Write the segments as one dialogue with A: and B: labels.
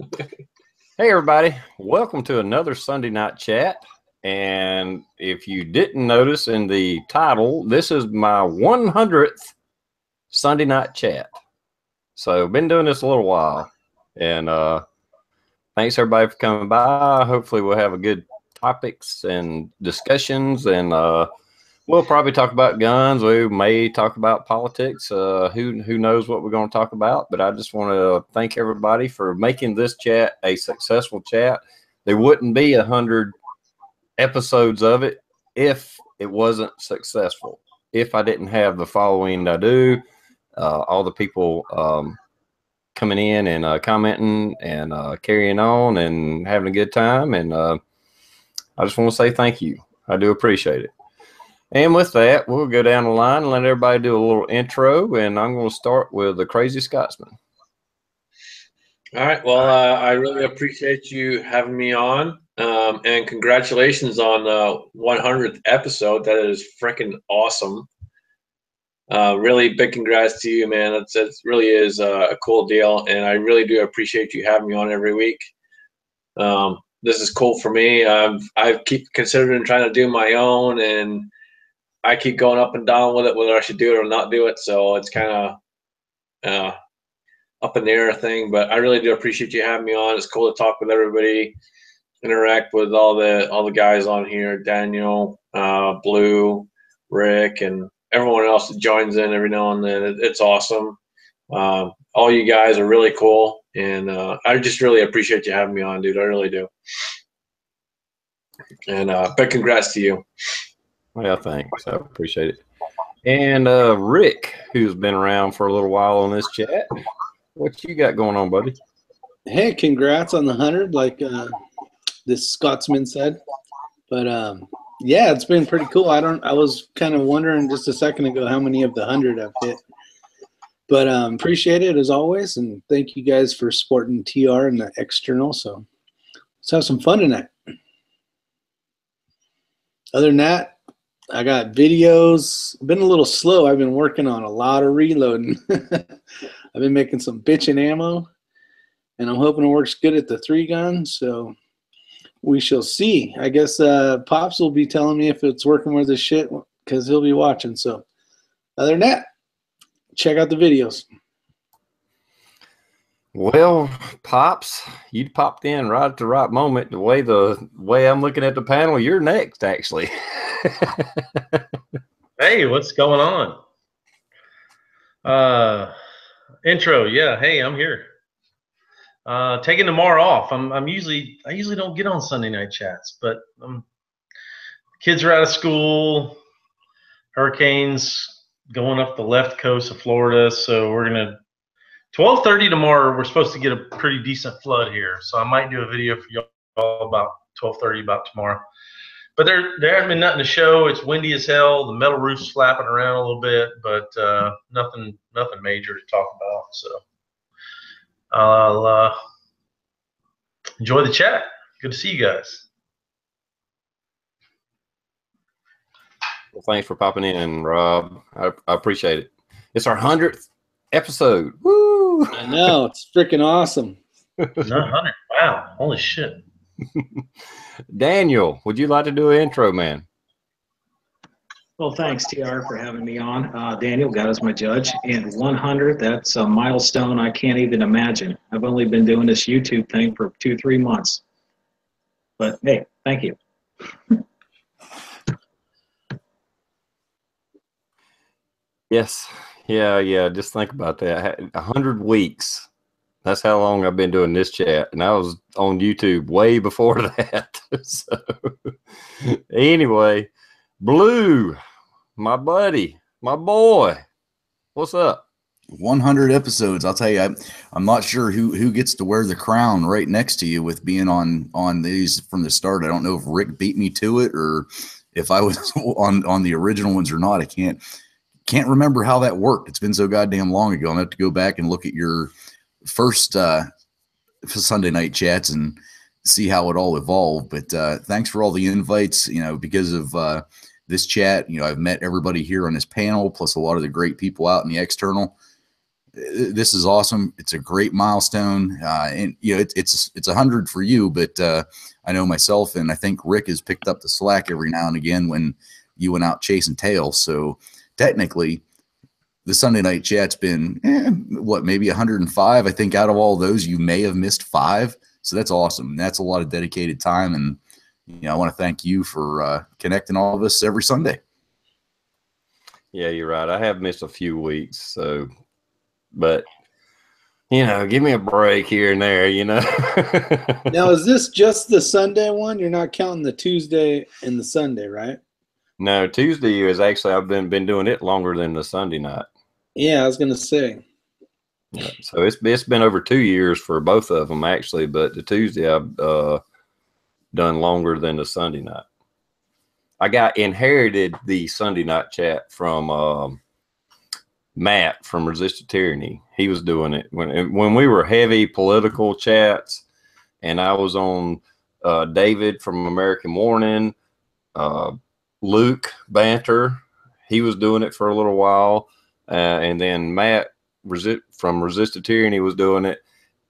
A: Hey, everybody. Welcome to another Sunday night chat. And if you didn't notice in the title, this is my 100th Sunday night chat. So I've been doing this a little while. And thanks, everybody, for coming by. Hopefully we'll have a good topics and discussions. And we'll probably talk about guns. We may talk about politics. Who knows what we're going to talk about? But I just want to thank everybody for making this chat a successful chat. There wouldn't be 100 episodes of it if it wasn't successful. If I didn't have the following I do, all the people coming in and commenting and carrying on and having a good time. And I just want to say thank you. I do appreciate it. And with that, we'll go down the line and let everybody do a little intro. And I'm going to start with the Crazy Scotsman.
B: All right. Well, I really appreciate you having me on. And congratulations on the 100th episode. That is freaking awesome. Really big congrats to you, man. It really is a cool deal. And I really do appreciate you having me on every week. This is cool for me. I keep considering trying to do my own, and I keep going up and down with it, whether I should do it or not do it. So it's kind of up in the air thing, but I really do appreciate you having me on. It's cool to talk with everybody, interact with all the guys on here, Daniel, Blue, Rick, and everyone else that joins in every now and then. It's awesome. All you guys are really cool, and I just really appreciate you having me on, dude. I really do. And big congrats to you.
A: Well, thanks. I appreciate it. And Rick, who's been around for a little while on this chat, what you got going on, buddy?
C: Hey, congrats on the 100, like this Scotsman said. But yeah, it's been pretty cool. I was kind of wondering just a second ago how many of the 100 I've hit. But appreciate it as always, and thank you guys for supporting TR and the external. So let's have some fun tonight. Other than that, I got videos. I've been a little slow. I've been working on a lot of reloading. I've been making some bitchin' ammo, and I'm hoping it works good at the 3-gun. So we shall see. I guess Pops will be telling me if it's working with his shit because he'll be watching. So other than that, check out the videos.
A: Well, Pops, you popped in right at the right moment. The way I'm looking at the panel, you're next, actually.
D: Hey, what's going on? Intro, yeah. Hey, I'm here. Taking tomorrow off. I usually don't get on Sunday night chats, but kids are out of school. Hurricanes going up the left coast of Florida, so we're gonna 12:30 tomorrow. We're supposed to get a pretty decent flood here, so I might do a video for y'all about 12:30 about tomorrow. But there hasn't been nothing to show. It's windy as hell. The metal roof's flapping around a little bit, but nothing major to talk about. So I'll enjoy the chat. Good to see you guys.
A: Well, thanks for popping in, Rob. I appreciate it. It's our 100th episode. Woo!
C: I know. It's freaking awesome.
D: 100. Wow. Holy shit.
A: Daniel, would you like to do an intro, man?
E: Well, thanks, TR, for having me on. Daniel, God is my judge. And 100, that's a milestone I can't even imagine. I've only been doing this YouTube thing for 2-3 months. But, hey, thank you.
A: Yes. Yeah. Just think about that. 100 weeks. That's how long I've been doing this chat. And I was on YouTube way before that. So, anyway, Blue, my buddy, my boy, what's up?
F: 100 episodes. I'll tell you, I'm not sure who gets to wear the crown right next to you with being on these from the start. I don't know if Rick beat me to it or if I was on the original ones or not. I can't remember how that worked. It's been so goddamn long ago. I'll have to go back and look at your first Sunday night chats and see how it all evolved. But thanks for all the invites. Because of this chat, I've met everybody here on this panel, plus a lot of the great people out in the external. this is awesome. It's a great milestone. And you know, it's 100 for you, but I know myself, and I think Rick has picked up the slack every now and again when you went out chasing tails. So technically, the Sunday Night Chat's been what, maybe 105. I think out of all those, you may have missed 5. So that's awesome. That's a lot of dedicated time, and you know, I want to thank you for connecting all of us every Sunday.
A: Yeah, you're right. I have missed a few weeks, so, but you know, give me a break here and there, you know.
C: Now, is this just the Sunday one? You're not counting the Tuesday and the Sunday, right?
A: No, Tuesday is actually, I've been doing it longer than the Sunday night.
C: Yeah, I was gonna say.
A: Yeah, so it's been over 2 years for both of them actually, but the Tuesday I've done longer than the Sunday night. I inherited the Sunday Night Chat from Matt from Resisted Tyranny. He was doing it when we were heavy political chats, and I was on David from American Warning, Luke Banter. He was doing it for a little while, and then Matt from Resisted Tyranny was doing it,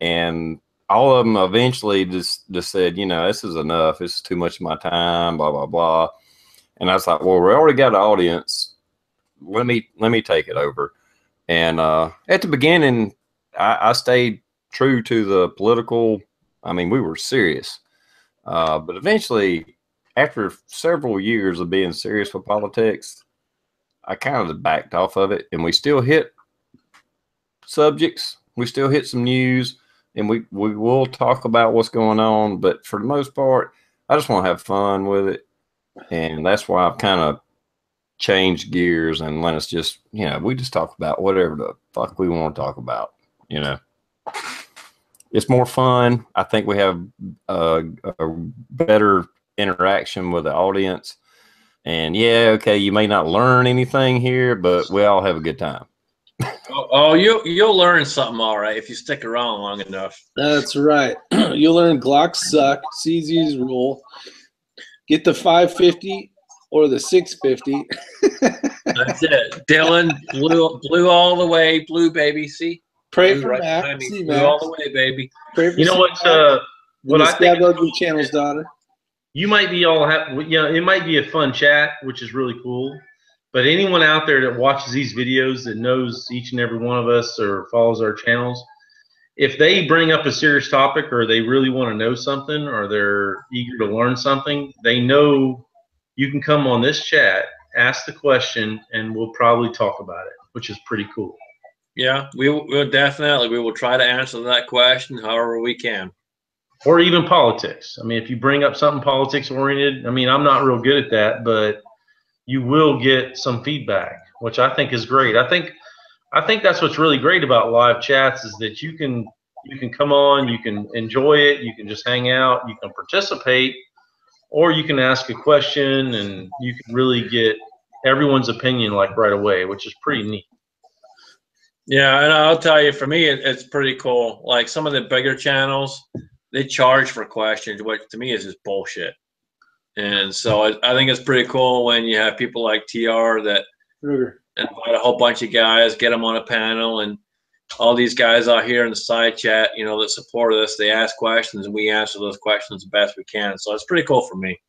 A: and all of them eventually just said, you know, this is enough. This is too much of my time, blah, blah, blah. And I was like, well, we already got an audience. Let me take it over. And at the beginning, I stayed true to the political. I mean, we were serious. But eventually, after several years of being serious with politics, I kind of backed off of it. And we still hit subjects. We still hit some news. And we will talk about what's going on. But for the most part, I just want to have fun with it. And that's why I've kind of changed gears and let us just, you know, we just talk about whatever the fuck we want to talk about, you know. It's more fun. I think we have a better interaction with the audience. And yeah, okay, you may not learn anything here, but we all have a good time.
B: Oh, you'll learn something, all right, if you stick around long enough.
C: That's right. You'll learn Glocks suck, CZ's rule, get the 550 or the 650.
B: That's it. Dylan blew all the way, blue baby. See,
C: Pray
B: blue
C: for
B: right
C: Mac.
B: behind me,
C: See
B: blew
C: Mac.
B: all the way, baby.
C: Pray for
D: You know what I
C: the
D: think
C: Scab Ugly Channel's daughter.
D: you might be all you know, it might be a fun chat, which is really cool. But anyone out there that watches these videos that knows each and every one of us or follows our channels, if they bring up a serious topic or they really want to know something or they're eager to learn something, they know you can come on this chat, ask the question, and we'll probably talk about it, which is pretty cool.
B: Yeah, we'll definitely. We will try to answer that question however we can.
D: Or even politics. I mean, if you bring up something politics oriented, I mean, I'm not real good at that, but you will get some feedback, which I think is great. I think that's what's really great about live chats is that you can come on, you can enjoy it, you can just hang out, you can participate, or you can ask a question and you can really get everyone's opinion like right away, which is pretty neat.
B: Yeah, and I'll tell you, for me, it's pretty cool. Like some of the bigger channels, they charge for questions, which to me is just bullshit. And so I think it's pretty cool when you have people like TR that invite a whole bunch of guys, get them on a panel, and all these guys out here in the side chat, you know, that support us, they ask questions and we answer those questions the best we can. So it's pretty cool for me.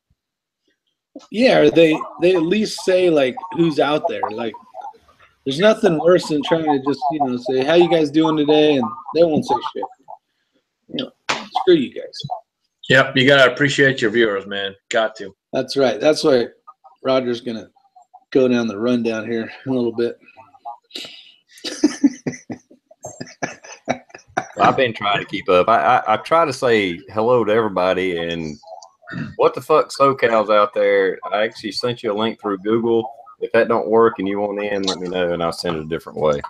C: Yeah, they at least say like who's out there. Like there's nothing worse than trying to just, you know, say, how you guys doing today? And they won't say shit. You know, screw you guys.
B: Yep, you got to appreciate your viewers, man. Got to.
C: That's right. That's why Roger's going to go down the rundown here a little bit.
A: I've been trying to keep up. I try to say hello to everybody, and what the fuck SoCal's out there. I actually sent you a link through Google. If that don't work and you want in, let me know, and I'll send it a different way.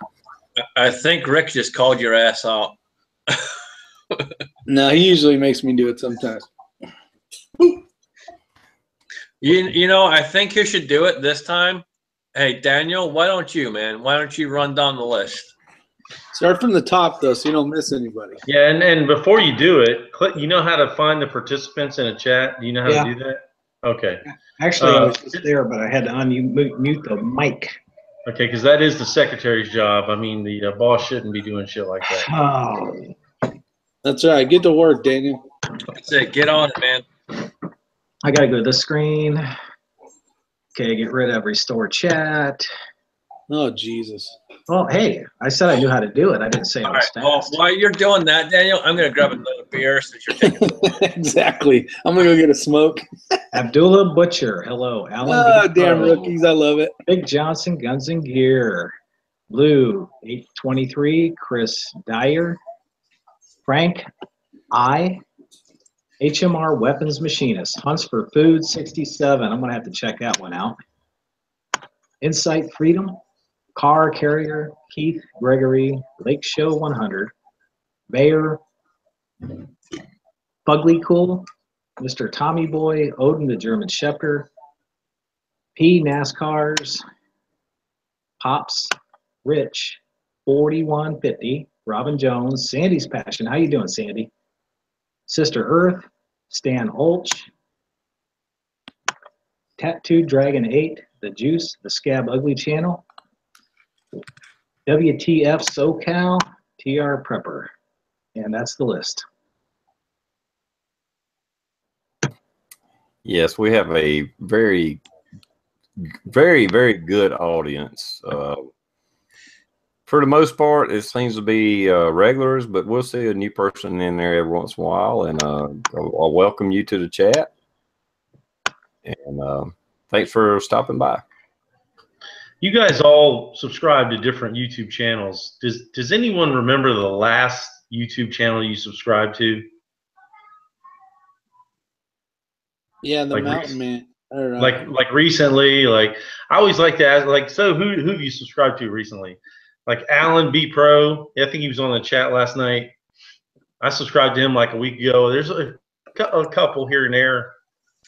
B: I think Rick just called your ass out.
C: No, he usually makes me do it sometimes.
B: You know, I think you should do it this time. Hey, Daniel, why don't you, man? Why don't you run down the list?
C: Start from the top, though, so you don't miss anybody.
D: Yeah, and before you do it, click. You know how to find the participants in a chat? Do you know how to do that? Okay.
E: Actually, I was just there, but I had to unmute the mic.
D: Okay, because that is the secretary's job. I mean, the boss shouldn't be doing shit like that.
E: Oh,
C: That's right. Get to work, Daniel.
B: That's it. Get on it, man.
E: I gotta go to this screen. Okay, get rid of restore chat.
C: Oh, Jesus.
E: Oh, hey, I said I knew how to do it. I didn't say it
B: All
E: was
B: right. Well,
E: fast.
B: while you're doing that, Daniel, I'm going to grab another beer since you're taking so long.
C: Exactly. I'm going to go get a smoke.
E: Abdullah Butcher, hello. Alan
C: Oh,
E: B.
C: damn
E: Pro.
C: rookies. I love it.
E: Big Johnson, Guns and Gear. Blue, 823, Chris Dyer. Frank I. HMR Weapons Machinist. Hunts for Food, 67. I'm going to have to check that one out. Insight Freedom. Car Carrier, Keith Gregory. Lake Show 100. Bayer. Fugly Cool. Mr. Tommy Boy. Odin the German Shepherd. P. NASCARs. Pops. Rich. 4150. Robin Jones. Sandy's Passion. How you doing, Sandy? Sister Earth. Stan Olch. Tattooed Dragon 8. The Juice. The Scab Ugly Channel. WTF SoCal. TR Prepper. And that's the list.
A: Yes, we have a very, very, very good audience. For the most part, it seems to be regulars, but we'll see a new person in there every once in a while. And I'll welcome you to the chat. And thanks for stopping by.
D: You guys all subscribe to different YouTube channels. Does anyone remember the last YouTube channel you subscribed to?
C: Yeah, the
D: Like
C: Mountain Man. Or,
D: like recently, like I always like to ask, like, so who have you subscribed to recently? Like Alan B Pro, I think he was on the chat last night. I subscribed to him like a week ago. There's a couple here and there,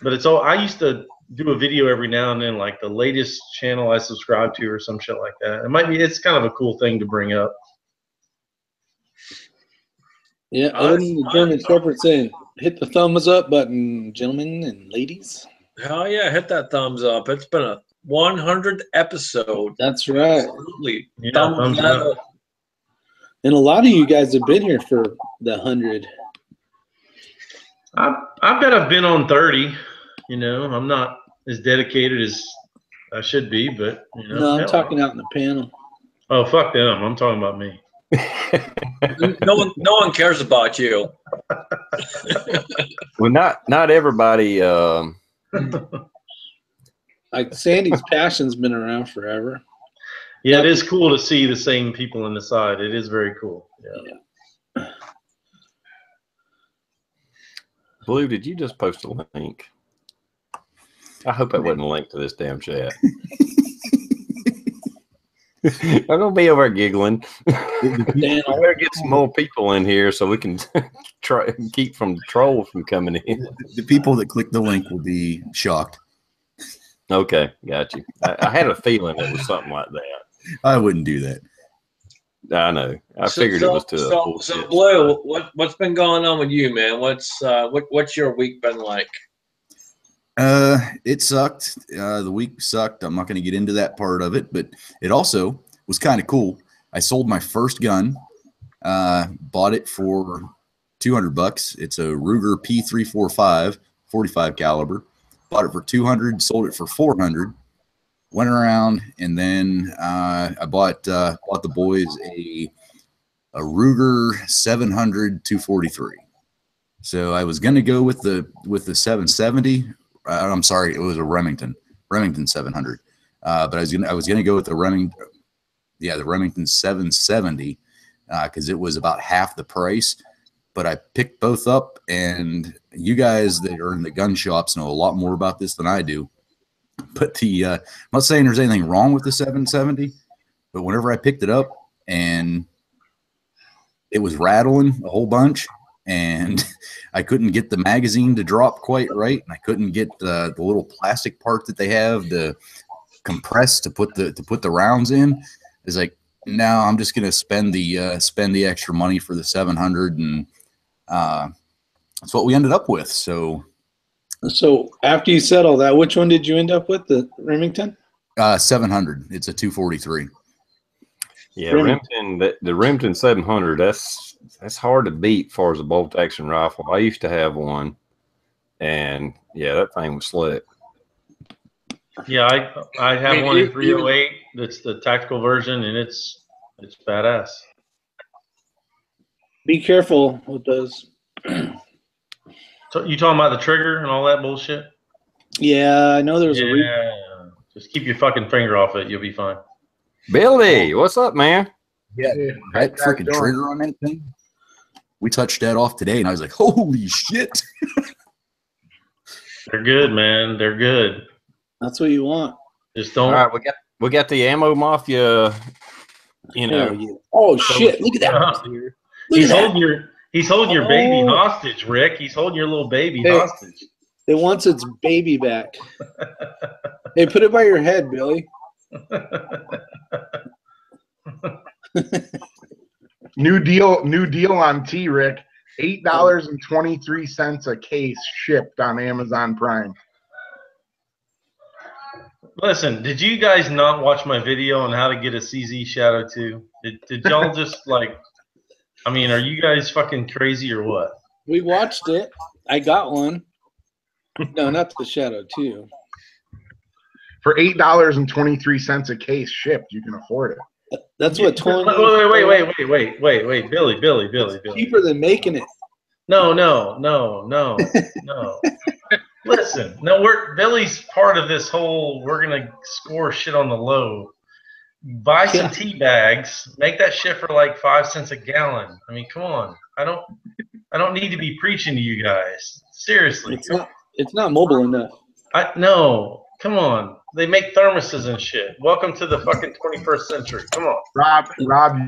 D: but it's all. I used to do a video every now and then, like the latest channel I subscribe to or some shit like that. It might be. It's kind of a cool thing to bring up.
C: yeah, Odin the German Shepherd saying, hit the thumbs up button, gentlemen and ladies.
B: Hell yeah, hit that thumbs up. It's been a 100th episode.
C: That's right.
B: Absolutely.
D: Yeah,
B: Thumbs up.
C: And a lot of you guys have been here for the 100.
D: I bet I've been on 30. You know, I'm not as dedicated as I should be, but you know.
C: No, I'm talking out in the panel.
D: Oh, fuck them. I'm talking about me.
B: No one cares about you.
A: Well, not everybody.
C: Like Sandy's Passion's been around forever.
D: Yeah, it is cool to see the same people in the side. It is very cool. Yeah.
A: Blue, did you just post a link? I hope it wasn't a link to this damn chat. I'm gonna be over giggling. I better get some more people in here so we can try and keep from the troll from coming in.
F: The people that click the link will be shocked.
A: Okay, got you. I had a feeling it was something like that.
F: I wouldn't do that.
A: I know. I figured it was to.
B: So Blue, what's been going on with you, man? What's your week been like?
F: It sucked. The week sucked. I'm not going to get into that part of it, but it also was kind of cool. I sold my first gun. Bought it for $200. It's a Ruger P345 45 caliber. Bought it for $200. Sold it for $400. Went around, and then I bought the boys a Ruger 700 243. So I was going to go with the 770. I'm sorry, it was a Remington 700. But I was gonna go with the Remington 770 because it was about half the price. But I picked both up, and you guys that are in the gun shops know a lot more about this than I do. But I'm not saying there's anything wrong with the 770, but whenever I picked it up and it was rattling a whole bunch, and I couldn't get the magazine to drop quite right, and I couldn't get the little plastic part that they have to compress to put the rounds in. It's like, no, I'm just gonna spend the extra money for the 700, and that's what we ended up with. So
C: after you said all that, which one did you end up with? The Remington?
F: 700. It's a 243.
A: Yeah, Remington, the Remington 700. That's hard to beat as far as a bolt action rifle. I used to have one, and yeah, that thing was slick.
D: Yeah, I have one in 308. That's the tactical version, and it's badass.
C: Be careful with those.
D: So you talking about the trigger and all that bullshit?
C: Yeah, I know there's
D: a just keep your fucking finger off it. You'll be fine.
A: Billy, what's up, man?
F: Yeah, that freaking trigger on that thing. We touched that off today, and I was like, "Holy shit!"
D: They're good, man. They're good.
C: That's what you want.
D: Just don't.
A: All right, we got the ammo mafia. You know.
C: Yeah. Oh shit! Look at that.
D: He's holding your baby hostage, Rick. He's holding your little baby hostage.
C: It wants its baby back. Hey, put it by your head, Billy.
G: New deal on T-Rick. $8.23 a case shipped on Amazon Prime.
D: Listen, did you guys not watch my video on how to get a CZ Shadow 2? Did y'all just like, I mean, are you guys fucking crazy or what?
C: We watched it. I got one. No, not the Shadow 2.
G: For $8.23 a case shipped, you can afford it.
C: That's what 20.
D: Wait, Billy.
C: Cheaper than making it.
D: No. Listen, Billy's part of this whole. We're gonna score shit on the low. Buy some tea bags. Make that shit for like 5 cents a gallon. I mean, come on. I don't need to be preaching to you guys. Seriously,
C: it's not mobile enough.
D: No. Come on. They make thermoses and shit. Welcome to the fucking 21st century. Come on.
G: Rob,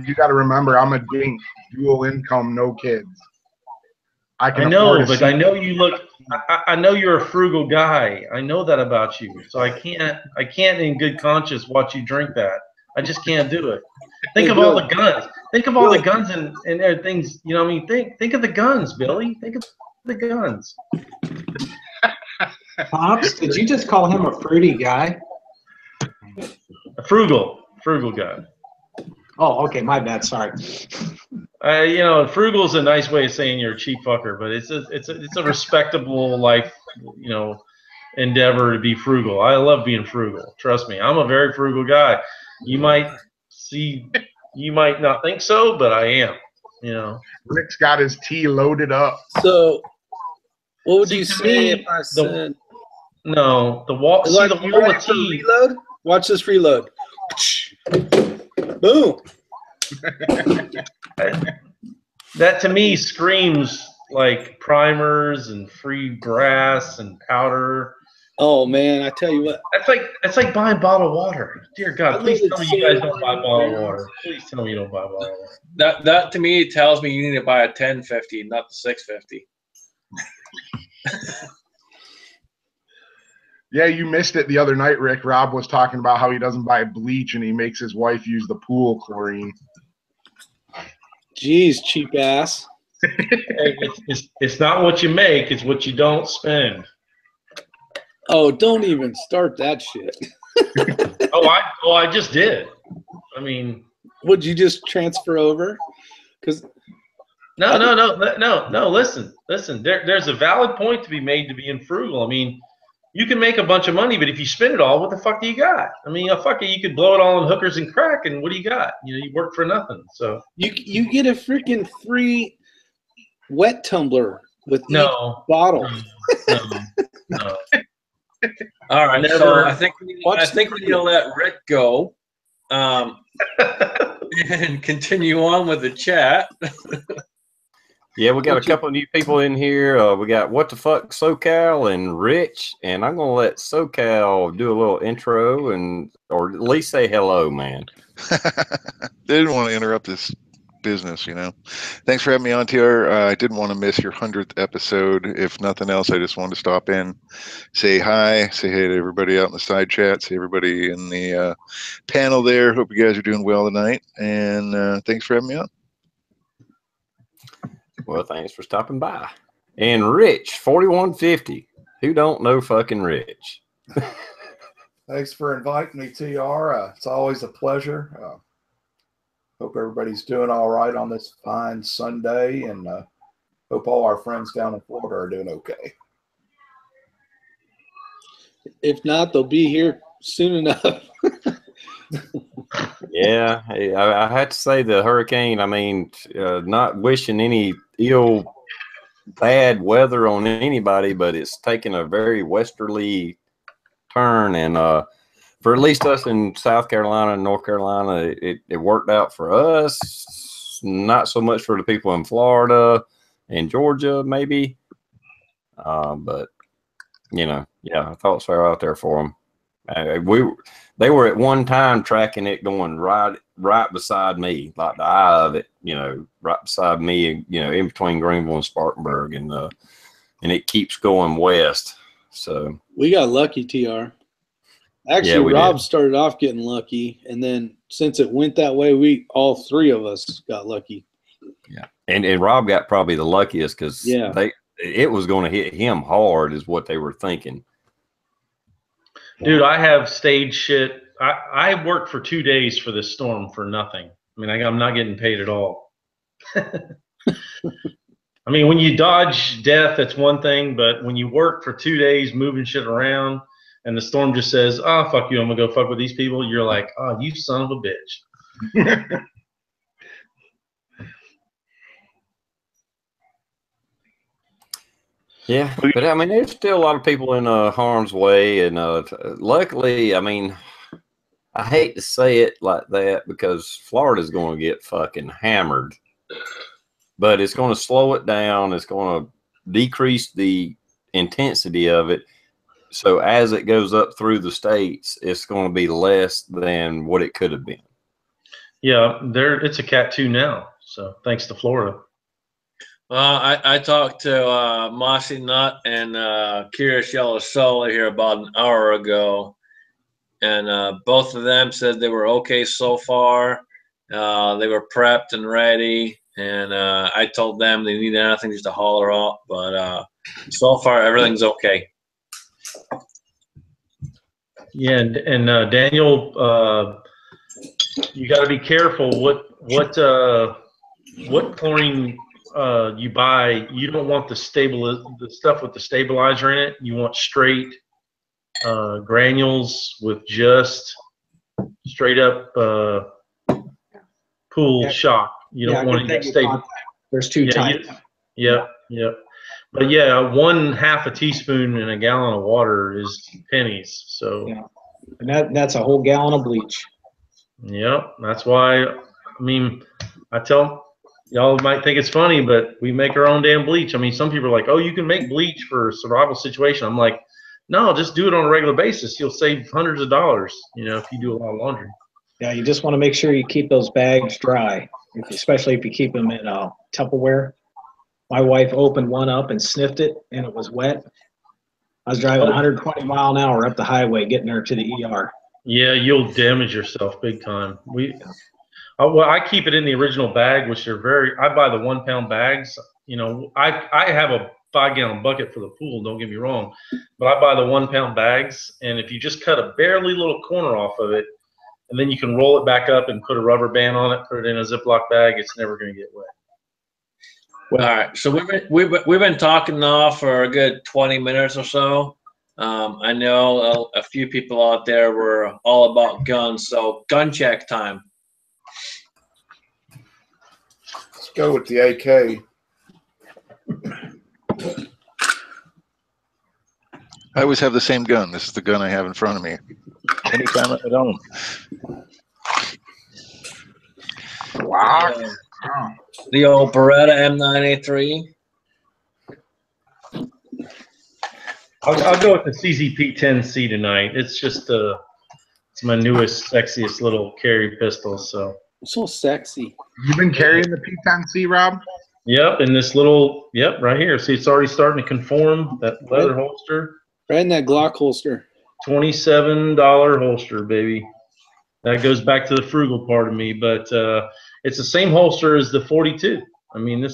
G: you got to remember, I'm a dink, dual income, no kids.
D: I know, but I know you look. I know you're a frugal guy. I know that about you. So I can't in good conscience watch you drink that. I just can't do it. Think of all the guns. Think of all the guns and things. You know what I mean? Think of the guns, Billy. Think of the guns.
E: Pops, did you just call him a fruity guy?
D: A frugal guy.
E: Oh, okay, my bad. Sorry.
D: You know, frugal is a nice way of saying you're a cheap fucker, but it's a respectable life, you know, endeavor to be frugal. I love being frugal. Trust me, I'm a very frugal guy. You might not think so, but I am. You know,
G: Rick's got his tea loaded up.
C: So, what would you say if I said?
D: No, the wall. See the wall of tea.
C: Reload. Watch this reload. Boom.
D: That to me screams like primers and free brass and powder.
C: Oh man, I tell you what.
D: That's like buying bottled water. Dear God, please tell me you guys don't buy bottled water. Please tell me you don't buy bottled water.
B: That to me tells me you need to buy a 1050, not the 650.
G: Yeah, you missed it the other night, Rick. Rob was talking about how he doesn't buy bleach and he makes his wife use the pool chlorine.
C: Jeez, cheap ass.
D: It's not what you make, it's what you don't spend.
C: Oh, don't even start that shit.
D: I just did. I mean,
C: would you just transfer over? Because
D: no. Listen. There's a valid point to be made to being frugal. I mean, you can make a bunch of money, but if you spend it all, what the fuck do you got? I mean, you could blow it all on hookers and crack, and what do you got? You know, you work for nothing. So
C: you get a freaking free wet tumbler with each bottle.
D: No.
B: All right,
D: Never.
B: so I think we need to let Rick go, and continue on with the chat.
A: Yeah, we got a couple of new people in here. We got What the Fuck SoCal and Rich, and I'm gonna let SoCal do a little intro or at least say hello, man.
H: They didn't want to interrupt this business, you know. Thanks for having me on, TR. I didn't want to miss your 100th episode. If nothing else, I just wanted to stop in, say hi, say hey to everybody out in the side chat, say everybody in the panel there. Hope you guys are doing well tonight, and thanks for having me on.
A: Well, thanks for stopping by. And Rich, 4150. Who don't know fucking Rich?
I: Thanks for inviting me, TR. It's always a pleasure. Hope everybody's doing all right on this fine Sunday, and hope all our friends down in Florida are doing okay.
C: If not, they'll be here soon enough.
A: Yeah, I had to say the hurricane. I mean, not wishing any bad weather on anybody, but it's taken a very westerly turn, and for at least us in South Carolina and North Carolina, it worked out for us. Not so much for the people in Florida and Georgia, maybe. But yeah, thoughts are out there for them. They were at one time tracking it, going right beside me, like the eye of it, right beside me, in between Greenville and Spartanburg, and it keeps going west. So
C: we got lucky, TR. Actually,
A: yeah,
C: Rob started off getting lucky, and then since it went that way, all three of us got lucky.
A: Yeah, and Rob got probably the luckiest because it was going to hit him hard, is what they were thinking.
D: Dude, I have staged shit. I worked for 2 days for this storm for nothing. I mean, I'm not getting paid at all. I mean, when you dodge death, that's one thing, but when you work for 2 days moving shit around and the storm just says, "Oh, fuck you, I'm going to go fuck with these people," you're like, "Oh, you son of a bitch."
A: Yeah, but I mean, there's still a lot of people in harm's way, and luckily, I mean, I hate to say it like that because Florida's going to get fucking hammered, but it's going to slow it down. It's going to decrease the intensity of it. So as it goes up through the states, it's going to be less than what it could have been.
D: Yeah, it's a Cat 2 now. So thanks to Florida.
B: I talked to Mossy Nut and Curious Yellow Soul here about an hour ago, and both of them said they were okay so far. They were prepped and ready, and I told them they need anything just to holler up. But so far, everything's okay.
D: Yeah, and Daniel, you got to be careful what chlorine you buy. You don't want the stuff with the stabilizer in it. You want straight granules with just straight up pool shock. You don't want to stable.
E: There's two types.
D: Yep. But yeah, 1/2 teaspoon in a gallon of water is pennies. So
E: and that's a whole gallon of bleach.
D: Yep, that's why. I mean, I tell y'all might think it's funny, but we make our own damn bleach. I mean, some people are like, "Oh, you can make bleach for a survival situation." I'm like, no, just do it on a regular basis. You'll save hundreds of dollars, if you do a lot of laundry.
E: Yeah, you just want to make sure you keep those bags dry, especially if you keep them in Tupperware. My wife opened one up and sniffed it, and it was wet. I was driving 120 mile an hour up the highway getting her to the ER.
D: Yeah, you'll damage yourself big time. I keep it in the original bag, which are I buy the 1 pound bags. I have a 5-gallon bucket for the pool, don't get me wrong, but I buy the 1 pound bags, and if you just cut a barely little corner off of it, and then you can roll it back up and put a rubber band on it, put it in a Ziploc bag, it's never going to get wet.
B: Well, all right, so we've been talking now for a good 20 minutes or so. I know a few people out there were all about guns, so gun check time.
I: Let's go with the AK.
H: I always have the same gun. This is the gun I have in front of me anytime I'm at home.
G: Wow.
B: The old Beretta M9A3.
D: I'll go with the CZP-10C tonight. It's just it's my newest, sexiest little carry pistol. So
C: so sexy.
G: You've been carrying the P10C, Rob?
D: Yep, in this little right here. See, it's already starting to conform. That leather holster.
C: Right in that Glock holster.
D: $27 holster, baby. That goes back to the frugal part of me, but it's the same holster as the 42. I mean,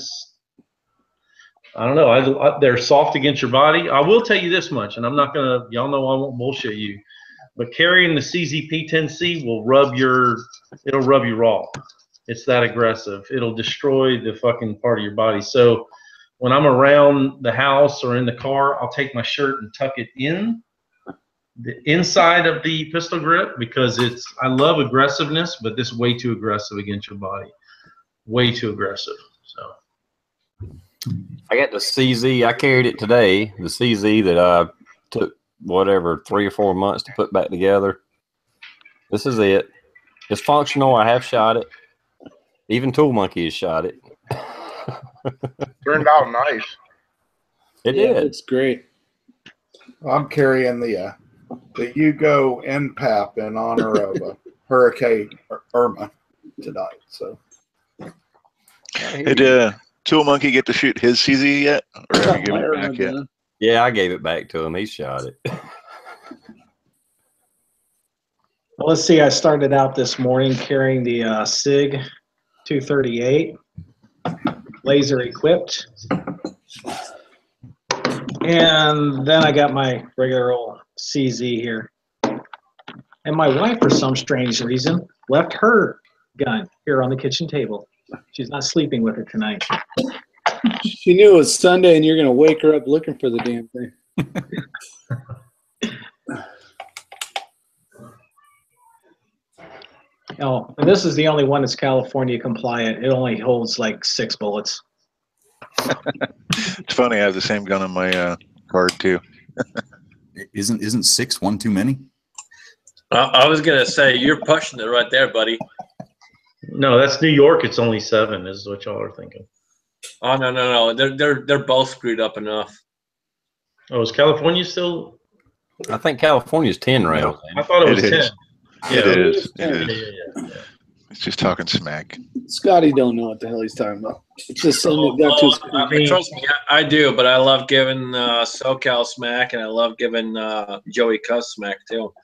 D: I don't know. They're soft against your body. I will tell you this much, and I'm not gonna. Y'all know I won't bullshit you. But carrying the CZP-10C will rub it'll rub you raw. It's that aggressive. It'll destroy the fucking part of your body. So when I'm around the house or in the car, I'll take my shirt and tuck it in the inside of the pistol grip, because I love aggressiveness, but this is way too aggressive against your body. Way too aggressive. So
A: I got the CZ. I carried it today. The CZ that I took whatever 3 or 4 months to put back together. This is it. It's functional. I have shot it. Even Tool Monkey has shot it.
G: Turned out nice.
A: It
C: Yeah,
A: did.
C: it's great.
I: I'm carrying the Yugo NPAP in honor of Hurricane Irma tonight. So,
H: Did Tool Monkey get to shoot his CZ yet, or have you given it back yet?
A: Yeah, I gave it back to him. He shot it.
E: Well, let's see. I started out this morning carrying the SIG 238, laser equipped. And then I got my regular old CZ here. And my wife, for some strange reason, left her gun here on the kitchen table. She's not sleeping with it tonight.
C: She knew it was Sunday and you're going to wake her up looking for the damn thing.
E: Oh, and this is the only one that's California compliant. It only holds like 6 bullets.
H: It's funny. I have the same gun on my card too.
F: Isn't 6 one too many?
B: I was gonna say you're pushing it right there, buddy.
D: no, that's New York. It's only 7, is what y'all are thinking.
B: Oh no. They're both screwed up enough.
D: Oh, is California still?
A: I think California's 10 rounds.
D: I thought it was 10.
H: Yeah, it is.
D: Yeah.
H: It's just talking smack.
C: Scotty don't know what the hell he's talking about. It's just something that got to his
B: Trust me, I do, but I love giving SoCal smack, and I love giving Joey Cuss smack too.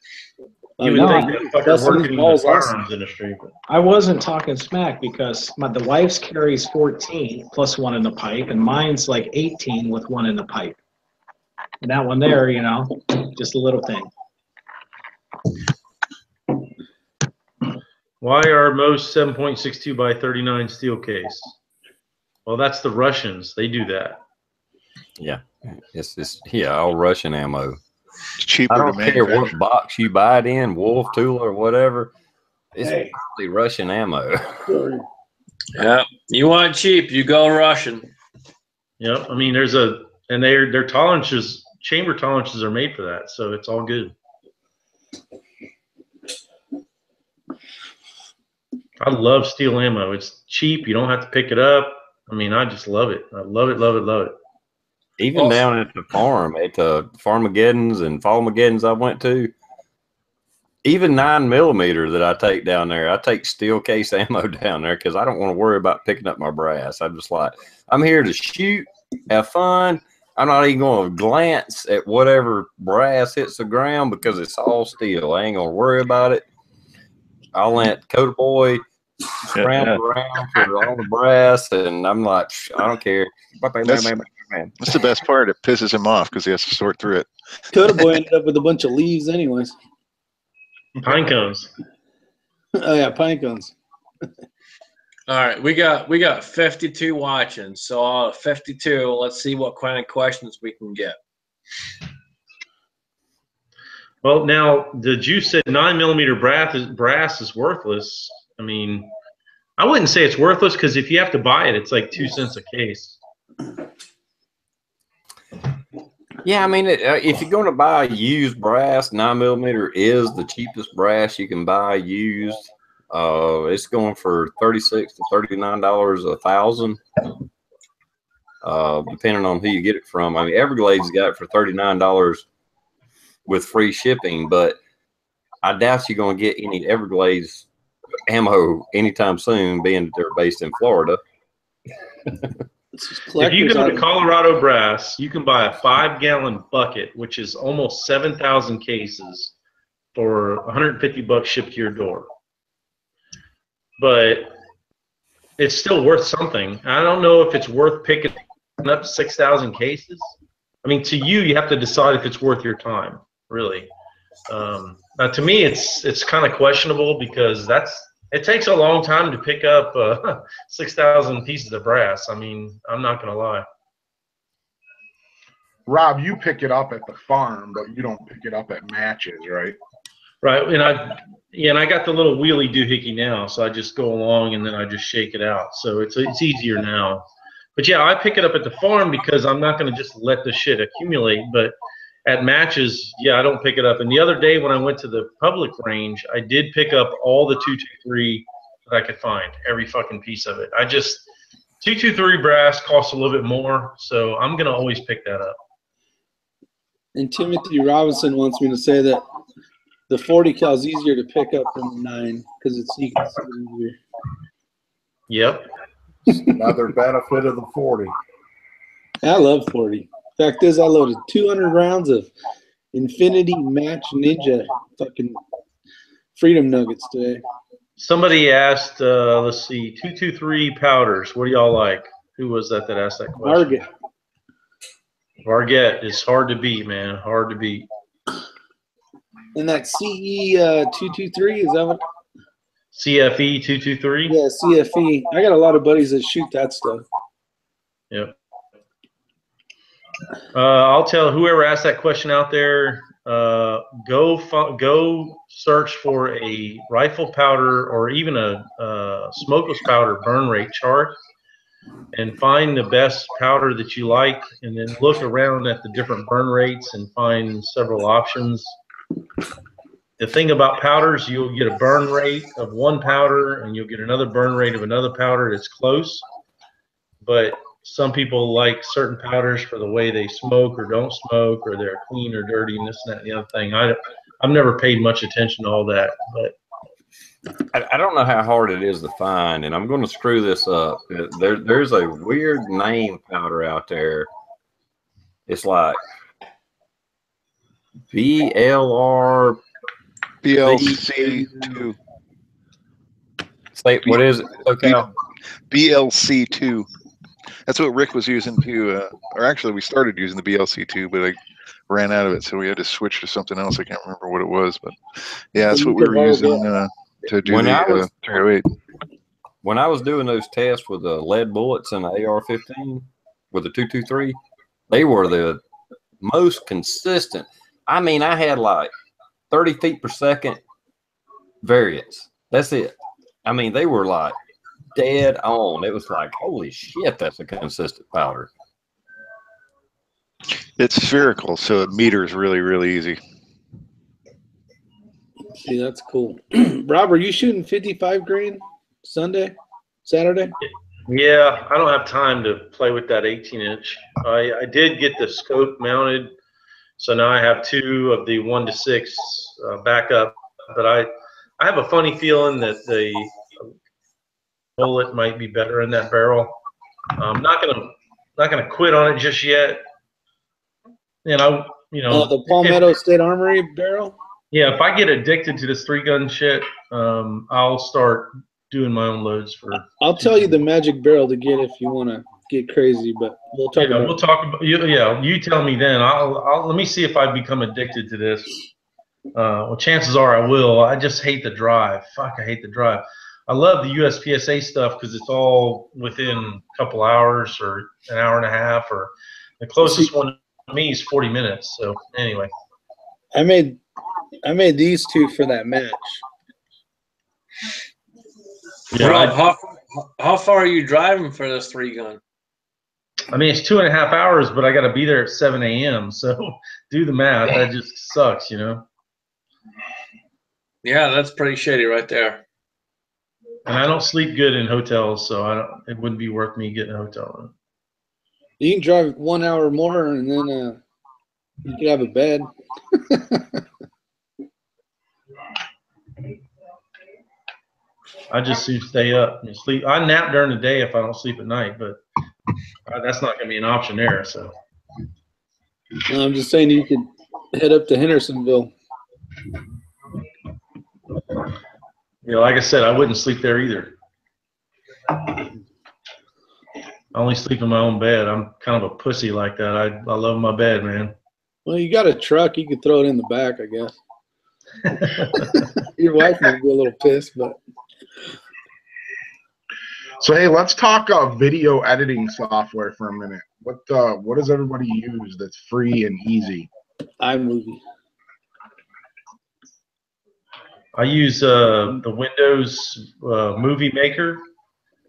D: You would think that fucker working in the firearms industry.
E: I wasn't talking smack because the wife's carries 14 plus 1 in the pipe, and mine's like 18 with 1 in the pipe. And that one there, you know, just a little thing.
D: Why are most 7.62 by 39 steel case? Well, that's the Russians. They do that.
A: Yeah, it's all Russian ammo.
H: It's cheaper
A: I don't
H: to
A: care
H: manufacture.
A: what box you buy it in, Wolf, Tula, or whatever. It's probably Russian ammo.
B: Yeah, you want cheap, you go Russian.
D: Yep. I mean, and their tolerances, chamber tolerances are made for that, so it's all good. I love steel ammo. It's cheap. You don't have to pick it up. I mean, I just love it. I love it, love it, love it.
A: Even down at the farm, at the Farmageddons and Fallmageddons I went to, even 9mm that I take down there, I take steel case ammo down there because I don't want to worry about picking up my brass. I'm just like, I'm here to shoot, have fun. I'm not even going to glance at whatever brass hits the ground because it's all steel. I ain't going to worry about it. I'll let Coda Boy scramble around for all the brass, and I'm like, I don't care.
H: That's the best part. It pisses him off because he has to sort through it.
C: Coda Boy ended up with a bunch of leaves anyways.
D: Pine cones.
C: Oh yeah, pine cones.
B: All right, we got 52 watching. So out of 52, let's see what kind of questions we can get.
D: Well, now the juice said 9mm brass is worthless. I mean, I wouldn't say it's worthless because if you have to buy it, it's like 2 cents a case.
A: Yeah, I mean, if you're going to buy used brass, 9mm is the cheapest brass you can buy used. It's going for $36 to $39 a thousand, depending on who you get it from. I mean, Everglades got it for $39 with free shipping, but I doubt you're going to get any Everglades ammo anytime soon, being that they're based in Florida.
D: If you go to Colorado Brass, you can buy a 5-gallon bucket, which is almost 7,000 cases, for $150 shipped to your door. But it's still worth something. I don't know if it's worth picking up 6,000 cases. I mean, to you, you have to decide if it's worth your time, really. Now, to me, it's kind of questionable because it takes a long time to pick up 6,000 pieces of brass. I mean, I'm not gonna lie.
G: Rob, you pick it up at the farm, but you don't pick it up at matches, right?
D: Right, and I got the little wheelie doohickey now, so I just go along and then I just shake it out. So it's easier now. But yeah, I pick it up at the farm because I'm not gonna just let the shit accumulate. But at matches, yeah, I don't pick it up. And the other day when I went to the public range, I did pick up all the 223 that I could find, every fucking piece of it. 223 brass costs a little bit more, so I'm gonna always pick that up.
C: And Timothy Robinson wants me to say that the 40 cal is easier to pick up than the 9 because you can see it easier.
D: Yep.
I: Another benefit of the 40.
C: I love 40. Fact is, I loaded 200 rounds of Infinity Match Ninja fucking Freedom Nuggets today.
D: Somebody asked, let's see, 223 powders. What do y'all like? Who was that asked that question? Varget is hard to beat, man. Hard to beat.
C: And that CE 223, is that what?
D: CFE 223?
C: Yeah, CFE. I got a lot of buddies that shoot that stuff.
D: Yep. I'll tell whoever asked that question out there, go search for a rifle powder or even a smokeless powder burn rate chart and find the best powder that you like, and then look around at the different burn rates and find several options. The thing about powders, you'll get a burn rate of one powder and you'll get another burn rate of another powder that's close. But some people like certain powders for the way they smoke or don't smoke, or they're clean or dirty and this and that and the other thing. I've never paid much attention to all that, but
A: I don't know how hard it is to find, and I'm going to screw this up. There's a weird name powder out there. It's like BLC2. Say, what is it? Okay.
H: BLC2. That's what Rick was using too. Or actually, we started using the BLC2, but I ran out of it, so we had to switch to something else. I can't remember what it was, but yeah, that's what we were using to do the 308.
A: When I was doing those tests with the lead bullets and the AR-15 with the 223, they were the most consistent. I mean, I had like 30 feet per second variance. That's it. I mean, they were like dead on. It was like, holy shit, that's a consistent powder.
H: It's spherical, so it meters really, really easy.
C: See, that's cool. Rob, are you shooting 55 grain Saturday?
D: yeah, I don't have time to play with that 18-inch. I did get the scope mounted, so now I have 2 of the 1-6 backup. But I have a funny feeling that the bullet might be better in that barrel. I'm not gonna quit on it just yet.
C: The Palmetto State Armory barrel.
D: Yeah, if I get addicted to this 3-gun shit, I'll start doing my own loads for.
C: I'll tell you the magic barrel to get if you want to get crazy, but we'll talk about.
D: We'll talk about. Yeah, you tell me then. I'll let me see if I become addicted to this. Well, chances are I will. I just hate the drive. Fuck, I hate the drive. I love the USPSA stuff because it's all within a couple hours or an hour and a half, or the closest one to me is 40 minutes. So anyway,
C: I made these 2 for that match.
B: Yeah, Rob, how far are you driving for this 3-gun?
D: I mean, it's 2.5 hours, but I got to be there at 7 a.m. So do the math. That just sucks,
B: Yeah, that's pretty shady right there.
D: And I don't sleep good in hotels, so it wouldn't be worth me getting a hotel room.
C: You can drive 1 hour more, and then you can have a bed.
D: I just soon stay up and sleep. I nap during the day if I don't sleep at night, but that's not going to be an option there. So
C: No, I'm just saying you could head up to Hendersonville.
D: Like I said, I wouldn't sleep there either. I only sleep in my own bed. I'm kind of a pussy like that. I love my bed, man.
C: Well, you got a truck. You could throw it in the back, I guess. Your wife might be a little pissed, but
G: So hey, let's talk video editing software for a minute. What does everybody use that's free and easy?
C: iMovie.
D: I use the Windows Movie Maker,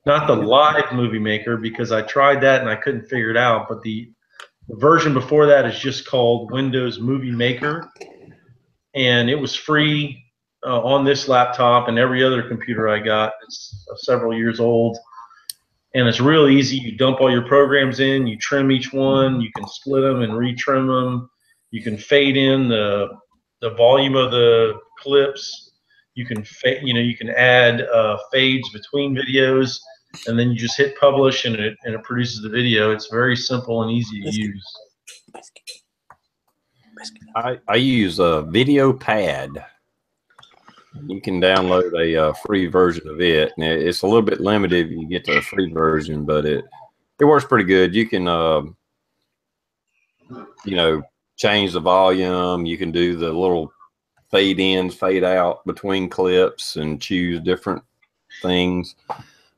D: not the live Movie Maker, because I tried that and I couldn't figure it out. But the version before that is just called Windows Movie Maker, and it was free on this laptop and every other computer I got. It's several years old, and it's real easy. You dump all your programs in, you trim each one, you can split them and retrim them. You can fade in the volume of the clips. You can you can add fades between videos, and then you just hit publish, and it produces the video. It's very simple and easy to use.
A: I use a Video Pad. You can download a free version of it, and it's a little bit limited if you get the free version, but it works pretty good. You can you know, change the volume. You can do the little fade ins, fade out between clips, and choose different things.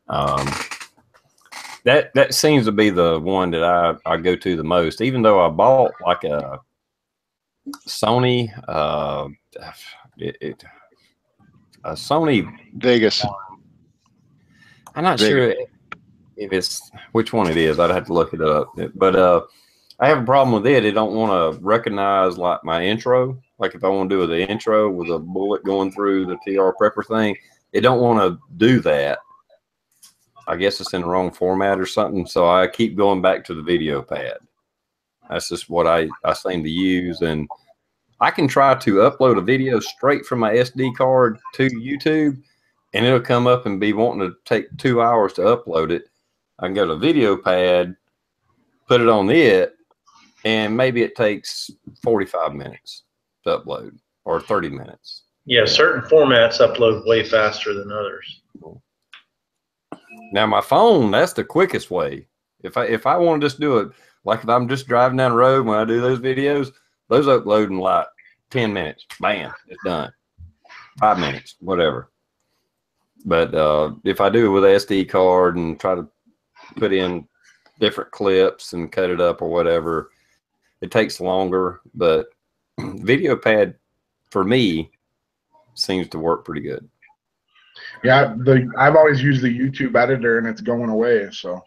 A: That seems to be the one that I go to the most, even though I bought like a Sony a Sony
H: Vegas.
A: I'm not sure if it's which one it is. I'd have to look it up. But I have a problem with it. It don't want to recognize like my intro. Like if I want to do the intro with a bullet going through the TR Prepper thing, it don't want to do that. I guess it's in the wrong format or something. So I keep going back to the Video Pad. That's just what I seem to use. And I can try to upload a video straight from my SD card to YouTube, and it'll come up and be wanting to take 2 hours to upload it. I can go to Video Pad, put it on it, and maybe it takes 45 minutes to upload or 30 minutes.
D: Yeah, certain formats upload way faster than others.
A: Now my phone, that's the quickest way. If I want to just do it, like if I'm just driving down the road when I do those videos, those upload in like 10 minutes. Bam, it's done. 5 minutes, whatever. But if I do it with an SD card and try to put in different clips and cut it up or whatever, it takes longer. But Video Pad, for me, seems to work pretty good.
G: Yeah, I've always used the YouTube editor, and it's going away. So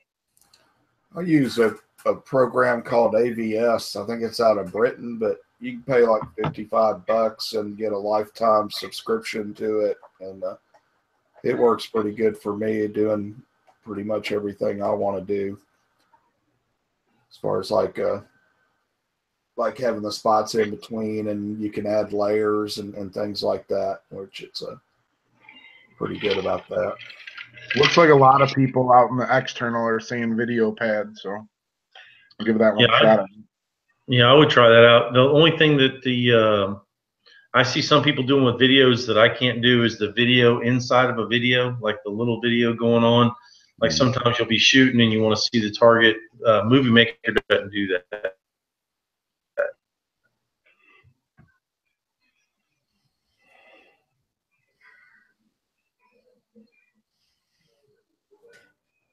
I: I use a program called AVS. I think it's out of Britain, but you can pay like $55 and get a lifetime subscription to it, and it works pretty good for me, doing pretty much everything I want to do. As far as like having the spots in between, and you can add layers and things like that, which it's pretty good about that.
G: looks like a lot of people out in the external are saying Video Pad, so I'll give that one a shot.
D: Yeah, I would try that out. The only thing that I see some people doing with videos that I can't do is the video inside of a video, like the little video going on. Like sometimes you'll be shooting and you want to see the target. Movie Maker doesn't do that.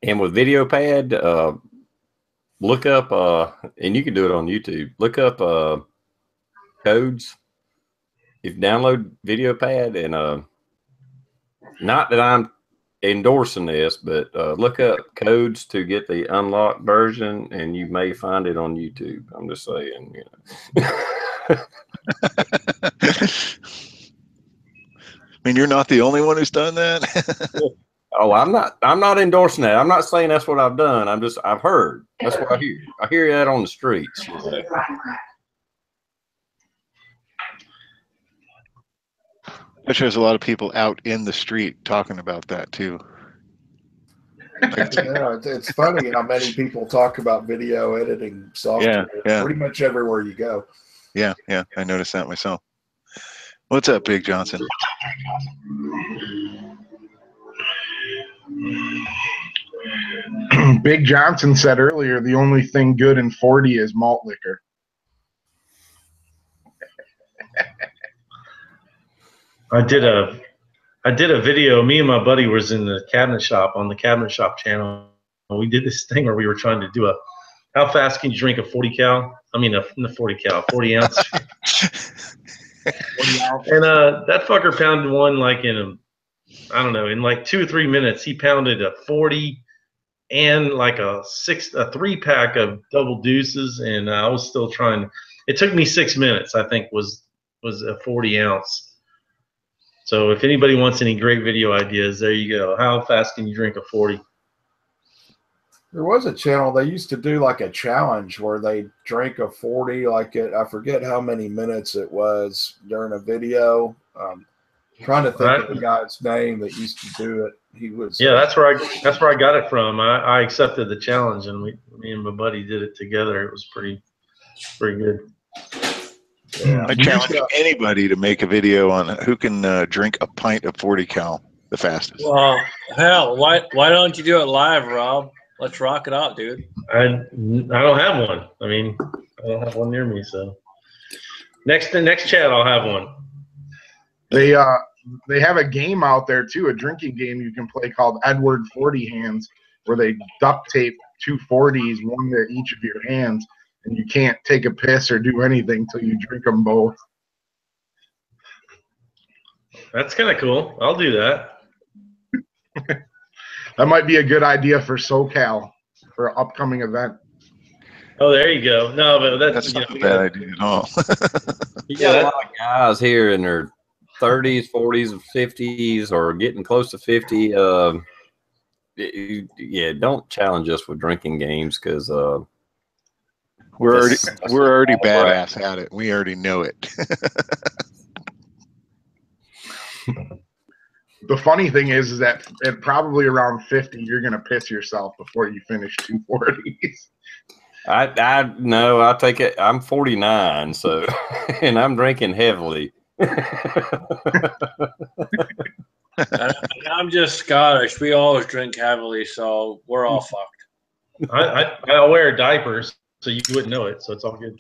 A: And with Video Pad, look up, and you can do it on YouTube. Look up codes. If you download Video Pad, and not that I'm endorsing this, but look up codes to get the unlocked version, and you may find it on YouTube. I'm just saying, you know.
H: I mean, you're not the only one who's done that.
A: Oh, I'm not endorsing that. I'm not saying that's what I've done. I've heard. That's what I hear. I hear that on the streets. You know.
H: I'm sure there's a lot of people out in the street talking about that too.
I: Yeah, it's funny how many people talk about video editing software.
H: Yeah.
I: Pretty much everywhere you go.
H: Yeah, I noticed that myself. What's up, Big Johnson?
G: Big Johnson said earlier the only thing good in 40 is malt liquor.
D: I did a video. Me and my buddy was in the cabinet shop on the cabinet shop channel. We did this thing where we were trying to do how fast can you drink a 40 cal? I mean, a 40 cal, 40 ounce. 40 ounce. And that fucker pounded one like in in like 2 or 3 minutes. He pounded a 40 and like a 3-pack of double deuces, and I was still trying. It took me 6 minutes, I think, was a 40 ounce. So if anybody wants any great video ideas, there you go. How fast can you drink a 40?
I: There was a channel, they used to do like a challenge where they drank a 40, I forget how many minutes it was during a video. Trying to think of the guy's name that used to do it. He was
D: that's where I got it from. I accepted the challenge, and me and my buddy did it together. It was pretty good.
I: Yeah.
H: I challenge anybody to make a video on who can drink a pint of 40 cal the fastest.
B: Well, hell, why don't you do it live, Rob? Let's rock it out, dude.
D: I don't have one. I mean, I don't have one near me. So next chat, I'll have one.
G: They have a game out there too, a drinking game you can play called Edward 40 Hands, where they duct tape 2 40s, one to each of your hands, and you can't take a piss or do anything till you drink them both.
D: That's kind of cool. I'll do that.
G: That might be a good idea for SoCal for an upcoming event.
D: Oh, there you go. No, but
H: that's not a bad idea at all.
A: You got a lot of guys here in their 30s, 40s, 50s, or getting close to 50. Yeah, don't challenge us with drinking games because
H: we're already badass at it. We already know it.
G: The funny thing is that at probably around 50, you're gonna piss yourself before you finish 2 40s.
A: I no, I take it. I'm 49, so and I'm drinking heavily.
B: I'm just Scottish. We always drink heavily, so we're all fucked.
D: I wear diapers, so you wouldn't know it. So it's all good.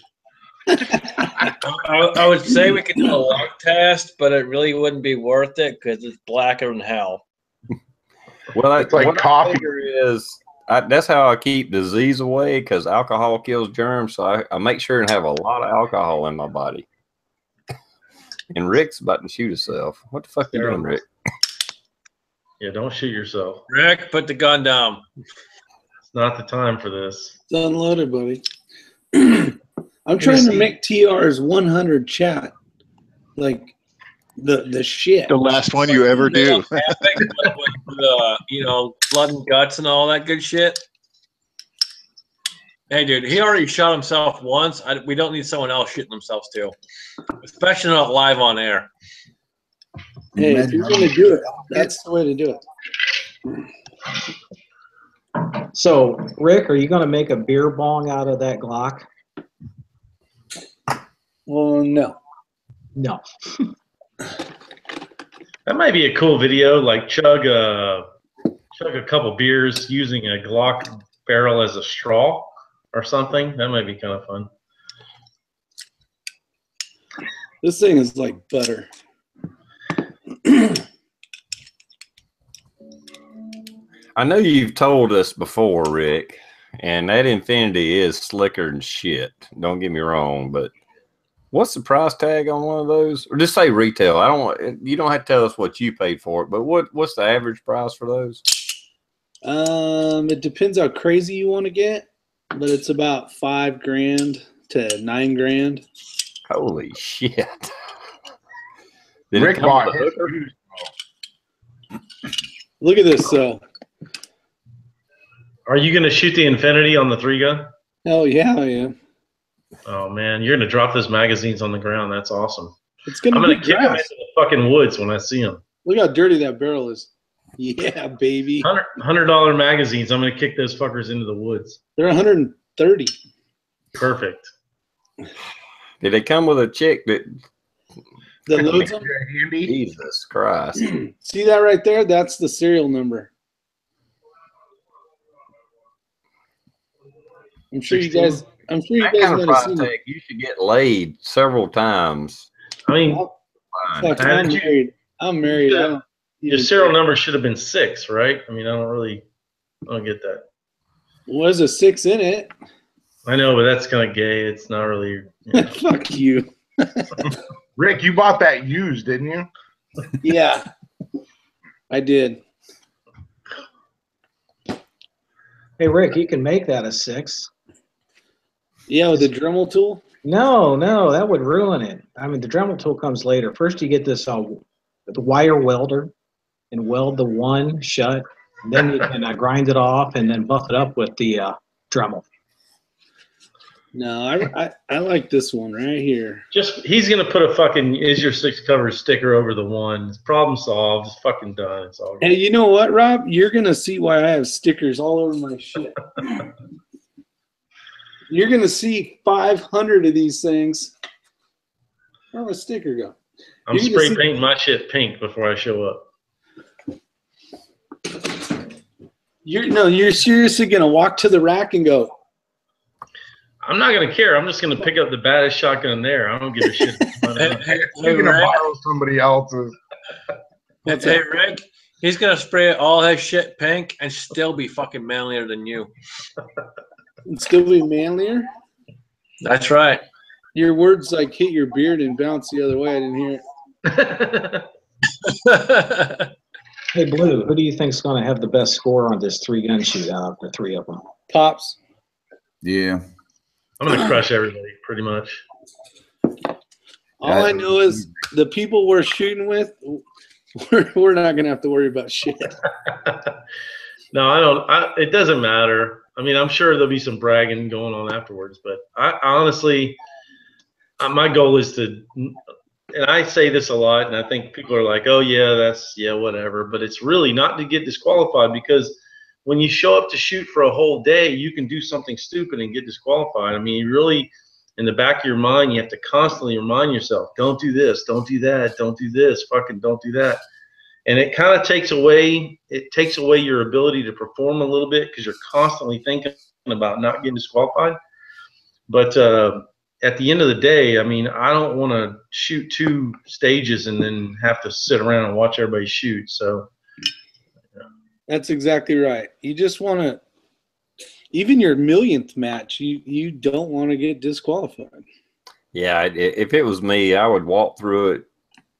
B: I would say we could do a lung test, but it really wouldn't be worth it because it's blacker than hell.
A: Well,
G: it's like coffee.
A: That's how I keep disease away because alcohol kills germs. So I make sure and have a lot of alcohol in my body. And Rick's about to shoot himself. What the fuck you doing, Rick?
D: Yeah, don't shoot yourself.
B: Rick, put the gun down.
D: It's not the time for this.
C: It's unloaded, buddy. I'm trying to make TR's 100 chat like the shit.
H: The last one you ever do.
B: With, blood and guts and all that good shit. Hey, dude, he already shot himself once. We don't need someone else shooting themselves too, especially not live on air.
C: Hey, if you're gonna do it, that's the way to do
E: it. So, Rick, are you gonna make a beer bong out of that Glock?
C: Well, no.
E: No.
D: That might be a cool video, like chug a couple beers using a Glock barrel as a straw or something. That might be kind of fun.
C: This thing is like butter.
A: I know you've told us before, Rick, and that Infinity is slicker than shit. Don't get me wrong, but what's the price tag on one of those? Or just say retail. You don't have to tell us what you paid for it, but what's the average price for those?
C: It depends how crazy you want to get, but it's about $5,000 to $9,000.
A: Holy shit!
G: Rick bought it.
C: Look at this.
D: Are you going to shoot the Infinity on the 3-gun?
C: Hell yeah, I am.
D: Oh man, you're going to drop those magazines on the ground. That's awesome.
C: I'm
D: going to kick them into the fucking woods when I see them.
C: Look how dirty that barrel is. Yeah, baby.
D: $100 magazines. I'm going to kick those fuckers into the woods.
C: They're 130.
D: Perfect.
A: Did they come with a chick that
C: loads them?
A: Jesus Christ.
C: See that right there? That's the serial number. I'm sure 16? you guys
A: that kind of price tag, you should get laid several times.
D: I mean,
C: I'm married. I'm married. I don't
D: Your
C: even
D: serial
C: care.
D: number should have been 6, right? I mean, I don't get that.
C: Was a 6 in it.
D: I know, but that's kind of gay. It's not really.
C: Fuck you.
G: Rick, you bought that used, didn't you?
C: Yeah, I did.
E: Hey, Rick, you can make that a 6.
C: Yeah, with the Dremel tool.
E: No, that would ruin it. I mean, the Dremel tool comes later. First, you get this the wire welder and weld the one shut. And then you can grind it off and then buff it up with the Dremel.
C: No, I like this one right here.
D: He's gonna put a fucking "Is Your 6 covered" sticker over the one. It's problem solved. It's fucking done. It's all good.
C: Hey, you know what, Rob? You're gonna see why I have stickers all over my shit. You're gonna see 500 of these things. Where'd my sticker go?
D: I'm spray painting my shit pink before I show up.
C: You're seriously gonna walk to the rack and go,
D: I'm not gonna care. I'm just gonna pick up the baddest shotgun there. I don't give a shit.
G: You're gonna borrow somebody else's.
B: Hey, Rick, he's gonna spray all his shit pink and still be fucking manlier than you.
C: and still be manlier?
B: That's right.
C: Your words like hit your beard and bounce the other way. I didn't hear it.
E: Hey, Blue, who do you think's going to have the best score on this 3-gun shootout? The 3 of them.
C: Pops.
F: Yeah.
D: I'm gonna crush everybody, pretty much.
C: All I know is the people we're shooting with, we're not gonna have to worry about shit.
D: No, I don't. It doesn't matter. I mean, I'm sure there'll be some bragging going on afterwards, but I honestly, my goal is to, and I say this a lot, and I think people are like, oh yeah, whatever, but it's really not to get disqualified, because when you show up to shoot for a whole day, you can do something stupid and get disqualified. I mean, you really, in the back of your mind, you have to constantly remind yourself, don't do this, don't do that, don't do this, fucking don't do that. And it kind of takes away your ability to perform a little bit, because you're constantly thinking about not getting disqualified. But at the end of the day, I mean, I don't want to shoot 2 stages and then have to sit around and watch everybody shoot. So
C: That's exactly right. You just want to, even your millionth match, you don't want to get disqualified.
A: Yeah, if it was me, I would walk through it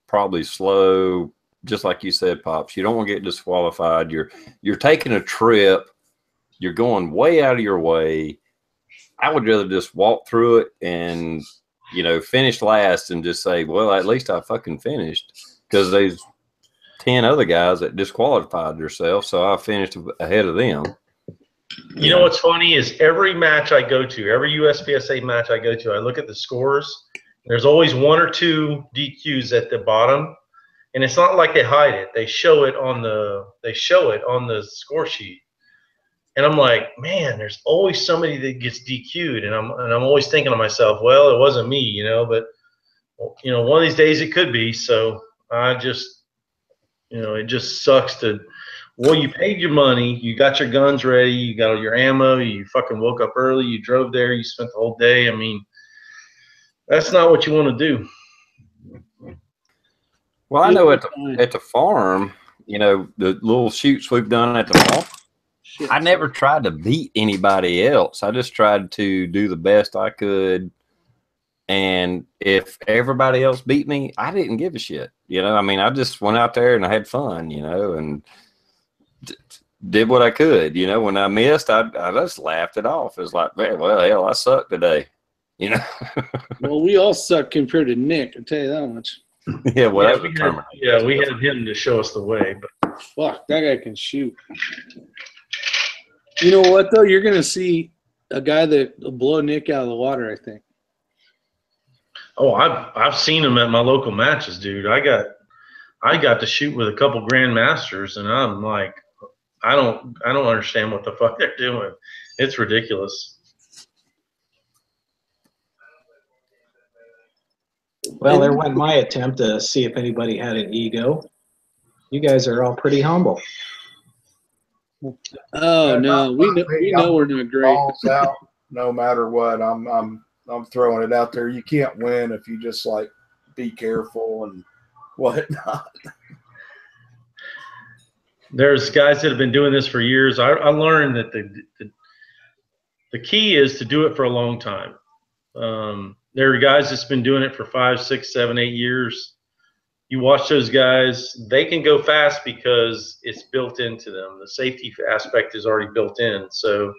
A: probably slow, just like you said, Pops. You don't want to get disqualified. You're taking a trip. You're going way out of your way. I would rather just walk through it and, finish last and just say, well, at least I fucking finished, because there's 10 other guys that disqualified themselves, so I finished ahead of them.
D: You know what's funny is every match I go to, every USPSA match I go to, I look at the scores. There's always 1 or 2 DQs at the bottom, and it's not like they hide it. They show it on the score sheet, and I'm like, man, there's always somebody that gets DQ'd, and I'm always thinking to myself, well, it wasn't me, but one of these days it could be. So I just. It just sucks to, well, you paid your money, you got your guns ready, you got all your ammo, you fucking woke up early, you drove there, you spent the whole day. I mean, that's not what you want to do.
A: Well, I know at the farm, the little shoots we've done at the farm, I never tried to beat anybody else. I just tried to do the best I could. And if everybody else beat me, I didn't give a shit. I mean, I just went out there and I had fun, and did what I could. When I missed, I just laughed it off. It's like, well, hell, I suck today.
C: Well, we all suck compared to Nick, I'll tell you that much.
A: Yeah, well,
D: we had him to show us the way. But
C: fuck, that guy can shoot. You know what, though? You're going to see a guy that will blow Nick out of the water, I think.
D: Oh, I've seen him at my local matches, dude. I got to shoot with a couple grandmasters, and I'm like, I don't understand what the fuck they're doing. It's ridiculous.
E: Well, there went my attempt to see if anybody had an ego. You guys are all pretty humble.
C: Oh no, we know we're doing great.
I: Balls out, no matter what. I'm throwing it out there. You can't win if you just be careful and whatnot.
D: There's guys that have been doing this for years. I learned that the key is to do it for a long time. There are guys that's been doing it for 5, 6, 7, 8 years. You watch those guys, they can go fast because it's built into them. The safety aspect is already built in. So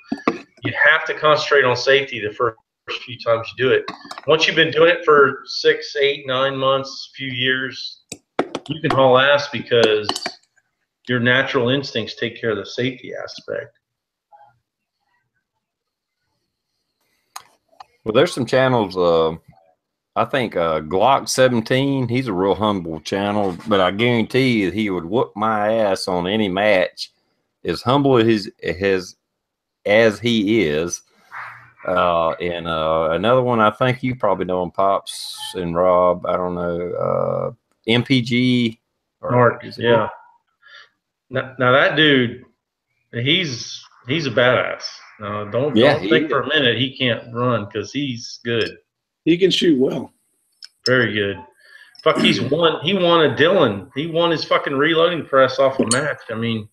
D: you have to concentrate on safety the first few times you do it. Once you've been doing it for 6, 8, 9 months, few years, you can haul ass because your natural instincts take care of the safety aspect.
A: Well, there's some channels. I think Glock 17. He's a real humble channel, but I guarantee you he would whoop my ass on any match. As humble as he is. And another one, I think you probably know him, Pops and Rob. I don't know. MPG.
D: Mark, yeah. Now that dude, he's a badass. No, don't think for a minute he can't run, because he's good.
C: He can shoot well.
D: Very good. Fuck, he won a Dillon. He won his fucking reloading press off a match. I mean,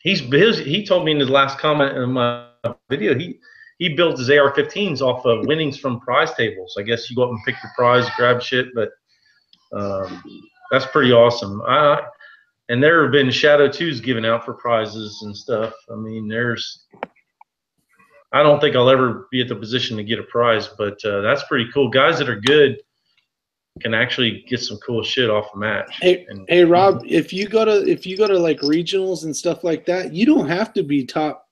D: he told me in his last comment in my video, he built his AR-15s off of winnings from prize tables. I guess you go up and pick your prize, grab shit, but that's pretty awesome. And there have been Shadow 2s given out for prizes and stuff. I mean, I don't think I'll ever be at the position to get a prize, but that's pretty cool. Guys that are good can actually get some cool shit off a match.
C: Hey Rob, if you go to like regionals and stuff like that, you don't have to be top,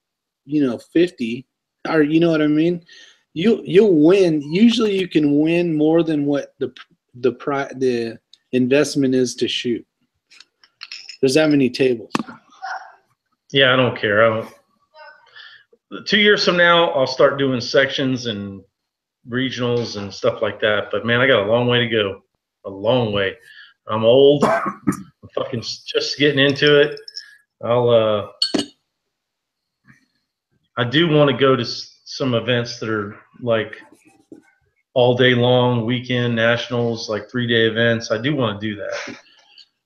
C: 50, or you know what I mean? You'll win. Usually you can win more than what the investment is to shoot. There's that many tables.
D: Yeah, I don't care. 2 years from now, I'll start doing sections and regionals and stuff like that. But man, I got a long way to go. A long way. I'm old. I'm fucking just getting into it. I do want to go to some events that are like all day long, weekend nationals, like 3-day events. I do want to do that,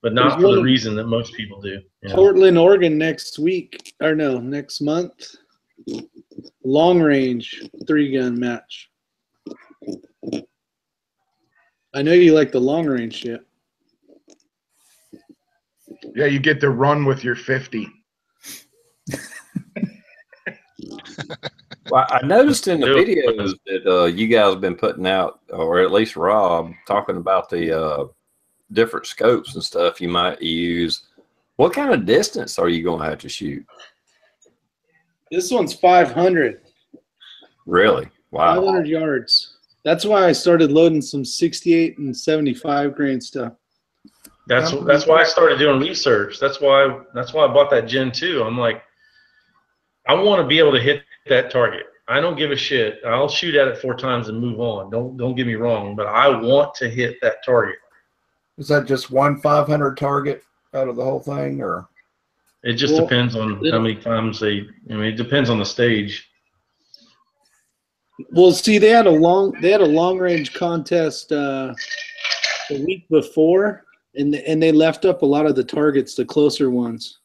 D: but not for the reason that most people do.
C: Portland, Oregon next month. Long range 3-gun match. I know you like the long range shit.
G: Yeah, you get to run with your 50.
A: Well, I noticed in the videos that you guys have been putting out, or at least Rob, talking about the different scopes and stuff you might use. What kind of distance are you going to have to shoot?
C: This one's 500.
A: Really? Wow.
C: 500 yards. That's why I started loading some 68 and 75 grain stuff.
D: That's why I started doing research. That's why I bought that Gen 2. I'm like, I want to be able to hit that target. I don't give a shit. I'll shoot at it 4 times and move on. Don't get me wrong, but I want to hit that target.
I: Is that just one 500 target out of the whole thing, or?
D: It just depends on how many times it depends on the stage.
C: Well, see, they had a long range contest the week before, and they left up a lot of the targets, the closer ones.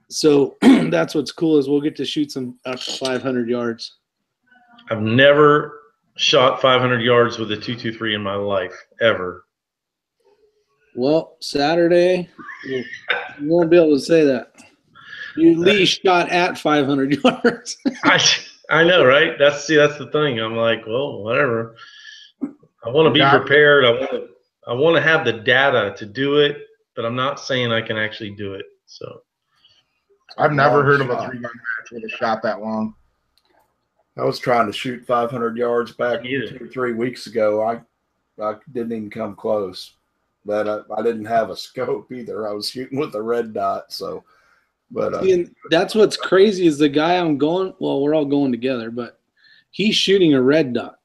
C: So that's what's cool, is we'll get to shoot some up to 500 yards.
D: I've never shot 500 yards with a 223 in my life, ever.
C: Well, Saturday, you won't be able to say that. You at least shot at 500 yards.
D: I know, right? That's the thing. I'm like, well, whatever. I want to be prepared. I want to have the data to do it, but I'm not saying I can actually do it. So
G: I've never heard of a 3-gun match with a shot that long.
I: I was trying to shoot 500 yards back 2 or 3 weeks ago. I didn't even come close, but I didn't have a scope either. I was shooting with a red dot. So, but
C: that's what's crazy is the guy I'm going. Well, we're all going together, but he's shooting a red dot.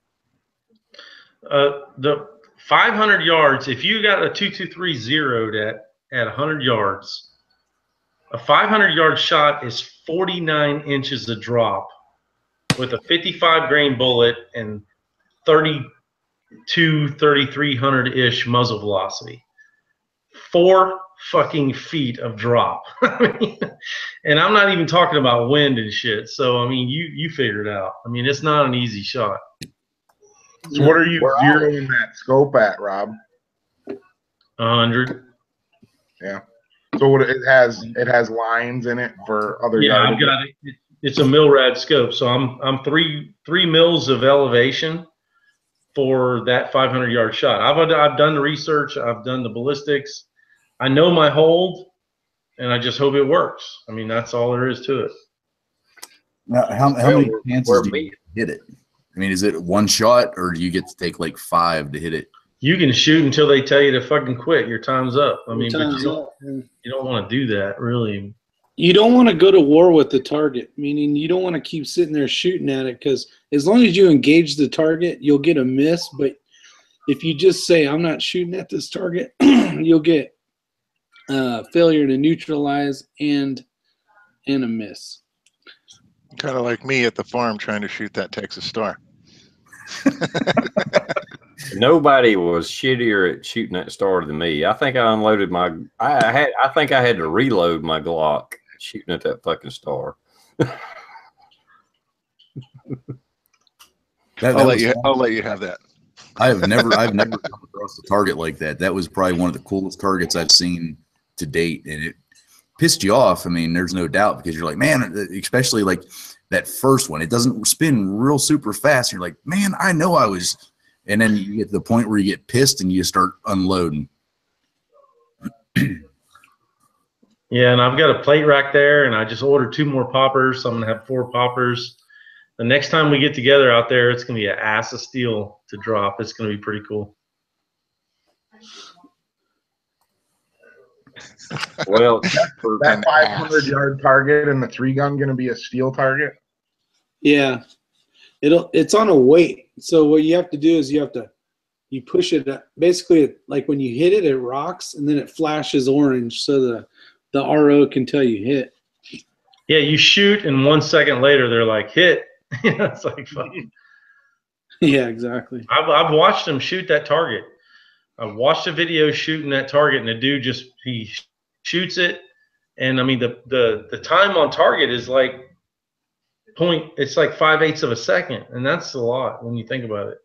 D: The 500 yards. If you got a 223 zeroed at 100 yards. A 500-yard shot is 49 inches of drop with a 55 grain bullet and 3,300-ish muzzle velocity. 4 fucking feet of drop. And I'm not even talking about wind and shit. So, I mean, you figure it out. I mean, it's not an easy shot.
G: So what are you zeroing that scope at, Rob?
D: 100.
G: Yeah. So what it has lines in it for other
D: Yeah,
G: yardage.
D: I've got it. It's a Milrad scope. So I'm three mils of elevation for that 500-yard shot. I've done the research. I've done the ballistics. I know my hold, and I just hope it works. I mean, that's all there is to it.
F: Now, how many chances do you hit it? I mean, is it one shot, or do you get to take like 5 to hit it?
D: You can shoot until they tell you to fucking quit. Your time's up. I mean, but
C: you
D: don't want to do that, really.
C: You don't want to go to war with the target, meaning you don't want to keep sitting there shooting at it, because as long as you engage the target, you'll get a miss. But if you just say, I'm not shooting at this target, you'll get failure to neutralize and a miss.
H: Kind of like me at the farm trying to shoot that Texas Star.
A: Nobody was shittier at shooting that star than me. I think I unloaded my. I think I had to reload my Glock shooting at that fucking star.
H: I'll let you have that.
F: I've never come across a target like that. That was probably one of the coolest targets I've seen to date, and it pissed you off. I mean, there's no doubt, because you're like, man, especially like that first one, it doesn't spin real super fast. You're like, man, I know I was, and then you get to the point where you get pissed and you start unloading.
D: Yeah, and I've got a plate rack there, and I just ordered 2 more poppers. So I'm gonna have 4 poppers. The next time we get together out there, it's gonna be an ass of steel to drop. It's gonna be pretty cool.
A: Well,
G: that 500-yard target and the 3-gun going to be a steel target?
C: Yeah, it's on a weight. So what you have to do is you push it. Basically, like when you hit it, it rocks, and then it flashes orange, so the RO can tell you hit.
D: Yeah, you shoot, and 1 second later, they're like, hit. It's like, fuck.
C: Yeah, exactly.
D: I've watched them shoot that target. I watched a video shooting that target, and the dude he shoots it, and I mean the time on target is like it's like 5/8 of a second, and that's a lot when you think about it.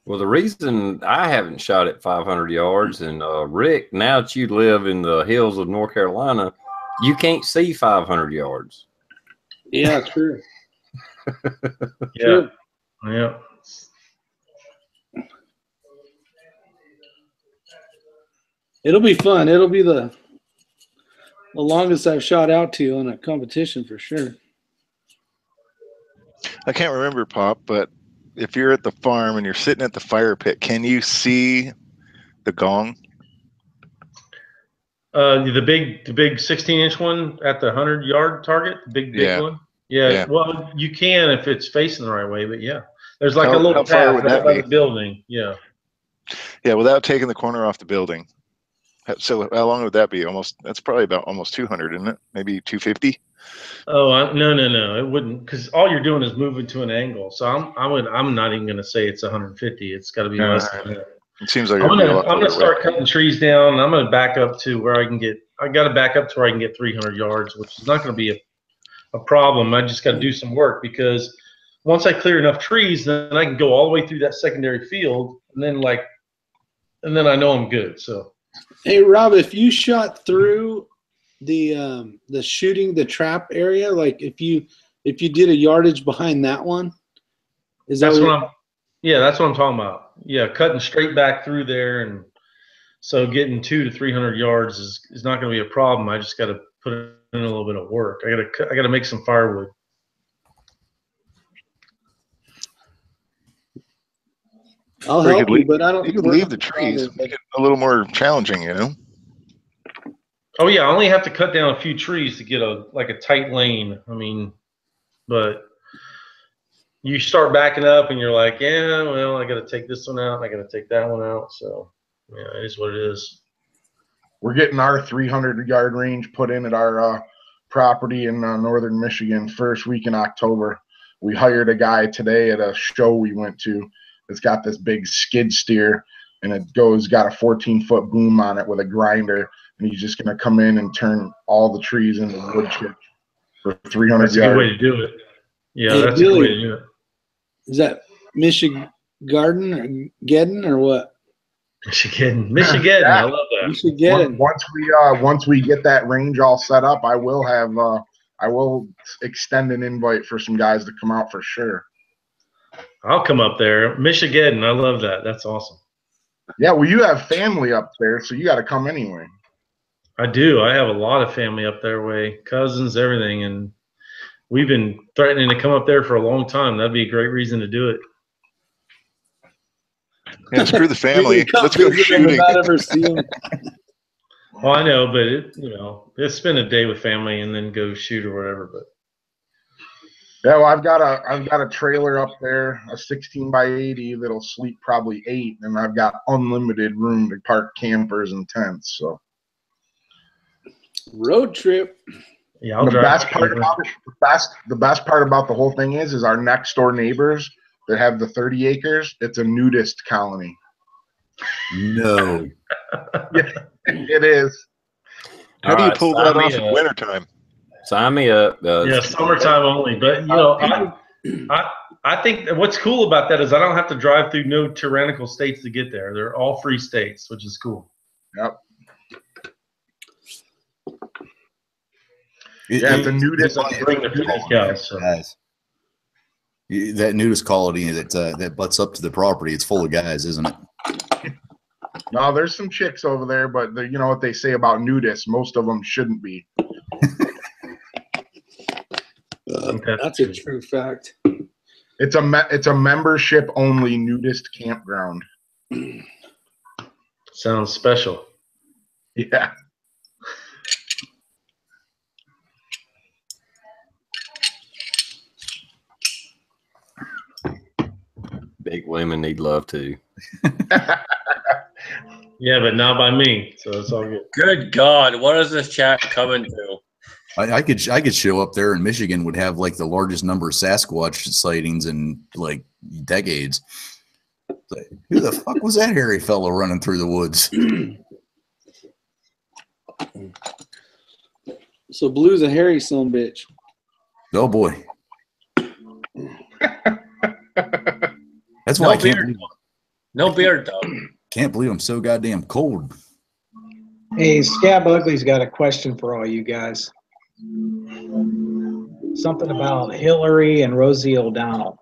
A: Well, the reason I haven't shot at 500 yards, and Rick, now that you live in the hills of North Carolina, you can't see 500 yards.
C: Yeah, true.
D: Yeah. Yeah.
C: It'll be fun. It'll be the longest I've shot out to on a competition for sure.
H: I can't remember, Pop, but if you're at the farm and you're sitting at the fire pit, can you see the gong?
D: The big 16-inch one at the 100-yard target, the big one. Yeah. Well, you can if it's facing the right way, but yeah, there's like a little path right by the building. Yeah.
H: Yeah, without taking the corner off the building. So how long would that be? That's probably about almost 200, isn't it? Maybe 250.
D: Oh, no, it wouldn't, because all you're doing is moving to an angle. So I'm not even going to say it's 150. It's got to be less than that.
H: It seems like
D: I'm gonna start cutting trees down. And I'm gonna back up to where I can get. I got to back up to where I can get 300 yards, which is not going to be a problem. I just got to do some work, because once I clear enough trees, then I can go all the way through that secondary field, and then I know I'm good. So.
C: Hey Rob, if you shot through the shooting the trap area, like if you did a yardage behind that one,
D: that's what I'm talking about. Yeah, cutting straight back through there, and so getting 200 to 300 yards is not going to be a problem. I just got to put in a little bit of work. I got to make some firewood.
C: I'll help you, but I don't.
H: You could leave the trees, make it a little more challenging, you know.
D: Oh yeah, I only have to cut down a few trees to get a tight lane. I mean, but you start backing up, and you're like, yeah, well, I got to take this one out, and I got to take that one out. So yeah, it is what it is.
G: We're getting our 300-yard range put in at our property in northern Michigan first week in October. We hired a guy today at a show we went to. It's got this big skid steer, and it got a 14-foot boom on it with a grinder, and he's just going to come in and turn all the trees into wood chips for 300
D: That's a good way to do it. Yeah,
C: Hey,
D: that's
C: Billy,
D: a good way to do it.
C: Is that Michigan or Geddon or what?
D: Michigan.
G: Yeah.
D: I love that.
C: Michigan.
G: Once we get that range all set up, I will extend an invite for some guys to come out for sure.
D: I'll come up there. Michigan. I love that. That's awesome.
G: Yeah, well, you have family up there, so you got to come anyway.
D: I do. I have a lot of family up there, cousins, everything, and we've been threatening to come up there for a long time. That'd be a great reason to do it.
H: Yeah, screw the family. Let's go shooting.
C: Not ever see him.
D: Well, I know, but let's spend a day with family and then go shoot or whatever. But
G: Yeah, well, I've got a trailer up there, a 16 by 80 that'll sleep probably 8, and I've got unlimited room to park campers and tents. So
C: road trip.
D: yeah, I'll
G: the
D: drive.
G: best part about it, the best part about the whole thing is our next door neighbors that have the 30 acres. It's a nudist colony.
F: No.
G: Yeah, it is.
H: How do you pull that off in
A: up.
H: wintertime?
A: Sign me up.
D: Yeah, summertime only. But I think that what's cool about that is I don't have to drive through no tyrannical states to get there. They're all free states, which is cool.
G: Yep. Yeah, it's a nudist.
D: Bring the guys. So.
F: Guys. That nudist colony that butts up to the property, it's full of guys, isn't it?
G: No, there's some chicks over there, but you know what they say about nudists. Most of them shouldn't be.
C: That's a true fact.
G: It's a membership only nudist campground.
D: Sounds special.
G: Yeah.
A: Big women need love too.
D: Yeah, but not by me, so it's all good.
B: Good God, what is this chat coming to?
F: I could show up there, and Michigan would have like the largest number of Sasquatch sightings in like decades. Like, who the fuck was that hairy fellow running through the woods?
C: So Blue's a hairy son bitch.
F: Oh boy. That's why I can't believe,
B: No beard though.
F: can't believe I'm so goddamn cold.
E: Hey, Scab Ugly's got a question for all you guys. Something about Hillary and Rosie O'Donnell.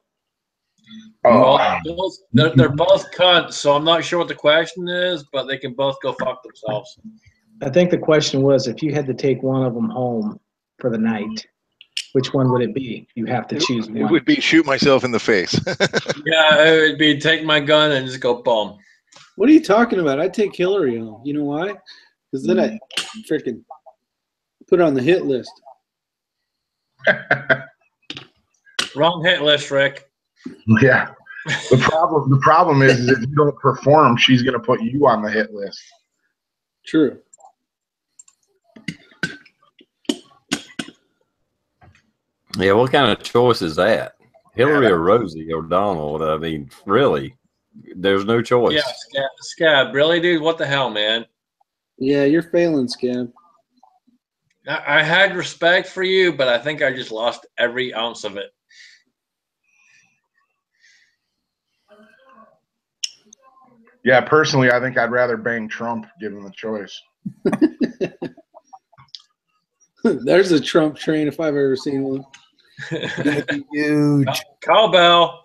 G: Oh,
B: Well, they're both cunts, so I'm not sure what the question is, but they can both go fuck themselves.
E: I think the question was if you had to take one of them home for the night, which one would it be? You have to choose
H: It
E: one.
H: would be shoot myself in the face.
B: Yeah, it would be take my gun and just go boom.
C: What are you talking about? I'd take Hillary home. You know why? Because then I freaking put her on the hit list.
B: Wrong hit list, Rick.
G: yeah. The problem is if you don't perform, she's gonna put you on the hit list.
C: True.
A: Yeah, what kind of choice is that? Hillary or Rosie O'Donnell? I mean, really, there's no choice.
B: Yeah, Scab, really, dude? What the hell, man?
C: Yeah, you're failing, Scab.
B: I had respect for you, but I think I just lost every ounce of it.
G: Yeah, personally, I think I'd rather bang Trump given the choice.
C: There's a Trump train if I've ever seen one.
F: Huge.
B: Cowbell.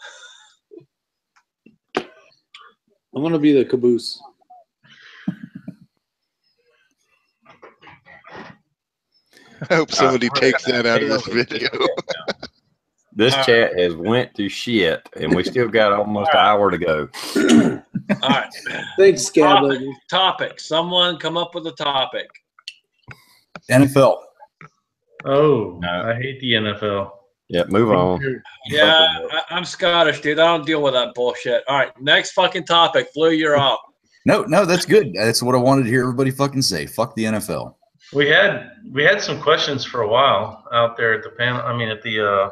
C: I'm gonna be the caboose.
H: I hope somebody takes that out of this video.
A: This chat has went to shit, and we still got almost an hour to go.
B: All right.
C: Thanks, Scab.
B: Topic. Someone come up with a topic.
F: NFL.
D: Oh,
A: No.
D: I hate the NFL.
A: Yeah, move on.
B: Yeah, I'm Scottish, dude. I don't deal with that bullshit. All right, next fucking topic. Flew, you're up.
F: No, that's good. That's what I wanted to hear everybody fucking say. Fuck the NFL.
D: We had some questions for a while out there at the panel. I mean, at the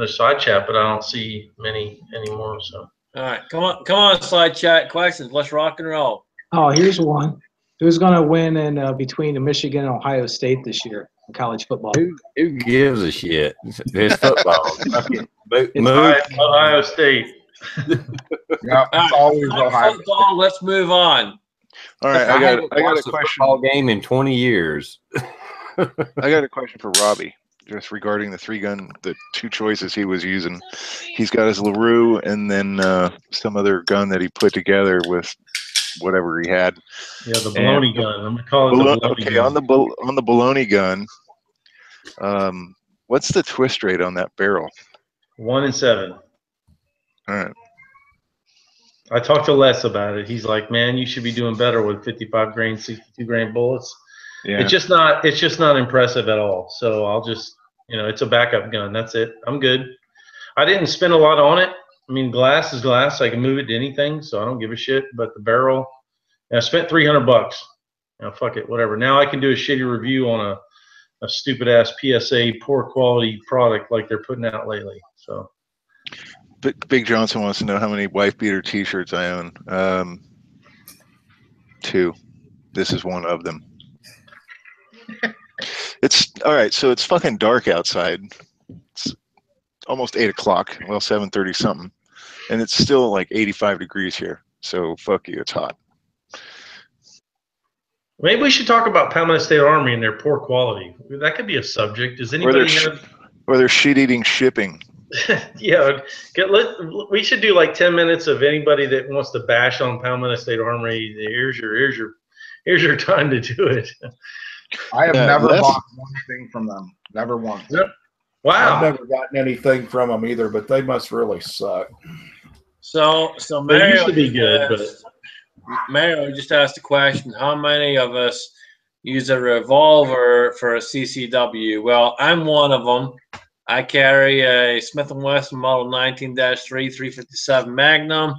D: side chat, but I don't see many anymore. So
B: All right, come on, slide chat questions. Let's rock and roll.
E: Oh, here's one. Who's going to win in between Michigan and Ohio State this year in college football?
A: Who gives a shit? It's football.
D: Ohio State.
G: Yeah, it's always Ohio.
B: Football. Let's move on.
H: All right,
A: I
H: I
A: haven't
H: got a
A: watched a
H: question.
A: football game in 20 years.
H: I got a question for Robbie, just regarding the two choices he was using. He's got his LaRue and then some other gun that he put together with whatever he had.
D: Yeah, the baloney gun. I'm gonna call it the baloney
H: okay,
D: gun.
H: on the baloney gun. What's the twist rate on that barrel?
D: 1 in 7.
H: All right.
D: I talked to Les about it. He's like, man, you should be doing better with 55 grain, 62 grain bullets.
H: Yeah.
D: It's just not impressive at all. So I'll just, it's a backup gun. That's it. I'm good. I didn't spend a lot on it. I mean, glass is glass. I can move it to anything, so I don't give a shit. But the barrel, I spent $300. Fuck it, whatever. Now I can do a shitty review on a stupid ass PSA poor quality product like they're putting out lately. So.
H: Big Johnson wants to know how many wife beater T-shirts I own. 2. This is one of them. It's all right. So it's fucking dark outside. It's almost 8 o'clock. Well, 7:30 something, and it's still like 85 degrees here. So fuck you. It's hot.
D: Maybe we should talk about Palmetto State Armory and their poor quality. That could be a subject. Does anybody
H: or their shit-eating shipping?
D: Yeah, we should do like 10 minutes of anybody that wants to bash on Palmetto State Armory. Here's your time to do it.
G: I have never bought one thing from them. Never once.
D: Yep. Wow.
I: I've never gotten anything from them either, but they must really suck.
B: So
D: Mario used to be good, but
B: Mario just asked a question: how many of us use a revolver for a CCW? Well, I'm one of them. I carry a Smith & Wesson Model 19-3 357 Magnum.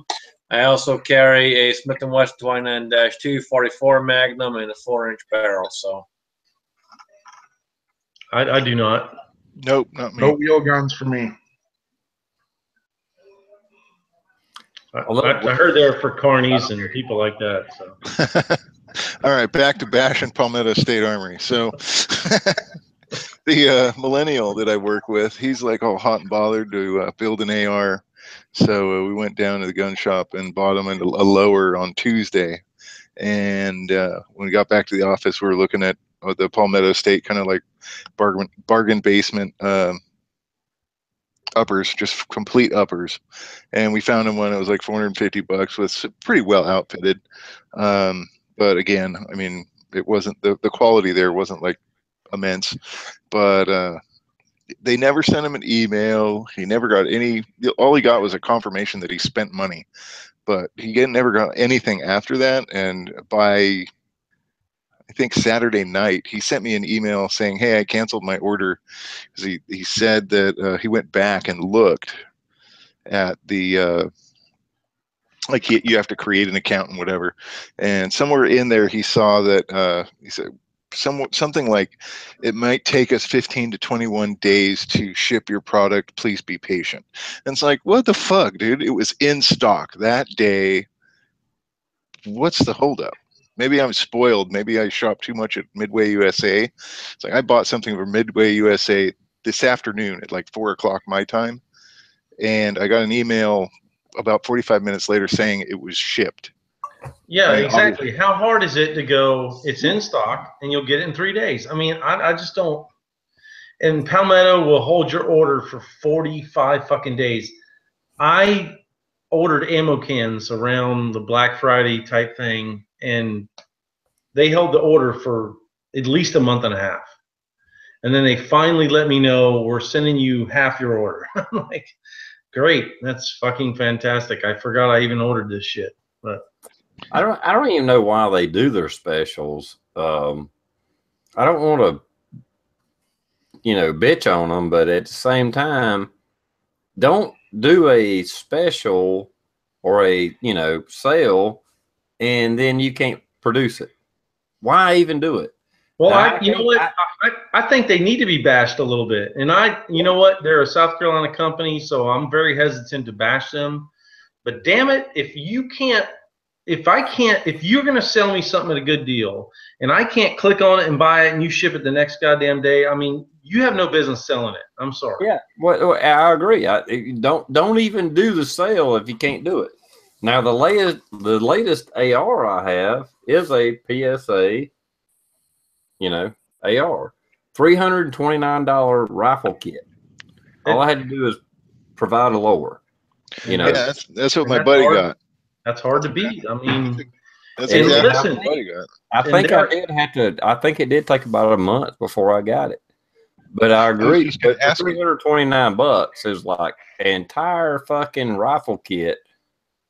B: I also carry a Smith & Wesson 29-2 44 Magnum and a 4-inch barrel. So
D: I do not.
H: Nope, not me.
G: No wheel guns for me.
D: I heard they're for carnies and people like that. So.
H: All right, back to bashing Palmetto State Armory. So the millennial that I work with, he's like all hot and bothered to build an AR. So we went down to the gun shop and bought him a lower on Tuesday. And when we got back to the office, we were looking at the Palmetto State kind of like bargain basement uppers, just complete uppers. And we found him one. It was like $450. Was pretty well outfitted. But again, I mean, it wasn't the quality there wasn't like immense, but they never sent him an email. He never got any. All he got was a confirmation that he spent money, but he never got anything after that. And by I think Saturday night, he sent me an email saying, "Hey, I canceled my order," because he said that he went back and looked at the like you have to create an account and whatever, and somewhere in there he saw that he said something like, "It might take us 15 to 21 days to ship your product. Please be patient." And it's like, what the fuck, dude? It was in stock that day. What's the holdup? Maybe I'm spoiled. Maybe I shop too much at Midway USA. It's like I bought something from Midway USA this afternoon at like 4 o'clock my time, and I got an email about 45 minutes later saying it was shipped.
D: Yeah, exactly. How hard is it to go, it's in stock and you'll get it in 3 days? I mean, I just don't. And Palmetto will hold your order for 45 fucking days. I ordered ammo cans around the Black Friday type thing, and they held the order for at least a month and a half. And then they finally let me know, we're sending you half your order. I'm like, great, that's fucking fantastic. I forgot I even ordered this shit. But
A: I don't even know why they do their specials. I don't want to, bitch on them, but at the same time, don't do a special or a, sale and then you can't produce it. Why even do it?
D: Well, I think they need to be bashed a little bit. And you know what? They're a South Carolina company, so I'm very hesitant to bash them. But damn it, if you're going to sell me something at a good deal and I can't click on it and buy it and you ship it the next goddamn day, I mean, you have no business selling it. I'm sorry.
A: Yeah, well, I agree. Don't even do the sale if you can't do it. Now the latest AR I have is a PSA, AR, $329 rifle kit. All I had to do is provide a lower.
H: Yeah, that's what my
D: that's
H: buddy
D: hard.
H: got.
D: That's hard to beat. I mean,
H: that's exactly
D: listen,
H: what my buddy got.
A: I think it did take about a month before I got it. But I agree. But for $329 is like an entire fucking rifle kit,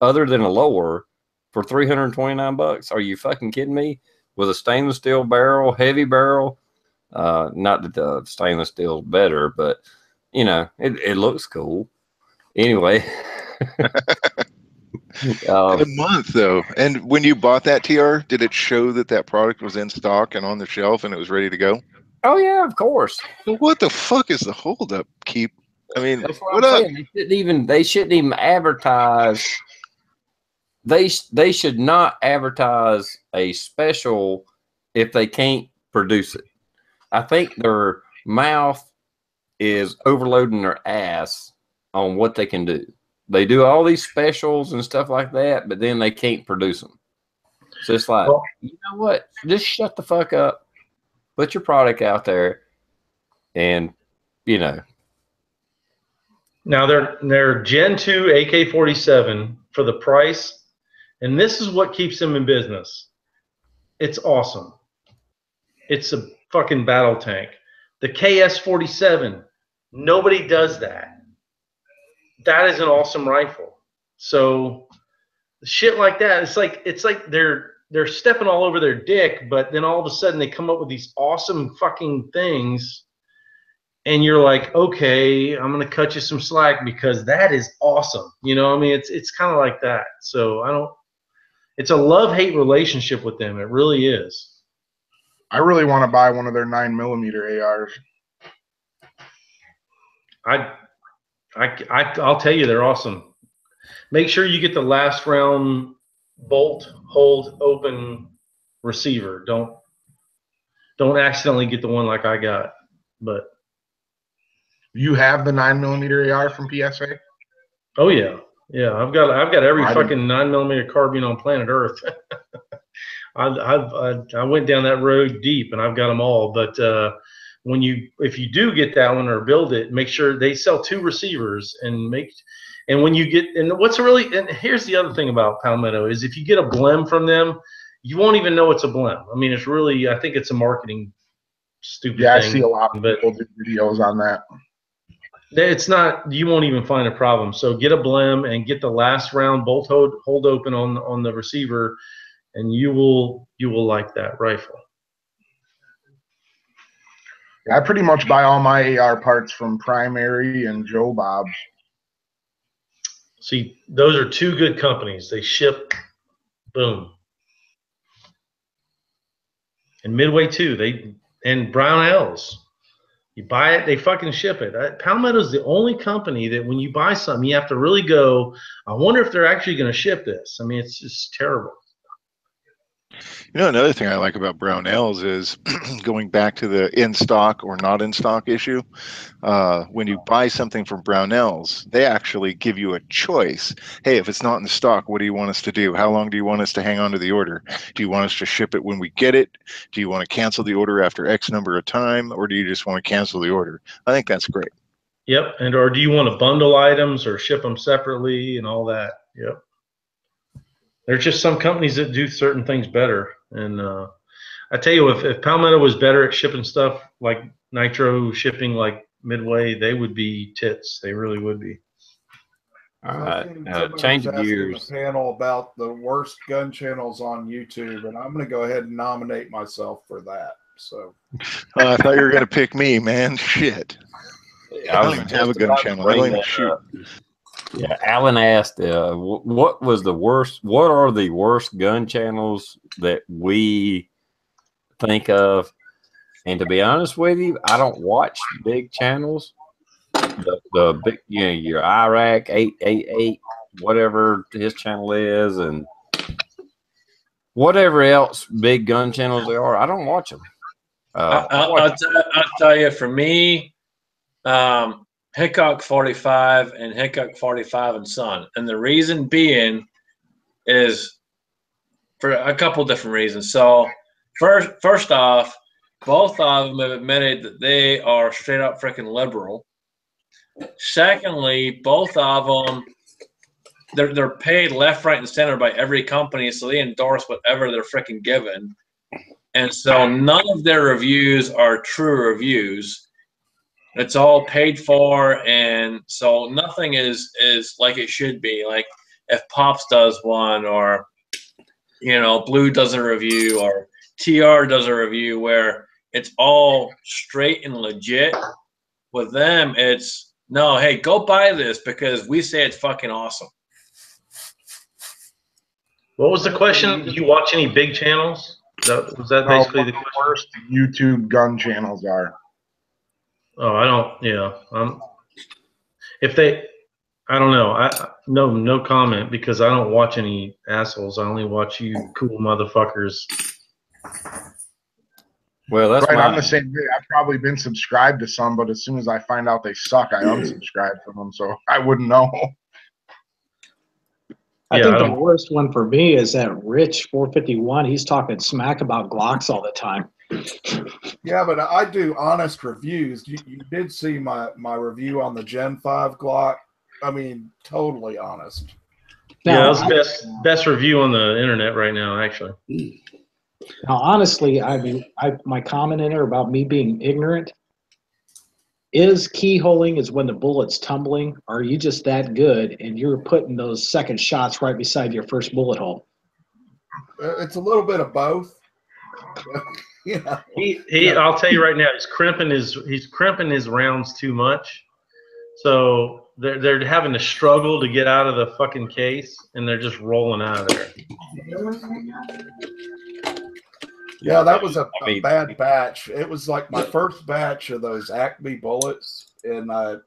A: other than a lower, for $329. Are you fucking kidding me? With a stainless steel barrel, heavy barrel. Not that the stainless steel is better, but it looks cool. Anyway.
H: A month though. And when you bought that TR, did it show that product was in stock and on the shelf and it was ready to go?
A: Oh yeah, of course.
H: What the fuck is the holdup, Keep? I mean,
A: that's what I'm saying. They shouldn't even advertise. They should not advertise a special if they can't produce it. I think their mouth is overloading their ass on what they can do. They do all these specials and stuff like that, but then they can't produce them. So it's like, you know what? Just shut the fuck up. Put your product out there, and
D: Now they're Gen 2 AK-47 for the price, and this is what keeps them in business. It's awesome. It's a fucking battle tank. The KS-47, nobody does that. That is an awesome rifle. So shit like that, it's like they're stepping all over their dick, but then all of a sudden they come up with these awesome fucking things, and you're like, okay, I'm gonna cut you some slack because that is awesome. I mean, it's kind of like that. So it's a love-hate relationship with them. It really is.
G: I really want to buy one of their 9mm ARs.
D: I'll tell you, they're awesome. Make sure you get the last round bolt, hold, open receiver. Don't accidentally get the one like I got. But
G: you have the 9mm AR from PSA?
D: Oh yeah, I've got every fucking 9mm carbine on planet Earth. I went down that road deep, and I've got them all. But if you do get that one or build it, make sure they sell 2 receivers and when you get, and here's the other thing about Palmetto is if you get a blem from them, you won't even know it's a blem. I mean, it's really, I think it's a marketing stupid thing.
G: Yeah, I see a lot of people do videos on that.
D: It's not, you won't even find a problem. So get a blem and get the last round bolt hold open on the receiver, and you will like that rifle.
G: I pretty much buy all my AR parts from Primary and Joe Bob's.
D: See, those are 2 good companies. They ship, boom. And Midway too. And Brownells. You buy it, they fucking ship it. Palmetto is the only company that when you buy something, you have to really go, I wonder if they're actually going to ship this. I mean, it's just terrible.
H: Another thing I like about Brownells is going back to the in stock or not in stock issue. When you buy something from Brownells, they actually give you a choice. Hey, if it's not in stock, what do you want us to do? How long do you want us to hang on to the order? Do you want us to ship it when we get it? Do you want to cancel the order after X number of time? Or do you just want to cancel the order? I think that's great.
D: Yep. Or do you want to bundle items or ship them separately and all that? Yep. There's just some companies that do certain things better. And I tell you, if Palmetto was better at shipping stuff like Nitro shipping like Midway, they would be tits. They really would be.
A: All right. Change of gears.
I: A panel about the worst gun channels on YouTube, and I'm going to go ahead and nominate myself for that. So
H: I thought you were going to pick me, man. Shit. I don't even have a gun channel. I don't even shoot.
A: Yeah, Alan asked, what are the worst gun channels that we think of? And to be honest with you, I don't watch big channels. The big, your Iraq 888, whatever his channel is, and whatever else big gun channels there are. I don't watch them.
B: I'll tell you, for me, Hickok 45 and Hickok 45 and Son, and the reason being is for a couple different reasons. So first off, both of them have admitted that they are straight up freaking liberal. Secondly, both of them, they're paid left, right, and center by every company, so they endorse whatever they're freaking given. And so none of their reviews are true reviews. It's all paid for, and so nothing is like it should be. Like if Pops does one, or Blue does a review, or TR does a review, where it's all straight and legit. With them, it's no, hey, go buy this because we say it's fucking awesome.
D: What was the question? Do you watch any big channels? Was that basically the question?
G: Worst YouTube gun channels are.
D: Oh, I don't. Yeah, if they, I don't know. No comment, because I don't watch any assholes. I only watch you cool motherfuckers.
A: Well, that's
G: right. I'm the same way. I've probably been subscribed to some, but as soon as I find out they suck, I unsubscribe from them, so I wouldn't know.
E: I think the worst one for me is that Rich 451. He's talking smack about Glocks all the time.
I: Yeah, but I do honest reviews. You did see my review on the Gen 5 Glock. I mean, totally honest.
D: Yeah, that's best review on the internet right now, actually.
E: Now, honestly, my comment in there about me being ignorant is keyholing is when the bullet's tumbling. Or are you just that good and you're putting those second shots right beside your first bullet hole?
I: It's a little bit of both. Yeah.
D: I'll tell you right now, he's crimping his rounds too much. So they're having to struggle to get out of the fucking case, and they're just rolling out of there.
I: Yeah, that was a bad batch. It was like my first batch of those Acme bullets, and I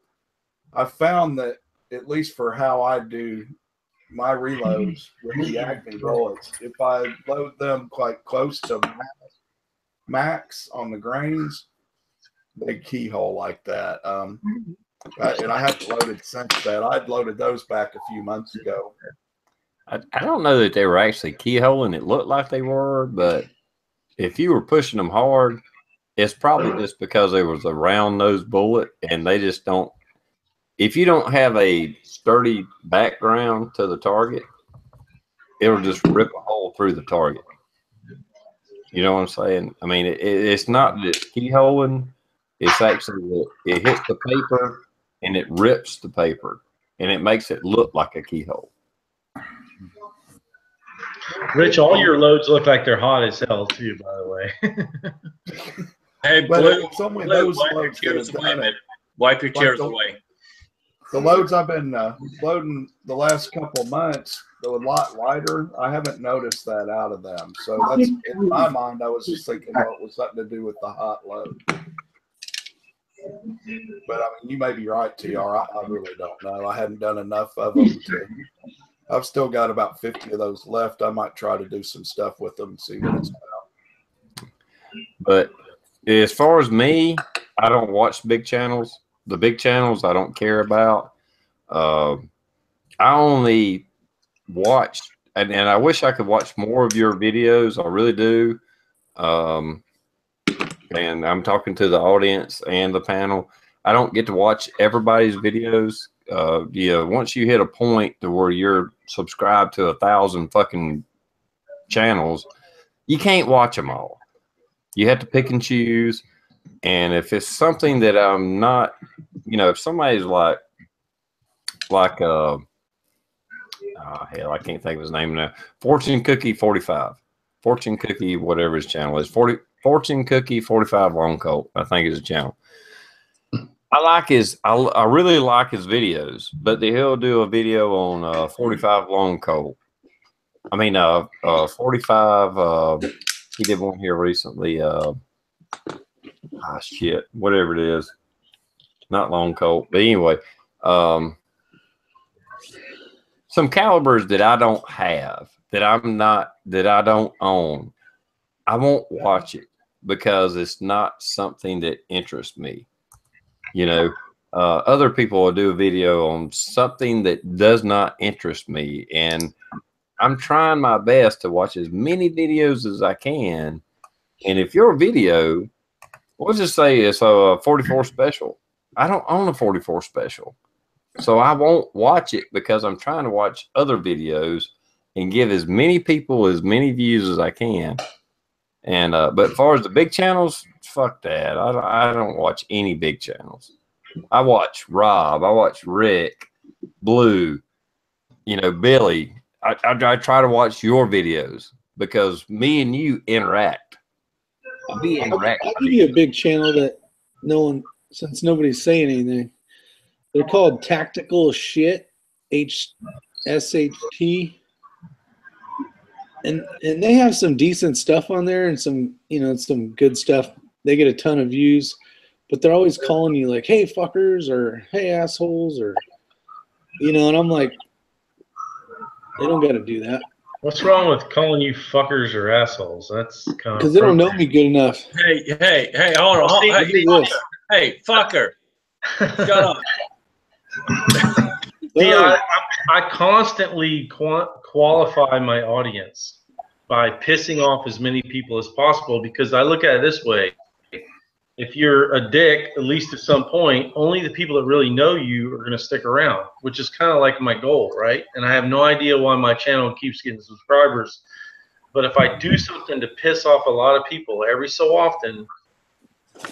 I: found that, at least for how I do my reloads with the Acme bullets, if I load them quite close to max on the grains, they keyhole like that. And I haven't loaded since then. I'd loaded those back a few months ago.
A: I don't know that they were actually keyholing. It looked like they were, but if you were pushing them hard, it's probably just because there was a round nose bullet, and they just don't. If you don't have a sturdy background to the target, it'll just rip a hole through the target. You know what I'm saying? I mean, it's not just keyholing. It's actually that it hits the paper and it rips the paper, and it makes it look like a keyhole.
D: Rich, all your loads look like they're hot as hell too, by the way.
B: Hey, Blue, wipe your tears away.
I: The loads I've been loading the last couple months, they're a lot lighter. I haven't noticed that out of them. So that's, in my mind, I was just thinking, well, it was something to do with the hot load. But I mean, you may be right, TR. I really don't know. I hadn't done enough of them to. I've still got about 50 of those left. I might try to do some stuff with them and see what it's about.
A: But as far as me, I don't watch big channels. The big channels I don't care about. I only watch, and I wish I could watch more of your videos. I really do. And I'm talking to the audience and the panel. I don't get to watch everybody's videos. Once you hit a point to where you're subscribed to 1,000 fucking channels, you can't watch them all. You have to pick and choose. And if it's something that I'm not, if somebody's like hell, I can't think of his name now. Fortune Cookie 45, Fortune Cookie, whatever his channel is, Fortune Cookie 45 Long Colt, I think is his channel. I really like his videos, but he'll do a video on 45 Long Colt. I mean, 45. He did one here recently. Shit, whatever it is, not Long Colt, but anyway. some calibers that I don't have, that I don't own, I won't watch it because it's not something that interests me. You know, other people will do a video on something that does not interest me, and I'm trying my best to watch as many videos as I can. And if your video, we'll just say it's a 44 special, I don't own a 44 special, so I won't watch it because I'm trying to watch other videos and give as many people as many views as I can. And but as far as the big channels, fuck that. I don't watch any big channels. I watch Rob, I watch Rick, Blue, you know, Billy. I try to watch your videos because me and you interact.
C: I'll give you a big channel that no one, since nobody's saying anything. They're called Tactical Shit, S.H.T.F. And they have some decent stuff on there and some, you know, some good stuff. They get a ton of views, but they're always calling you like, hey, fuckers, or hey, assholes, or, you know, and I'm like, they don't got to do that.
D: What's wrong with calling you fuckers or assholes? That's kind of
C: because they don't know me good enough.
B: Hey, hold on. Hey, fucker. Shut up.
D: See, I constantly qualify my audience by pissing off as many people as possible, because I look at it this way. If you're a dick, at least at some point, only the people that really know you are going to stick around, which is kind of like my goal, right? And I have no idea why my channel keeps getting subscribers. But if I do something to piss off a lot of people every so often,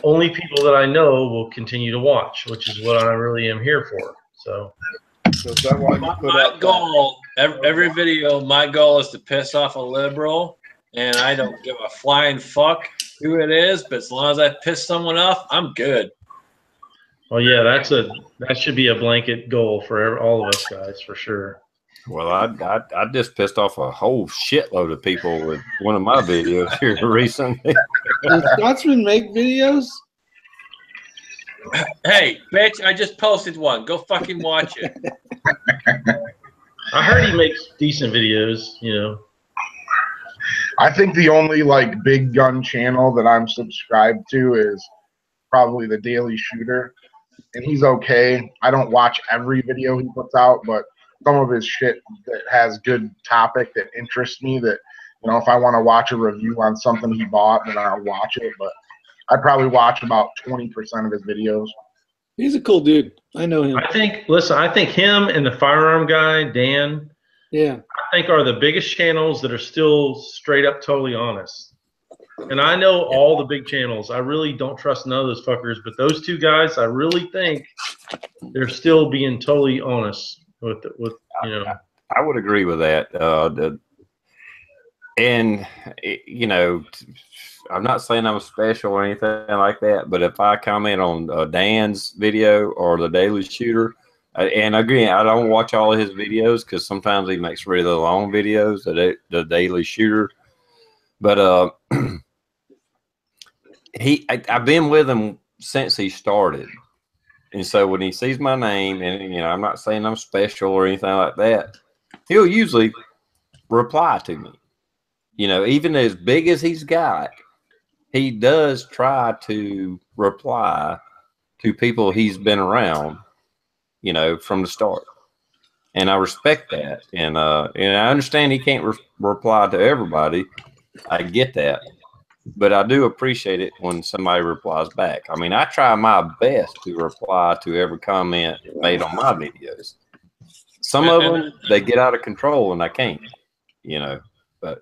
D: only people that I know will continue to watch, which is what I really am here for. So
I: is that why you put
B: my goal, every video, my goal is to piss off a liberal, and I don't give a flying fuck who it is, but as long as I piss someone off, I'm good.
D: Well, yeah, that should be a blanket goal for all of us guys, for sure.
A: Well, I just pissed off a whole shitload of people with one of my videos here recently.
C: Does Scotsman make videos?
B: Hey, bitch, I just posted one. Go fucking watch it.
D: I heard he makes decent videos, you know.
G: I think the only like big gun channel that I'm subscribed to is probably the Daily Shooter, and he's okay. I don't watch every video he puts out, but some of his shit that has good topic that interests me, that, you know, if I want to watch a review on something he bought, then I'll watch it. But I probably watch about 20% of his videos.
C: He's a cool dude. I know him.
D: I think him and the firearm guy, Dan,
C: yeah,
D: I think are the biggest channels that are still straight up totally honest. And I know all the big channels. I really don't trust none of those fuckers, but those two guys, I really think they're still being totally honest with you know.
A: I would agree with that. And you know, I'm not saying I'm special or anything like that, but if I comment on Dan's video or the Daily Shooter, and again, I don't watch all of his videos because sometimes he makes really long videos, the Daily Shooter. But I've been with him since he started, and so when he sees my name, and you know, I'm not saying I'm special or anything like that, he'll usually reply to me. You know, even as big as he's got, he does try to reply to people he's been around, you know, from the start. And I respect that. And I understand he can't reply to everybody. I get that. But I do appreciate it when somebody replies back. I mean, I try my best to reply to every comment made on my videos. Some of them, they get out of control and I can't, you know, but.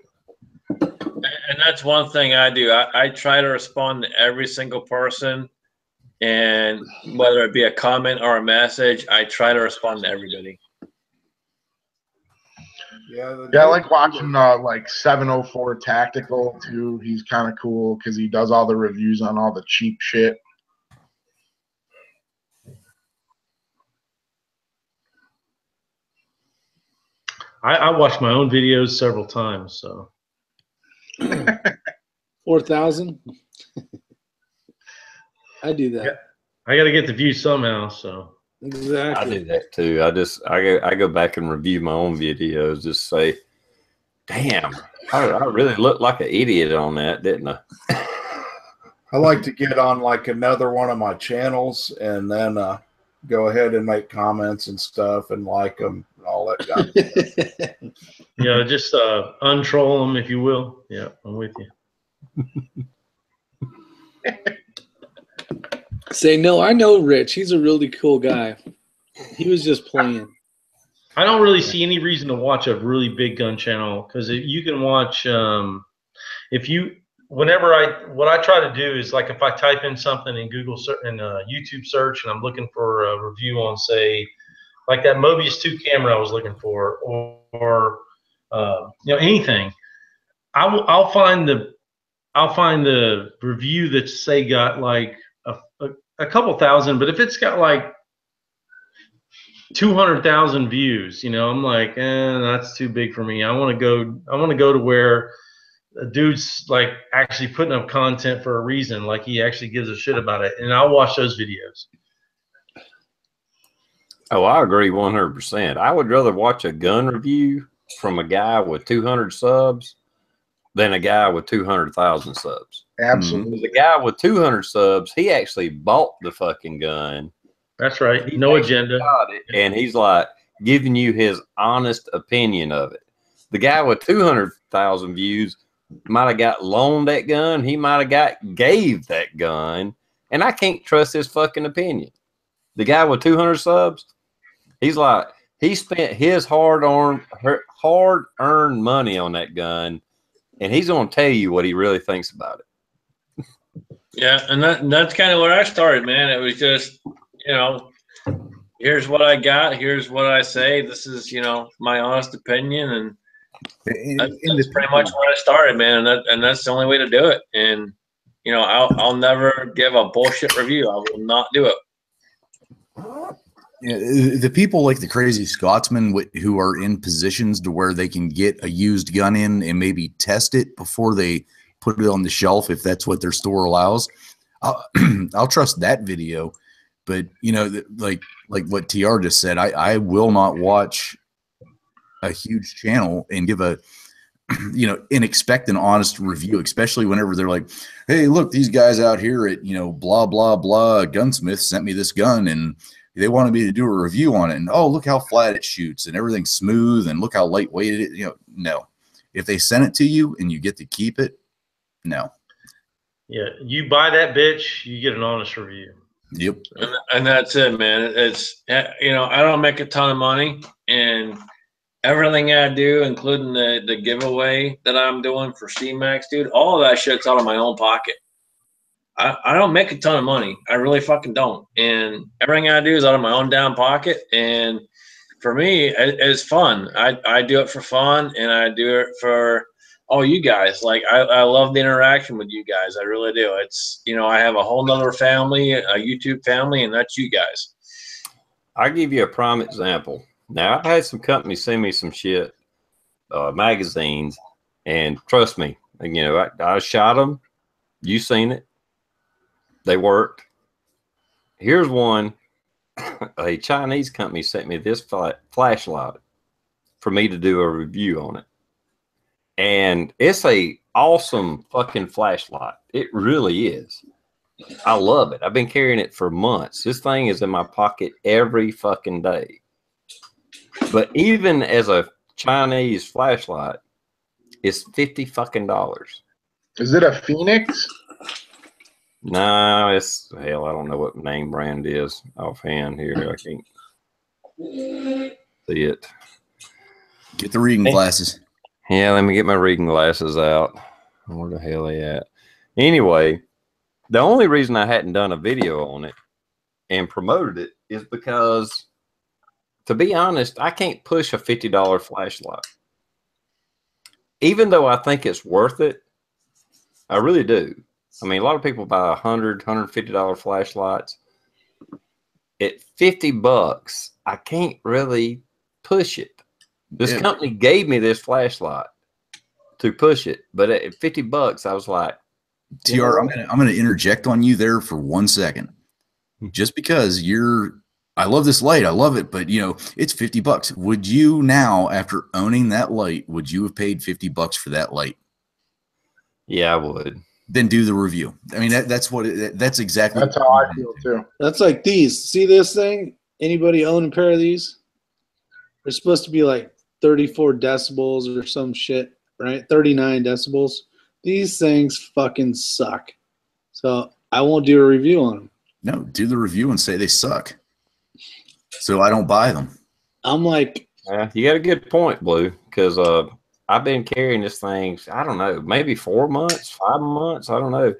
B: And that's one thing I do. I try to respond to every single person, and whether it be a comment or a message, I try to respond to everybody.
G: Yeah, I like watching like 704 Tactical too. He's kind of cool because he does all the reviews on all the cheap shit.
D: I watched my own videos several times, so.
C: 4,000. I do that.
D: I got to get the views somehow, so.
C: Exactly.
A: I do that too. I go back and review my own videos. Just say, damn, I really looked like an idiot on that, didn't I?
I: I like to get on like another one of my channels and then go ahead and make comments and stuff and like them and all that kind of stuff.
D: Yeah, just untroll them, if you will. Yeah, I'm with you.
C: Say, no, I know Rich. He's a really cool guy. He was just playing.
D: I don't really see any reason to watch a really big gun channel because you can watch what I try to do is, like, if I type in something in Google and YouTube search and I'm looking for a review on, say, like that Mobius 2 camera I was looking for, or anything, I'll find the review that's, say, got like a couple thousand, but if it's got like 200,000 views, I'm like, that's too big for me. I want to go to where a dude's like actually putting up content for a reason, like he actually gives a shit about it, and I'll watch those videos.
A: Oh, I agree 100%. I would rather watch a gun review from a guy with 200 subs than a guy with 200,000 subs.
G: Absolutely.
A: The guy with 200 subs, he actually bought the fucking gun.
D: That's right. No agenda.
A: Got it, and he's like giving you his honest opinion of it. The guy with 200,000 views might have got loaned that gun. He might have gave that gun, and I can't trust his fucking opinion. The guy with 200 subs, he's like, he spent his hard-earned money on that gun, and he's going to tell you what he really thinks about it.
B: Yeah, and that's kind of where I started, man. It was just, here's what I got, here's what I say. This is, my honest opinion, and that's pretty much where I started, man. And that's the only way to do it. And I'll never give a bullshit review. I will not do it.
F: Yeah, the people like the Crazy Scotsman who are in positions to where they can get a used gun in and maybe test it before they put it on the shelf, if that's what their store allows, I'll trust that video. But like what TR just said, I will not watch a huge channel and give and expect an honest review, especially whenever they're like, hey, look, these guys out here at blah blah blah gunsmith sent me this gun and they wanted me to do a review on it, and oh, look how flat it shoots and everything's smooth and look how lightweight it is. No. If they send it to you and you get to keep it, no.
D: Yeah, you buy that bitch, you get an honest review.
F: Yep.
B: And that's it, man. It's I don't make a ton of money, and everything I do, including the giveaway that I'm doing for C-Max, dude, all of that shit's out of my own pocket. I don't make a ton of money. I really fucking don't. And everything I do is out of my own damn pocket. And for me, it's fun. I do it for fun, and I do it for all you guys. Like, I love the interaction with you guys. I really do. It's, I have a whole nother family, a YouTube family, and that's you guys.
A: I'll give you a prime example. Now, I've had some companies send me some shit, magazines, and trust me, I shot them. You seen it. They worked. Here's one. A Chinese company sent me this flashlight for me to do a review on it. And it's a awesome fucking flashlight. It really is. I love it. I've been carrying it for months. This thing is in my pocket every fucking day. But even as a Chinese flashlight, it's $50 fucking.
G: Is it a Phoenix?
A: No, it's hell. I don't know what name brand is offhand here. I can't see it.
F: Get the reading glasses.
A: Yeah, let me get my reading glasses out. Where the hell are they at? Anyway, the only reason I hadn't done a video on it and promoted it is because, to be honest, I can't push a $50 flashlight. Even though I think it's worth it, I really do. I mean, a lot of people buy $100, $150 flashlights. At $50, I can't really push it. This company gave me this flashlight to push it, but at $50, I was like,
F: TR, I'm gonna interject on you there for 1 second. Just because you're I love this light. I love it, but you know, it's $50. Would you now, after owning that light, would you have paid $50 for that light?
A: Yeah, I would.
F: Then do the review. I mean, that's exactly.
G: That's how I feel too.
C: That's like these. See this thing? Anybody own a pair of these? They're supposed to be like 34 decibels or some shit, right? 39 decibels. These things fucking suck. So I won't do a review on them.
F: No, do the review and say they suck, so I don't buy them.
C: I'm like,
A: you got a good point, Blue, because I've been carrying this thing, I don't know, maybe 4 months, 5 months, I don't know.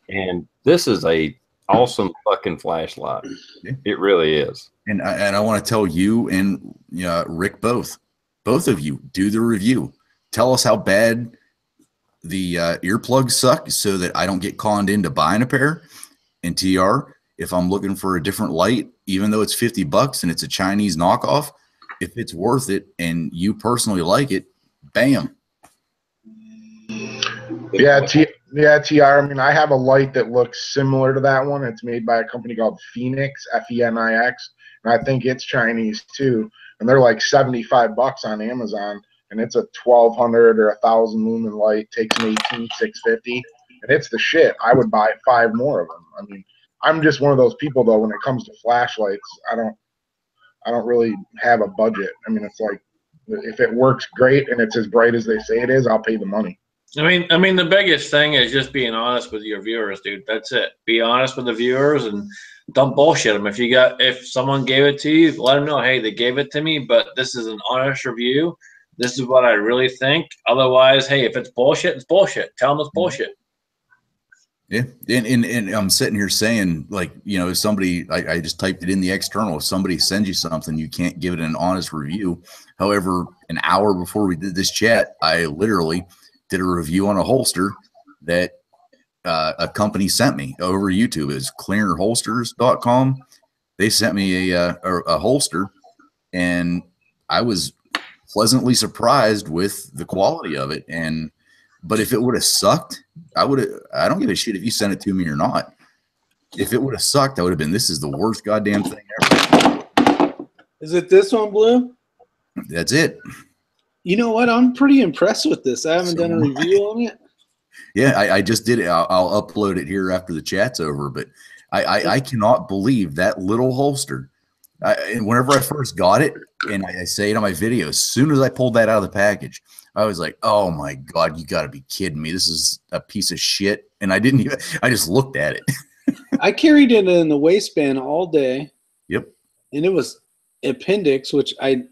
A: And this is a awesome fucking flashlight.
F: Yeah.
A: It really is.
F: And I want to tell you and Rick both of you, do the review. Tell us how bad the earplugs suck so that I don't get conned into buying a pair. And TR, if I'm looking for a different light, even though it's $50 and it's a Chinese knockoff, if it's worth it and you personally like it, bam.
G: Yeah, TR. I mean, I have a light that looks similar to that one. It's made by a company called Phoenix, F-E-N-I-X, and I think it's Chinese too. And they're like $75 on Amazon, and it's a 1200 or 1000 lumen light. Takes an 18650, and it's the shit. I would buy 5 more of them. I mean, I'm just one of those people though. When it comes to flashlights, I don't really have a budget. I mean, it's like if it works great and it's as bright as they say it is, I'll pay the money.
B: I mean, the biggest thing is just being honest with your viewers, dude. That's it. Be honest with the viewers and don't bullshit them. If someone gave it to you, let them know, hey, they gave it to me, but this is an honest review. This is what I really think. Otherwise, hey, if it's bullshit, it's bullshit. Tell them it's bullshit.
F: Yeah, and I'm sitting here saying, like, you know, somebody, I just typed it in the external. If somebody sends you something, you can't give it an honest review. However, an hour before we did this chat, I literally did a review on a holster that a company sent me over YouTube. It's cleanerholsters.com. They sent me a holster, and I was pleasantly surprised with the quality of it. But if it would have sucked, I don't give a shit if you sent it to me or not. If it would have sucked, I would have been, this is the worst goddamn thing ever.
C: Is it this one, Blue?
F: That's it.
C: You know what? I'm pretty impressed with this. I haven't done a review on it.
F: Yeah, I just did it. I'll upload it here after the chat's over. But I cannot believe that little holster. And whenever I first got it, and I say it on my video, as soon as I pulled that out of the package, I was like, oh my God, you got to be kidding me. This is a piece of shit. And I just looked at it.
C: I carried it in the waistband all day.
F: Yep.
C: And it was appendix, which I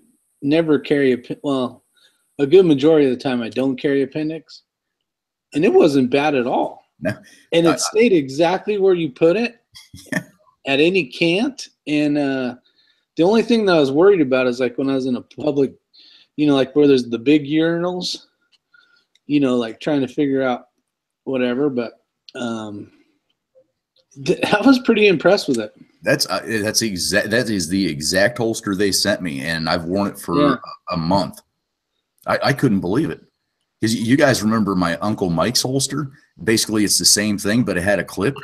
C: never carry. A good majority of the time I don't carry appendix. And it wasn't bad at all.
F: No.
C: And it stayed exactly where you put it at any cant. And the only thing that I was worried about is like when I was in a public, you know, like where there's the big urinals, you know, like trying to figure out whatever. But I was pretty impressed with it.
F: That is the exact holster they sent me, and I've worn it for a month. I couldn't believe it. Because you guys remember my Uncle Mike's holster? Basically, it's the same thing, but it had a clip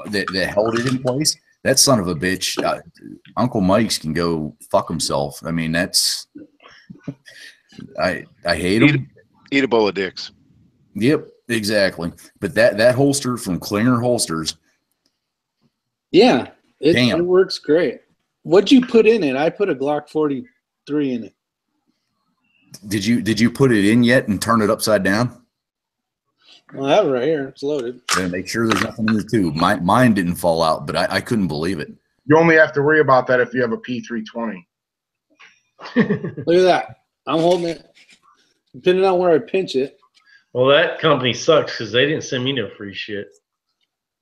F: that held it in place. That son of a bitch, Uncle Mike's can go fuck himself. I mean, that's I hate him.
H: Eat a bowl of dicks.
F: Yep, exactly. But that holster from Klinger Holsters.
C: Yeah, it works great. What'd you put in it? I put a Glock 43 in it.
F: Did you put it in yet and turn it upside down?
C: Well, I have it right here. It's loaded.
F: Gotta make sure there's nothing in the tube. Mine didn't fall out, but I couldn't believe it.
G: You only have to worry about that if you have a P320.
C: Look at that. I'm holding it. Depending on where I pinch it.
D: Well, that company sucks because they didn't send me no free shit.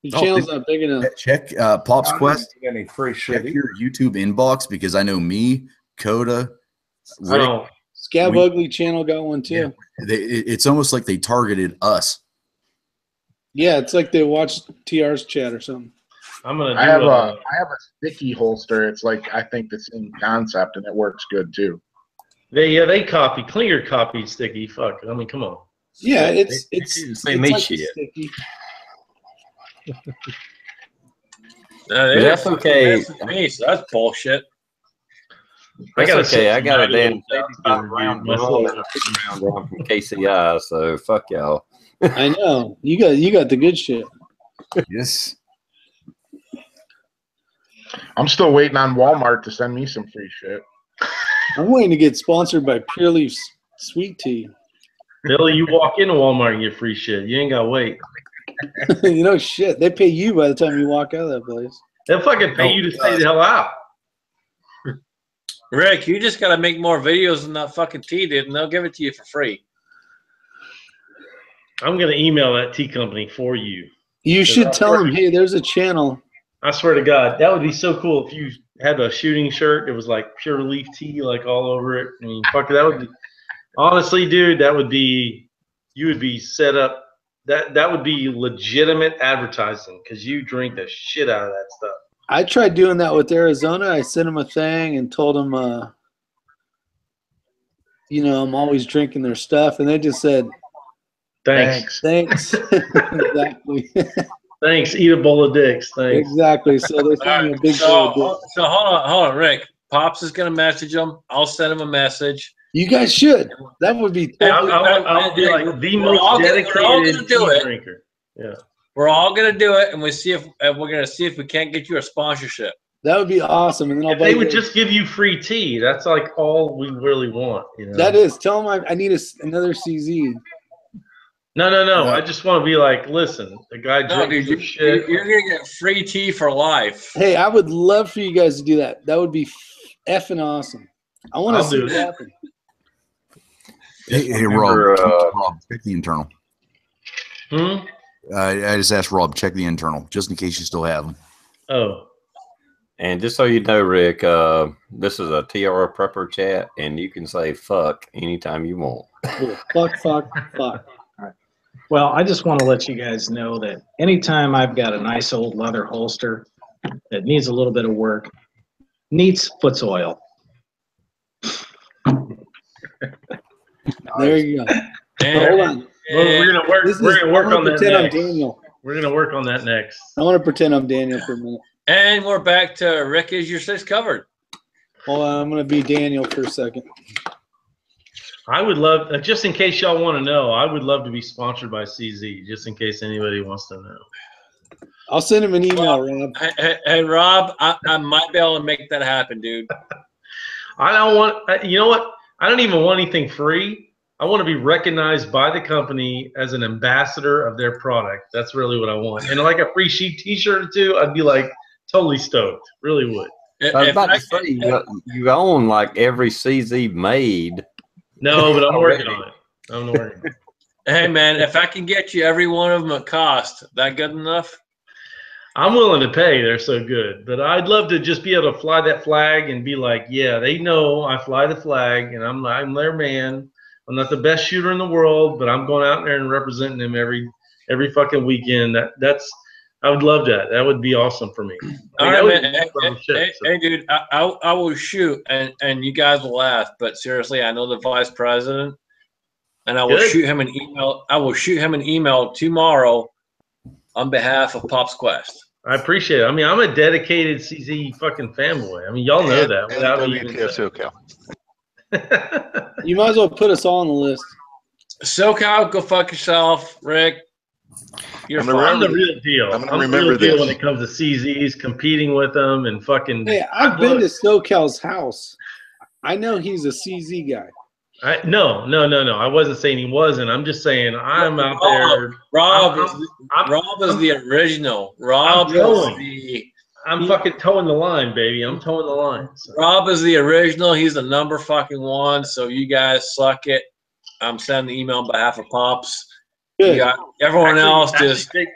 C: Your channel's not big enough.
F: Check Pop's Quest.
I: Any free shit?
F: Check your YouTube inbox because I know me, Coda, Rick,
C: Scab Ugly channel got one too.
F: Yeah, it's almost like they targeted us.
C: Yeah, it's like they watched TR's chat or something.
G: I have a sticky holster. It's like I think the same concept, and it works good too.
D: They Klinger copied sticky. Fuck. I mean, come on.
C: Yeah, it's
A: same
C: like
A: shit.
C: sticky.
A: But that's okay.
B: That's bullshit.
A: That's okay. I got a damn
D: review
A: 85-round drum and a 50-round drum from KCI, so fuck y'all.
C: I know you got the good shit.
F: Yes.
G: I'm still waiting on Walmart to send me some free shit.
C: I'm waiting to get sponsored by Pure Leaf's sweet tea.
D: Billy, you walk into Walmart and get free shit. You ain't got to wait.
C: You know, shit. They pay you by the time you walk out of that place.
D: They'll fucking pay you to stay the hell out.
B: Rick, you just got to make more videos than that fucking tea, dude, and they'll give it to you for free.
D: I'm going to email that tea company for you.
C: You should tell them, hey, there's a channel.
D: I swear to God, that would be so cool if you had a shooting shirt. It was like Pure Leaf tea, like all over it. I mean, fuck, that would be, honestly, dude, that would be, you would be set up. That would be legitimate advertising because you drink the shit out of that stuff.
C: I tried doing that with Arizona. I sent them a thing and told them, you know, I'm always drinking their stuff. And they just said,
D: Thanks.
C: Exactly.
D: Thanks. Eat a bowl of dicks. Thanks.
C: Exactly. So they sent me a big bowl of dicks.
B: So hold on, Rick. Pops is going to message them. I'll send him a message.
C: You guys should. That would be totally
D: I'll be like the most dedicated tea drinker. Yeah.
B: We're all gonna do it, and we see if we're gonna see if we can't get you a sponsorship.
C: That would be awesome. And then
D: if they would just give you free tea, that's like all we really want. You know?
C: That is. Tell them I need another CZ.
D: No. I just want to be like, listen, the guy drinks shit.
B: You're gonna get free tea for life.
C: Hey, I would love for you guys to do that. That would be effing awesome. I want to see it happen.
F: Hey, Rob, check the internal. I just asked Rob, check the internal, just in case you still have them.
D: Oh.
A: And just so you know, Rick, this is a TR Prepper chat, and you can say fuck anytime you want.
C: Fuck. All
E: right. Well, I just want to let you guys know that anytime I've got a nice old leather holster that needs a little bit of work, needs foot oil.
C: There you go.
D: Hold on. We're gonna work on that next.
C: Daniel.
D: We're gonna work on that next.
C: I want to pretend I'm Daniel for a minute.
B: And we're back to Rick. Is your six covered?
C: Hold on, I'm gonna be Daniel for a second.
D: I would love, just in case y'all want to know, I would love to be sponsored by CZ. Just in case anybody wants to know.
C: I'll send him an email, Rob.
B: Hey, Rob, I might be able to make that happen, dude.
D: I don't want. You know what? I don't even want anything free. I want to be recognized by the company as an ambassador of their product. That's really what I want. And like a free sheet T-shirt or two, I'd be like totally stoked. Really would.
A: I was about to say, you own like every CZ made.
D: No, but I'm working on it.
B: Hey, man, if I can get you every one of them at cost, that good enough?
D: I'm willing to pay. They're so good. But I'd love to just be able to fly that flag and be like, yeah, they know I fly the flag, and I'm their man. I'm not the best shooter in the world, but I'm going out there and representing them every fucking weekend. I would love that. That would be awesome for me.
B: All right, man. Hey, dude, I will shoot, and you guys will laugh, but seriously, I know the vice president, and I will shoot him an email. I will shoot him an email tomorrow on behalf of Pop's Quest.
D: I appreciate it. I mean, I'm a dedicated CZ fucking fanboy. I mean, y'all know that without me even saying.
C: You might as well put us all on the list.
B: SoCal, go fuck yourself, Rick.
D: I'm the real deal. I'm the real deal when it comes to CZs, competing with them and fucking.
C: Hey, I've been to SoCal's house. I know he's a CZ guy.
D: No. I wasn't saying he wasn't. I'm just saying I'm out there.
B: Rob is the original.
D: I'm fucking towing the line, baby. I'm towing the line. So.
B: Rob is the original. He's the number fucking one. So you guys suck it. I'm sending the email on behalf of Pops.
C: Good.
B: You got everyone else just.
D: Big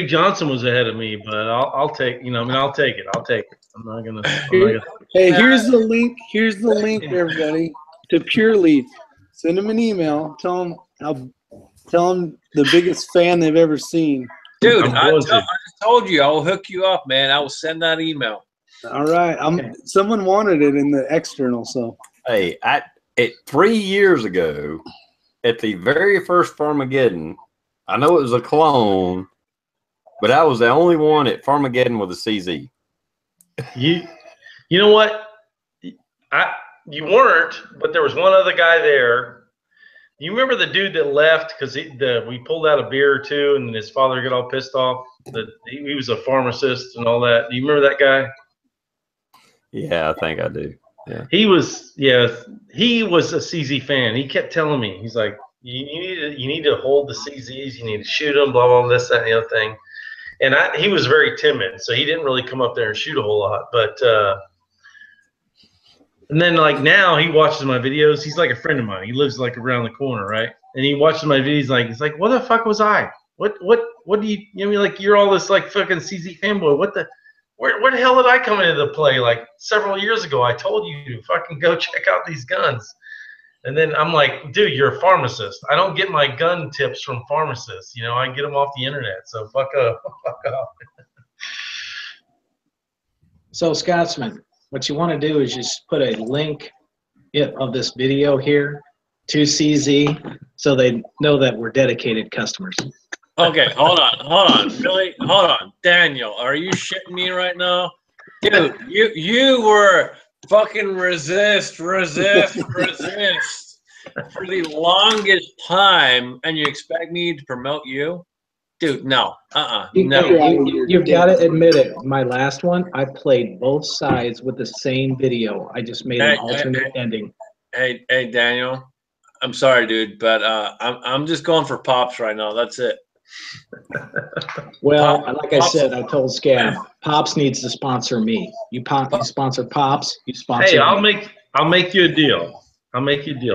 D: Johnson was ahead of me, but I'll take. I'll take it. I'm not gonna.
C: Hey, here's the link. Here's the link, everybody, to Pure Leaf. Send them an email. Tell them the biggest fan they've ever seen.
B: Dude, I just told you I will hook you up, man. I will send that email.
C: All right. Someone wanted it in the external, so.
A: Hey, 3 years ago, at the very first Farmageddon, I know it was a clone, but I was the only one at Farmageddon with a CZ.
D: You know what? You weren't, but there was one other guy there. You remember the dude that left because we pulled out a beer or two, and his father got all pissed off that he was a pharmacist and all that. Do you remember that guy?
A: Yeah, I think I do. Yeah.
D: He was a CZ fan. He kept telling me, he's like, you need to hold the CZs, you need to shoot them, blah blah, this, that, and the other thing. And he was very timid, so he didn't really come up there and shoot a whole lot. But and then like now he watches my videos. He's like a friend of mine. He lives like around the corner, right? And he watches my videos. He's like, what the fuck was I? What do you know? I mean, like you're all this like fucking CZ fanboy. Where the hell did I come into the play? Like several years ago, I told you to fucking go check out these guns. And then I'm like, dude, you're a pharmacist. I don't get my gun tips from pharmacists. You know, I get them off the internet. So fuck up. Fuck off.
E: So Scotsman, what you want to do is just put a link of this video here to CZ so they know that we're dedicated customers.
B: Okay, hold on. Really? Hold on. Daniel, are you shitting me right now? Dude, you were fucking resist for the longest time, and you expect me to promote you? Dude, no. No.
E: You've got to admit it. My last one, I played both sides with the same video. I just made an alternate ending.
B: Hey, Daniel. I'm sorry, dude, but I'm just going for Pops right now. That's it.
E: Well, like I said, I told Scab, Pops needs to sponsor me. You sponsor Pops, you sponsor
D: me. I'll make you a deal.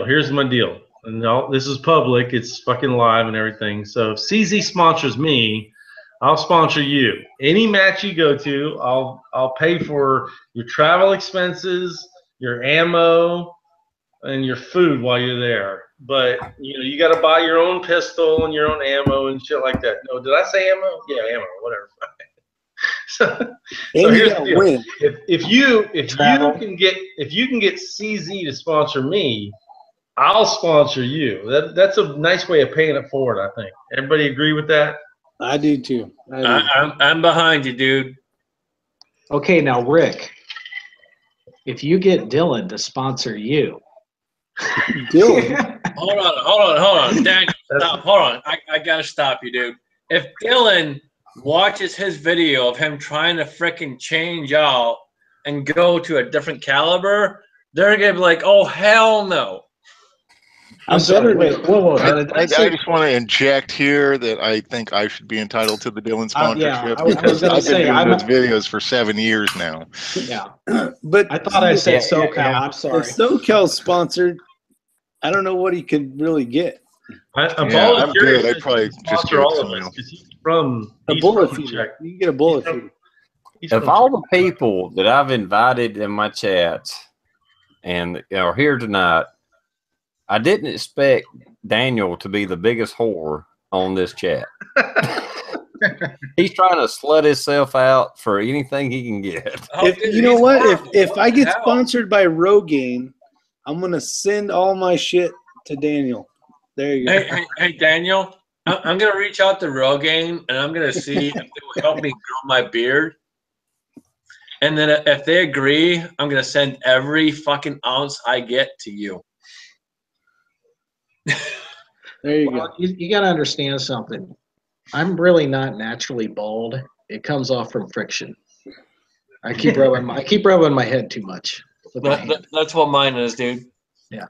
D: Here's my deal. And this is public. It's fucking live and everything. So if CZ sponsors me, I'll sponsor you. Any match you go to, I'll pay for your travel expenses, your ammo, and your food while you're there. But you got to buy your own pistol and your own ammo and shit like that. No, did I say ammo? Yeah, ammo, whatever. so here's the deal. If you can get CZ to sponsor me, I'll sponsor you. That's a nice way of paying it forward, I think. Everybody agree with that?
C: I do too.
B: I'm behind you, dude.
E: Okay, now Rick, if you get Dylan to sponsor you.
C: Dylan.
B: Hold on. Daniel, stop. Hold on. I gotta stop you, dude. If Dylan watches his video of him trying to frickin' change out and go to a different caliber, they're gonna be like, oh hell no.
E: I'm sorry. Wait, whoa.
H: I just want to inject here that I think I should be entitled to the Dylan sponsorship because I've been doing those videos for 7 years now.
E: Yeah,
C: but
E: I thought I said SoCal. Yeah. I'm sorry.
C: If SoCal's sponsored, I don't know what he could really get.
H: I'm good. I'd probably just get all of us
D: because he's from
C: a bullet feeder. You can get a bullet feeder.
A: Of all the people that I've invited in my chats and are here tonight, I didn't expect Daniel to be the biggest whore on this chat. He's trying to slut himself out for anything he can get.
C: You know what? If I get sponsored by Rogaine, I'm gonna send all my shit to Daniel. There you go.
B: Hey, Daniel. I'm gonna reach out to Rogaine and I'm gonna see if they will help me grow my beard. And then if they agree, I'm gonna send every fucking ounce I get to you.
C: There you go.
E: You got to understand something. I'm really not naturally bald. It comes off from friction. I keep rubbing my head too much.
B: That's what mine is, dude.
E: Yeah.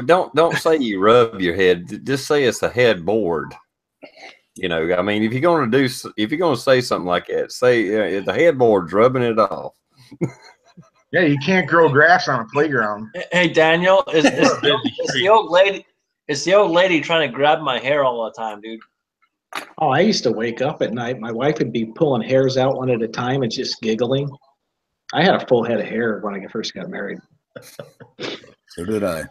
A: Don't say you rub your head. Just say it's a headboard. I mean, if you're gonna say something like that, say the headboard's rubbing it off.
G: Yeah, you can't grow grass on a playground.
B: Hey, Daniel, is the old lady? It's the old lady trying to grab my hair all the time, dude.
E: Oh, I used to wake up at night. My wife would be pulling hairs out one at a time and just giggling. I had a full head of hair when I first got married.
F: So did I.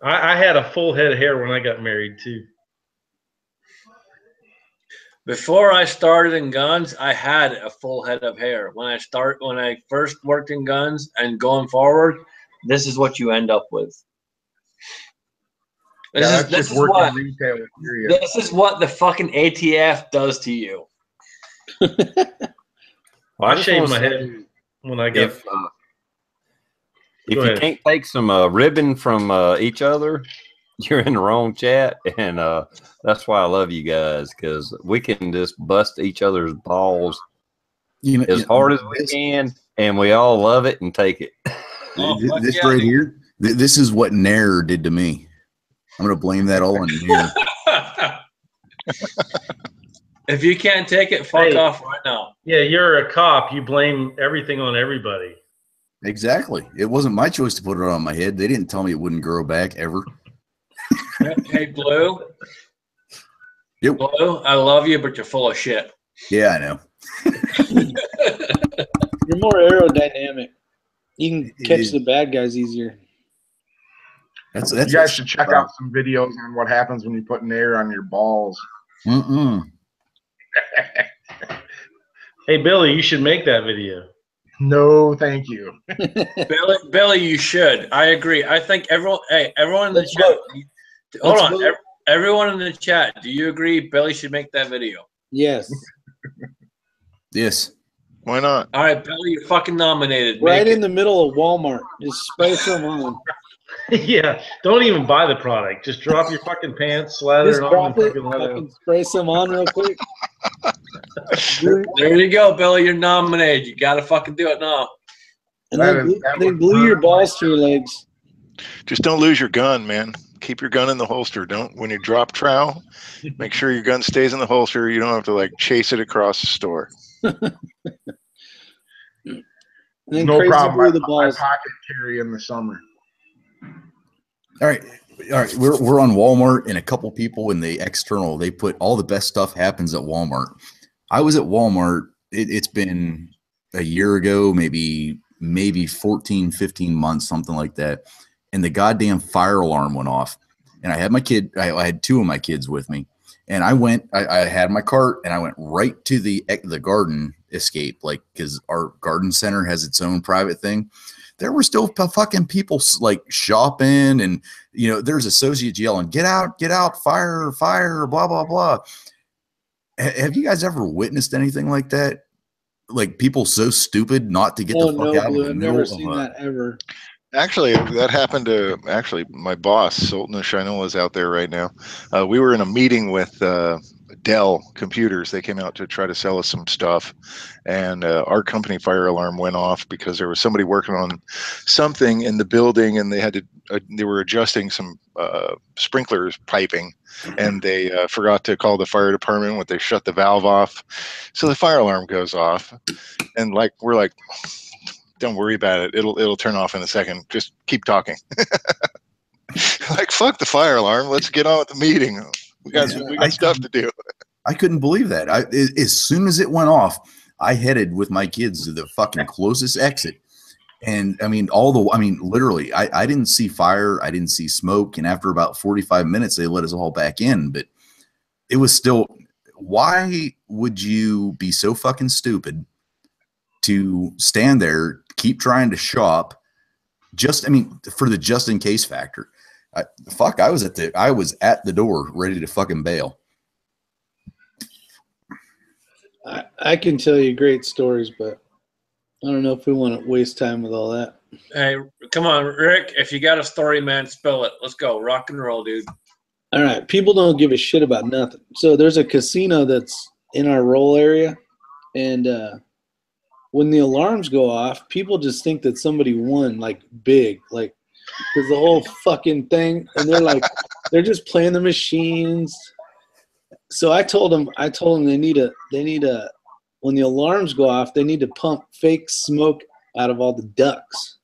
D: I had a full head of hair when I got married, too.
B: Before I started in guns, I had a full head of hair. When I first worked in guns and going forward, this is what you end up with.
G: That's just working retail. Period.
B: This is what the fucking ATF does to you.
A: Well,
D: I shaved my head when I got.
A: If you can't take some ribbon from each other, you're in the wrong chat, and that's why I love you guys, because we can just bust each other's balls as hard as we can, and we all love it and take it.
F: This right here, this is what Nair did to me. I'm gonna blame that all on Nair.
B: If you can't take it, fuck off right now.
D: Yeah, you're a cop. You blame everything on everybody.
F: Exactly. It wasn't my choice to put it on my head. They didn't tell me it wouldn't grow back ever.
B: Hey, Blue.
F: Yep.
B: Blue, I love you, but you're full of shit.
F: Yeah, I know.
C: You're more aerodynamic. You can catch the bad guys easier.
F: That's
G: you guys should check out some videos on what happens when you put Nair on your balls.
D: Hey, Billy, you should make that video.
G: No, thank you.
B: Billy, you should. I agree. I think everyone in the chat. Hold on. Everyone in the chat, do you agree Billy should make that video?
C: Yes.
F: Yes.
H: Why not?
B: All right, Billy, you're fucking nominated.
C: Right in the middle of Walmart. Just spray some on.
D: Yeah, don't even buy the product. Just drop your fucking pants, slather
C: Just
D: it on,
C: drop
D: and
C: it.
D: fucking let
C: Fucking spray some on real quick.
B: There you go, Billy. You're nominated. You got to fucking do it now.
C: And then glue your balls to your legs.
H: Just don't lose your gun, man. Keep your gun in the holster. Don't, when you drop trowel, make sure your gun stays in the holster. You don't have to like chase it across the store.
G: No problem. I pocket carry in the summer.
F: All right. We're on Walmart, and a couple people in the external, they put all the best stuff happens at Walmart. I was at Walmart. It's been a year ago, maybe 14, 15 months, something like that. And the goddamn fire alarm went off. And I had my kid, I had two of my kids with me. And I had my cart, and I went right to the garden escape, like, because our garden center has its own private thing. There were still fucking people like shopping, and there's associates yelling, get out, fire, blah, blah, blah. Have you guys ever witnessed anything like that? Like people so stupid not to get the fuck out
C: Blue,
F: of the
C: I've
F: middle
C: never
F: of
C: seen that ever.
H: Actually, that happened to my boss, Sultan of Shinola, is out there right now. We were in a meeting with Dell Computers. They came out to try to sell us some stuff, and our company fire alarm went off because there was somebody working on something in the building, and they were adjusting some sprinklers piping, and they forgot to call the fire department when they shut the valve off. So the fire alarm goes off, and we're like, don't worry about it. It'll turn off in a second. Just keep talking. Like, fuck the fire alarm. Let's get on with the meeting. We got stuff to do.
F: I couldn't believe that. As soon as it went off, I headed with my kids to the fucking closest exit. And literally, I didn't see fire. I didn't see smoke. And after about 45 minutes, they let us all back in. But it was still, why would you be so fucking stupid to stand there, keep trying to shop, for the just in case factor? I was at the door ready to fucking bail.
C: I can tell you great stories, but I don't know if we want to waste time with all that.
B: Hey, come on, Rick. If you got a story, man, spill it. Let's go. Rock and roll, dude.
C: All right. People don't give a shit about nothing. So there's a casino that's in our roll area, and when the alarms go off, people just think that somebody won, like, big, like, because the whole fucking thing, and they're just playing the machines. So I told them they need a when the alarms go off, they need to pump fake smoke out of all the ducts,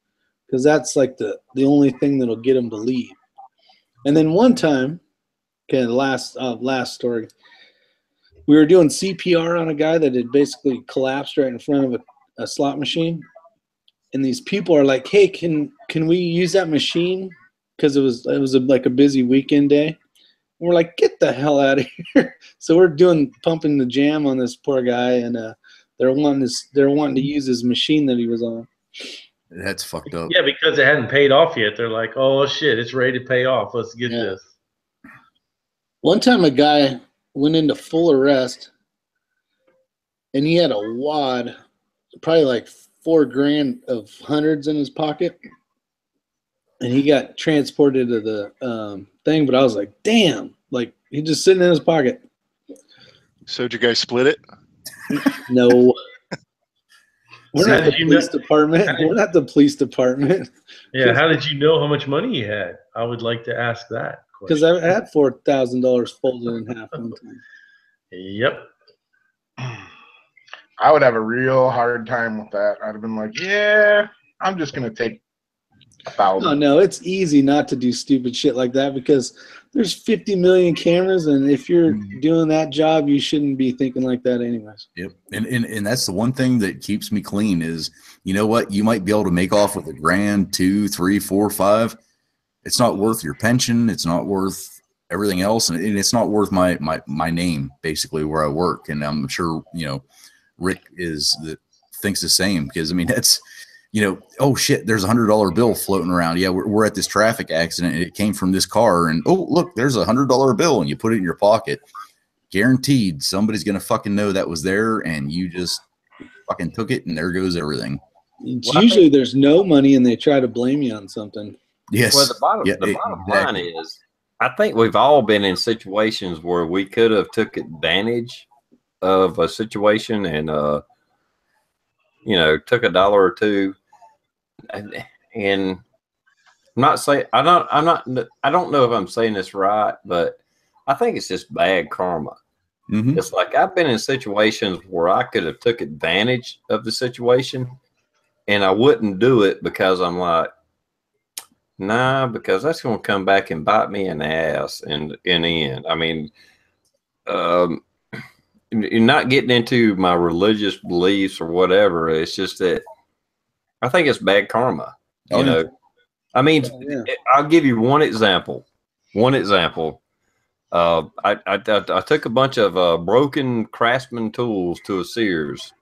C: because that's like the only thing that'll get them to leave. And then one time, okay, the last story, we were doing CPR on a guy that had basically collapsed right in front of a slot machine, and these people are like, "Hey, can we use that machine?" Because it was like a busy weekend day. And we're like, "Get the hell out of here!" So we're pumping the jam on this poor guy, and they're wanting to use his machine that he was on.
F: That's fucked up.
D: Yeah, because it hadn't paid off yet. They're like, "Oh shit, it's ready to pay off. Let's get this."
C: One time a guy went into full arrest and he had a wad, probably like $4 grand of hundreds in his pocket. And he got transported to the thing, but I was like, damn, like he just sitting in his pocket.
H: So did you guys split it?
C: No. We're
D: How
C: not the
D: did you
C: police
D: know-
C: department. We're not the police department.
D: Yeah, how did you know how much money you had? I would like to ask that
C: Because
D: question.
C: I had $4,000 folded in half one time.
D: Yep.
G: I would have a real hard time with that. I'd have been like, yeah, I'm just gonna take 1,000.
C: No, it's easy not to do stupid shit like that because there's 50 million cameras, and if you're doing that job, you shouldn't be thinking like that anyways.
F: Yep. And that's the one thing that keeps me clean is, you know what? You might be able to make off with $1 grand, 2, 3, 4, 5. It's not worth your pension. It's not worth everything else. And it's not worth my name, basically, where I work. And I'm sure, you know, Rick thinks the same because, I mean, that's, you know, oh shit, there's $100 bill floating around. Yeah, we're at this traffic accident. And it came from this car. And oh, look, there's $100 bill. And you put it in your pocket. Guaranteed somebody's going to fucking know that was there. And you just fucking took it. And there goes everything.
C: Usually there's no money and they try to blame you on something.
F: Yes.
A: Well, the bottom line is, I think we've all been in situations where we could have took advantage of a situation and, you know, took $1 or $2. And I'm not saying I don't know if I'm saying this right, but I think it's just bad karma.
F: Mm-hmm.
A: It's like I've been in situations where I could have took advantage of the situation, and I wouldn't do it because I'm like, nah, because that's going to come back and bite me in the ass in the end. I mean, you're not getting into my religious beliefs or whatever. It's just that I think it's bad karma. You know, I mean, I'll give you one example. I took a bunch of broken Craftsman tools to a Sears.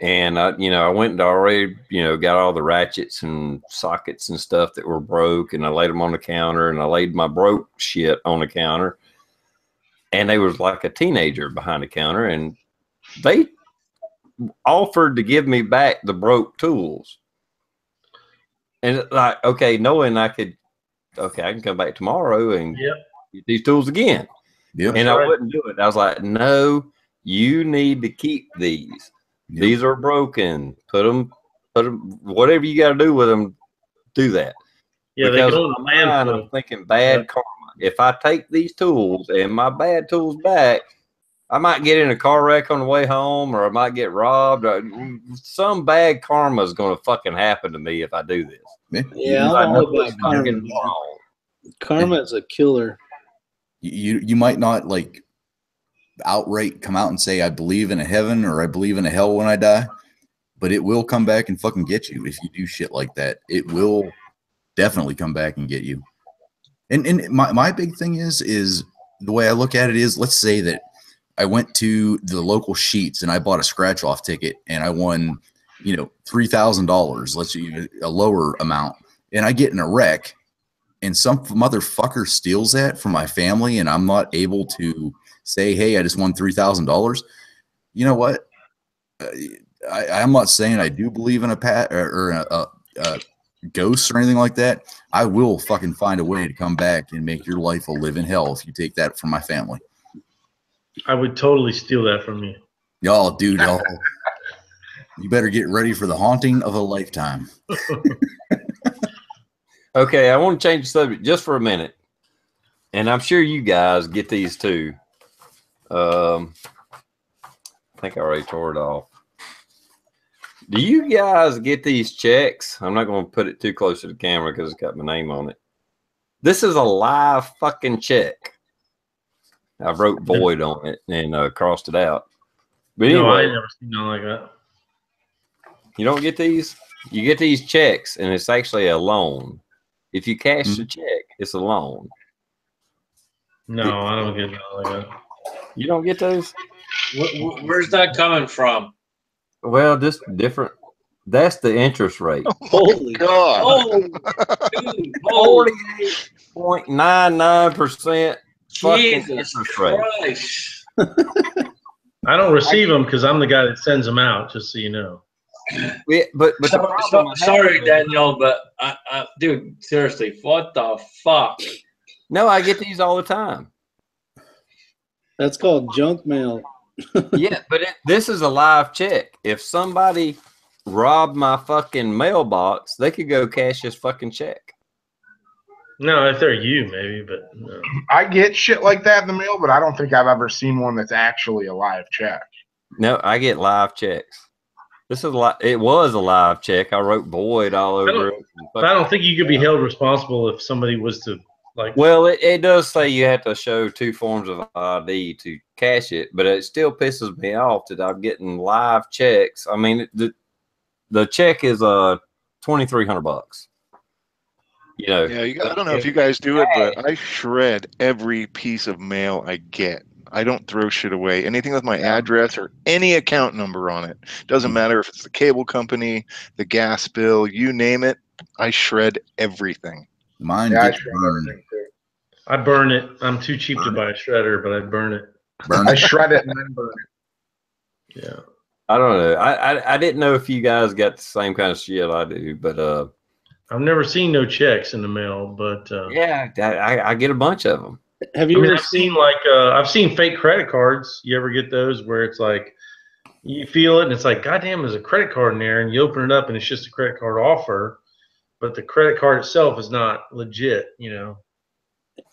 A: And I went and already, got all the ratchets and sockets and stuff that were broke, and I laid them on the counter, and I laid my broke shit on the counter. And they was like a teenager behind the counter, and they offered to give me back the broke tools. And it's like, okay, knowing I can come back tomorrow and get these tools again.
F: Yep.
A: And I wouldn't do it. I was like, no, you need to keep these. Yep. These are broken. Put them, whatever you got to do with them, do that.
D: Yeah,
A: because
D: they go in the landfill.
A: I'm thinking bad karma. If I take these tools and my bad tools back, I might get in a car wreck on the way home, or I might get robbed. Or some bad karma is going to fucking happen to me if I do this.
C: Yeah, I'm all about karma. Karma is a killer.
F: You might not like outright come out and say I believe in a heaven or I believe in a hell when I die, but it will come back and fucking get you if you do shit like that. It will definitely come back and get you. And my big thing is the way I look at it is, let's say that I went to the local Sheets and I bought a scratch off ticket and I won, $3,000, let's say a lower amount, and I get in a wreck and some motherfucker steals that from my family and I'm not able to say, hey, I just won $3,000. You know what? I'm not saying I do believe in a ghost or anything like that. I will fucking find a way to come back and make your life a living hell if you take that from my family.
D: I would totally steal that from you.
F: Y'all, dude, y'all. You better get ready for the haunting of a lifetime.
A: Okay, I want to change the subject just for a minute. And I'm sure you guys get these too. I think I already tore it off. Do you guys get these checks? I'm not going to put it too close to the camera because it's got my name on it. This is a live fucking check. I wrote void on it and crossed it out. But anyway,
D: no, I ain't never seen nothing like that.
A: You don't get these? You get these checks, and it's actually a loan. If you cash the check, it's a loan.
D: No, I don't get nothing like that.
A: You don't get those?
B: Where's that coming from?
A: Well, just different. That's the interest rate.
C: Holy
H: God.
A: 48.99%. fucking
B: Jesus
A: interest rate.
B: Christ.
D: I don't receive them because I'm the guy that sends them out. Just so you know.
A: Yeah, but the problem I have
B: Sorry,
A: is-
B: Daniel, but dude, seriously, what the fuck?
A: No, I get these all the time.
C: That's called junk mail.
A: Yeah, but this is a live check. If somebody robbed my fucking mailbox, they could go cash this fucking check.
D: No, if they're you, maybe, but no.
G: I get shit like that in the mail, but I don't think I've ever seen one that's actually a live check.
A: No, I get live checks. This is it was a live check. I wrote Boyd all over it.
D: But I don't think you could be held responsible if somebody was to like.
A: Well, it does say you have to show 2 forms of ID to cash it, but it still pisses me off that I'm getting live checks. I mean, the check is $2,300. You know.
H: Yeah, I don't know if you guys do it, but I shred every piece of mail I get. I don't throw shit away. Anything with my address or any account number on it. Doesn't matter if it's the cable company, the gas bill, you name it. I shred everything.
F: Mine
G: Yeah, I
F: gets
G: shred
F: burned.
G: everything too.
D: I burn it. I'm too cheap to buy a shredder, but I burn it.
F: Burn
G: I
F: it.
G: shred it and then burn it.
D: Yeah.
A: I don't know. I didn't know if you guys got the same kind of shit I do, but
D: I've never seen no checks in the mail, but
A: yeah, I get a bunch of them.
C: Have
D: I
C: you
D: mean,
C: ever
D: I've seen like I've seen fake credit cards. You ever get those where it's like you feel it and it's like, goddamn, there's a credit card in there, and you open it up and it's just a credit card offer, but the credit card itself is not legit. You know.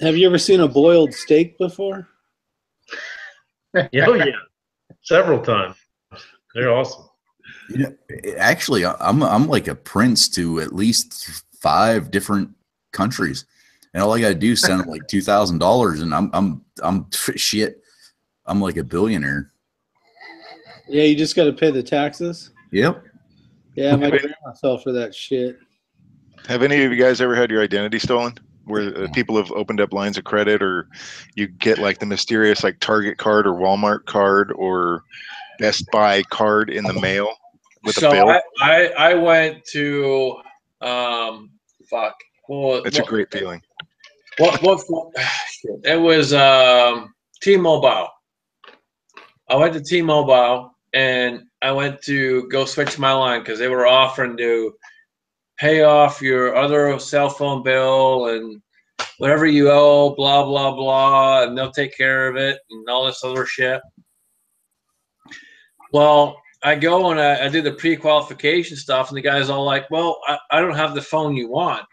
C: Have you ever seen a boiled steak before?
D: Yeah, oh yeah, several times. They're awesome.
F: You know, actually, I'm like a prince to at least 5 different countries, and all I gotta do is send them like $2,000, and I'm shit. I'm like a billionaire.
C: Yeah, you just got to pay the taxes.
F: Yep.
C: Yeah, my grandma fell for that shit.
H: Have any of you guys ever had your identity stolen? Where people have opened up lines of credit, or you get like the mysterious like Target card or Walmart card or Best Buy card in the mail with a bill?
B: I went to fuck. Well,
H: It's a great feeling.
B: What it was T-Mobile. I went to T-Mobile and I went to go switch my line because they were offering to pay off your other cell phone bill and whatever you owe, blah blah blah, and they'll take care of it and all this other shit. Well, I go and I do the pre-qualification stuff, and the guy's all like, well, I don't have the phone you want.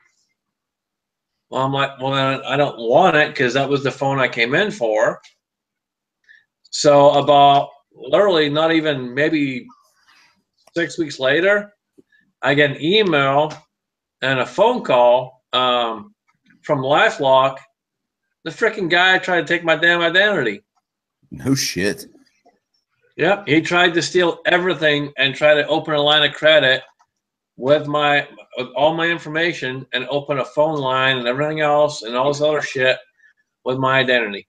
B: Well, I'm like, well, then I don't want it because that was the phone I came in for. So about literally not even maybe 6 weeks later, I get an email and a phone call from LifeLock. The freaking guy tried to take my damn identity.
F: No shit.
B: Yep, he tried to steal everything and try to open a line of credit with all my information and open a phone line and everything else and all this other shit with my identity.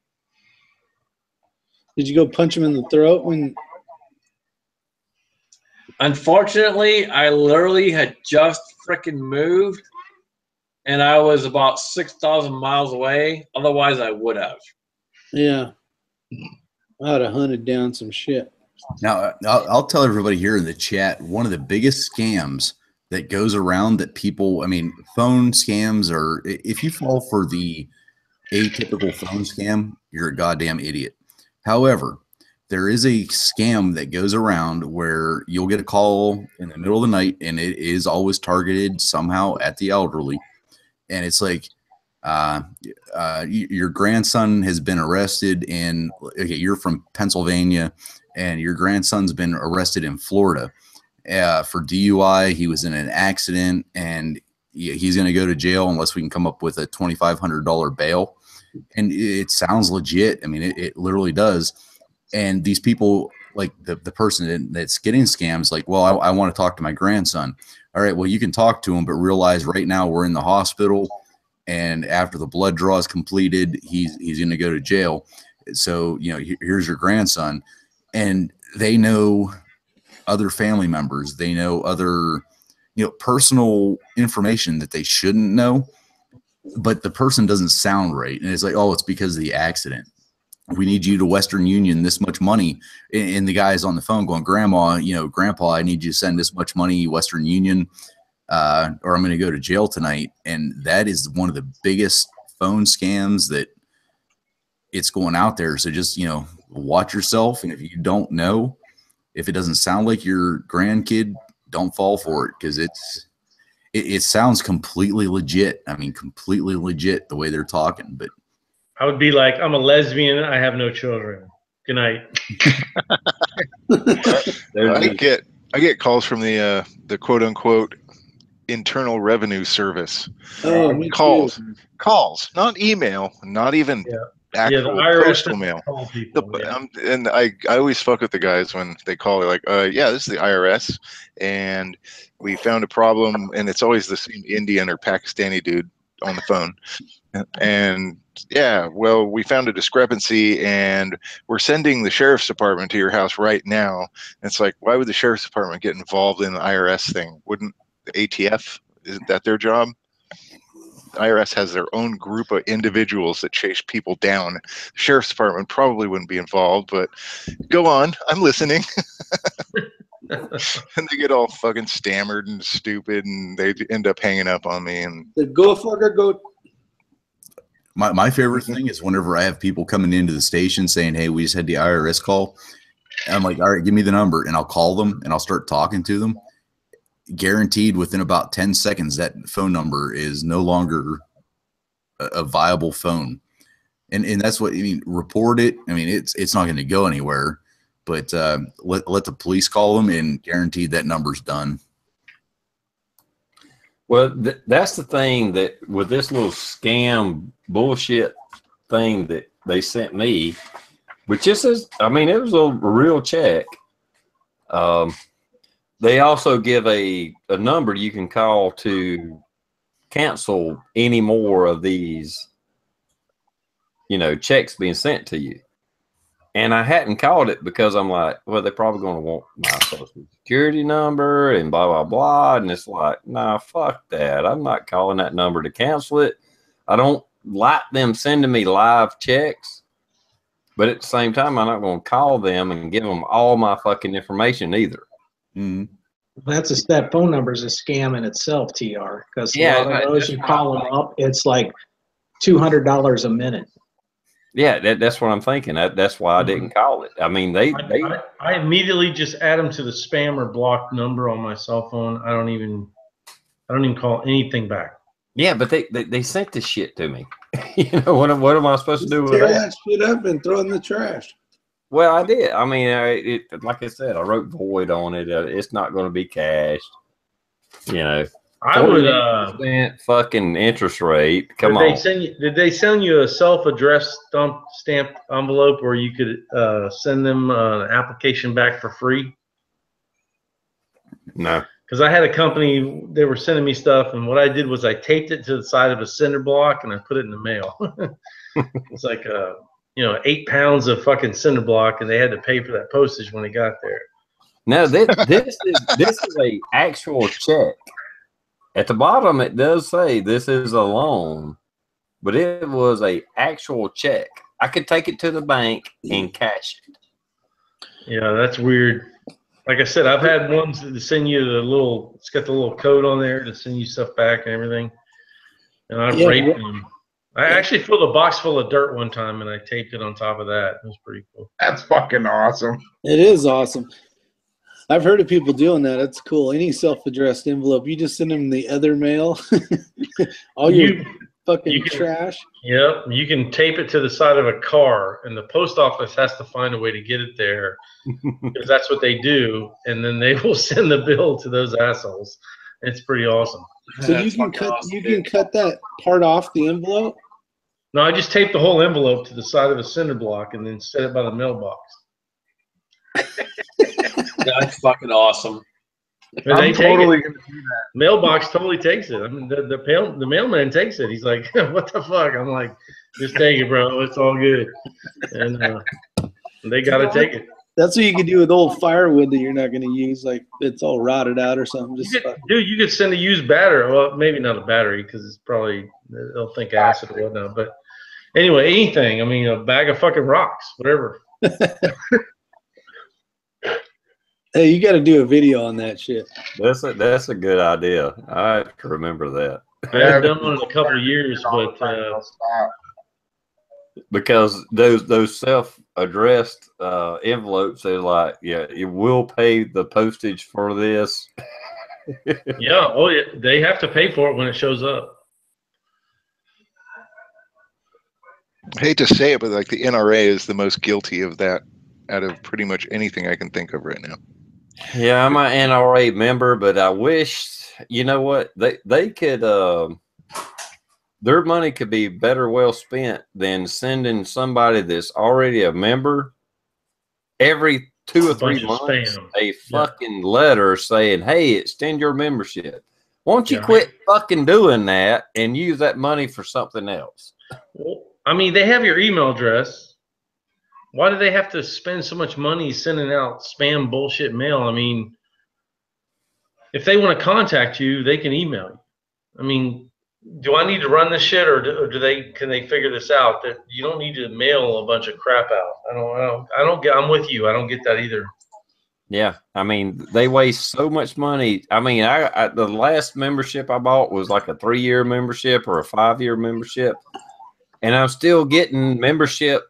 C: Did you go punch him in the throat when?
B: Unfortunately, I literally had just freaking moved and I was about 6,000 miles away. Otherwise, I would have.
C: Yeah, I'd have hunted down some shit.
F: Now, I'll tell everybody here in the chat, one of the biggest scams that goes around that people, I mean, phone scams are, if you fall for the atypical phone scam, you're a goddamn idiot. However, there is a scam that goes around where you'll get a call in the middle of the night and it is always targeted somehow at the elderly. And it's like, your grandson has been arrested in, okay, you're from Pennsylvania and your grandson's been arrested in Florida for DUI. He was in an accident and he's going to go to jail unless we can come up with a $2,500 bail. And it sounds legit. I mean, it literally does. And these people, like the person that's getting scams, like, well, I want to talk to my grandson. All right, well, you can talk to him, but realize right now we're in the hospital. And after the blood draw is completed, he's going to go to jail. So, you know, here's your grandson. And they know other family members. They know other, you know, personal information that they shouldn't know. but the person doesn't sound right. And it's like, oh, it's because of the accident. We need you to Western Union this much money. And the guy's on the phone going, Grandma, Grandpa, I need you to send this much money, Western Union, or I'm going to go to jail tonight. And that is one of the biggest phone scams that it's going out there. So just, watch yourself. And if you don't know, if it doesn't sound like your grandkid, don't fall for it, because it sounds completely legit. I mean, completely legit the way they're talking. But
D: I would be like, I'm a lesbian. I have no children. Good night.
H: I get calls from the quote unquote Internal Revenue Service.
C: Oh, me
H: calls,
C: too.
H: calls, not email, not even actual
D: the IRS
H: postal mail.
D: call people,
H: And I always fuck with the guys when they call. They're like, yeah, this is the IRS, and we found a problem, and it's always the same Indian or Pakistani dude on the phone. And yeah, well, we found a discrepancy, and we're sending the sheriff's department to your house right now. And it's like, why would the sheriff's department get involved in the IRS thing? Wouldn't the ATF, isn't that their job? The IRS has their own group of individuals that chase people down. The sheriff's department probably wouldn't be involved, but go on, I'm listening. And they get all fucking stammered and stupid, and they end up hanging up on me. And
C: the go fucker go.
F: My favorite thing is whenever I have people coming into the station saying, hey, we just had the IRS call. And I'm like, all right, give me the number. And I'll call them and I'll start talking to them. Guaranteed within about 10 seconds, that phone number is no longer a viable phone. And that's what I mean. Report it. I mean, it's not going to go anywhere, but let the police call them, and guaranteed that number's done.
A: Well, that's the thing that with this little scam bullshit thing that they sent me, which this is, I mean, it was a real check. They also give a number you can call to cancel any more of these, checks being sent to you. And I hadn't called it because I'm like, well, they're probably going to want my social security number and blah, blah, blah. And it's like, nah, fuck that. I'm not calling that number to cancel it. I don't like them sending me live checks. But at the same time, I'm not going to call them and give them all my fucking information either.
F: Mm-hmm.
E: That phone number is a scam in itself, TR. Because a lot of those you call them up, it's like $200 a minute.
A: Yeah, that's what I'm thinking. That's why I didn't call it. I mean,
D: I immediately just add them to the spam or blocked number on my cell phone. I don't even call anything back.
A: Yeah, but they sent this shit to me. What am I supposed to do with
C: Tear
A: that?
C: that shit up and throw it in the trash.
A: Well, I did. I mean, like I said, I wrote void on it. It's not going to be cashed.
D: I would
A: fucking interest rate. Come on.
D: Did they send you a self-addressed stamped envelope where you could send them an application back for free?
A: No.
D: Because I had a company, they were sending me stuff, and what I did was I taped it to the side of a cinder block and I put it in the mail. It's like 8 pounds of fucking cinder block, and they had to pay for that postage when they got there.
A: No, this is a actual check. At the bottom, it does say this is a loan, but it was a actual check. I could take it to the bank and cash it.
D: Yeah, that's weird. Like I said, I've had ones that send you it's got the little code on there to send you stuff back and everything. And I've raped them. I actually filled a box full of dirt one time and I taped it on top of that. It was pretty cool.
G: That's fucking awesome.
C: It is awesome. I've heard of people doing that. That's cool. Any self-addressed envelope, you just send them the other mail. All your fucking trash.
D: Yep. You can tape it to the side of a car, and the post office has to find a way to get it there because that's what they do. And then they will send the bill to those assholes. It's pretty awesome.
C: So you can cut that part off the envelope?
D: No, I just taped the whole envelope to the side of a cinder block and then set it by the mailbox.
B: That's fucking awesome.
G: I'm totally going to do that.
D: Mailbox totally takes it. I mean, the mailman takes it. He's like, what the fuck? I'm like, just take it, bro. It's all good. And they got to take it.
C: That's what you can do with old firewood that you're not going to use, like it's all rotted out or something. Just
D: Dude, you could send a used battery. Well, maybe not a battery because it's probably they'll think acid or whatnot. But anyway, anything. I mean, a bag of fucking rocks, whatever.
C: Hey, you got to do a video on that shit.
A: That's a good idea. I have to remember that.
D: I haven't done one in a couple of years, but
A: because those self-addressed envelopes, they're like, yeah, it will pay the postage for this.
D: yeah, oh yeah, they have to pay for it when it shows up.
H: I hate to say it, but like the NRA is the most guilty of that out of pretty much anything I can think of right now.
A: Yeah, I'm an NRA member, but I wish, you know what, they could their money could be better well spent than sending somebody that's already a member every 2 or 3 months a fucking letter saying, hey, extend your membership. Won't you quit fucking doing that and use that money for something else?
D: Well, I mean, they have your email address. Why do they have to spend so much money sending out spam bullshit mail? I mean, if they want to contact you, they can email you. I mean, do I need to run this shit, or can they figure this out that you don't need to mail a bunch of crap out? I don't get. I'm with you. I don't get that either.
A: Yeah, I mean, they waste so much money. I mean, I the last membership I bought was like a 3-year membership or a 5-year membership, and I'm still getting membership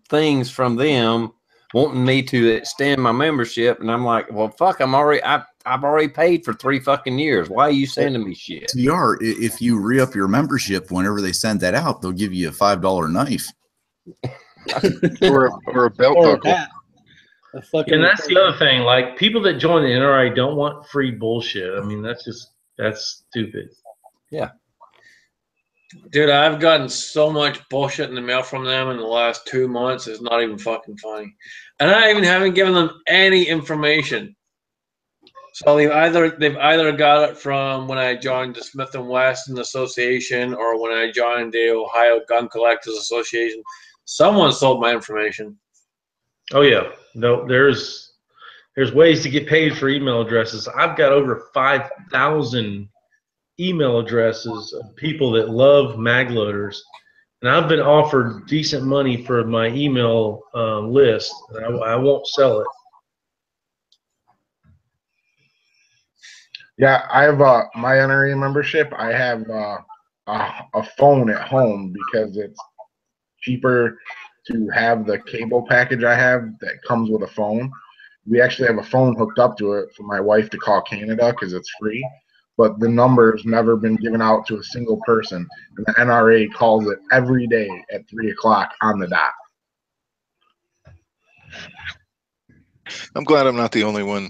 A: things from them wanting me to extend my membership, and I'm like, well, fuck, I've already paid for 3 fucking years. Why are you sending me shit?
F: TR, if you re-up your membership, whenever they send that out, they'll give you a $5 knife
H: or a belt buckle.
D: And that's the other thing. Like, people that join the NRA don't want free bullshit. I mean, that's stupid.
A: Yeah.
B: Dude, I've gotten so much bullshit in the mail from them in the last 2 months. It's not even fucking funny. And I even haven't given them any information. So they've either got it from when I joined the Smith & Wesson Association or when I joined the Ohio Gun Collectors Association. Someone sold my information.
D: Oh yeah. No, there's ways to get paid for email addresses. I've got over 5,000 email addresses of people that love mag loaders, and I've been offered decent money for my email list, and I won't sell it.
G: Yeah, I have my NRA membership. I have a phone at home because it's cheaper to have the cable package I have that comes with a phone. We actually have a phone hooked up to it for my wife to call Canada because it's free. But the number's never been given out to a single person, and the NRA calls it every day at 3 o'clock on the dot.
H: I'm glad I'm not the only one.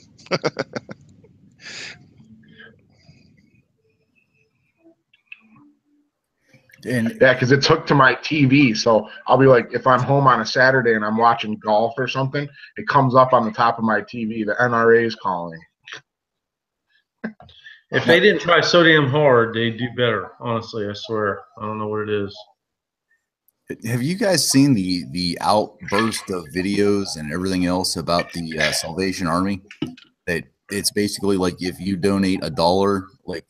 G: Yeah, because it's hooked to my TV. So I'll be like, if I'm home on a Saturday and I'm watching golf or something, it comes up on the top of my TV. The NRA is calling.
D: If they didn't try so damn hard, they'd do better. Honestly, I swear. I don't know what it is.
F: Have you guys seen the outburst of videos and everything else about the Salvation Army? That it's basically like if you donate $1, like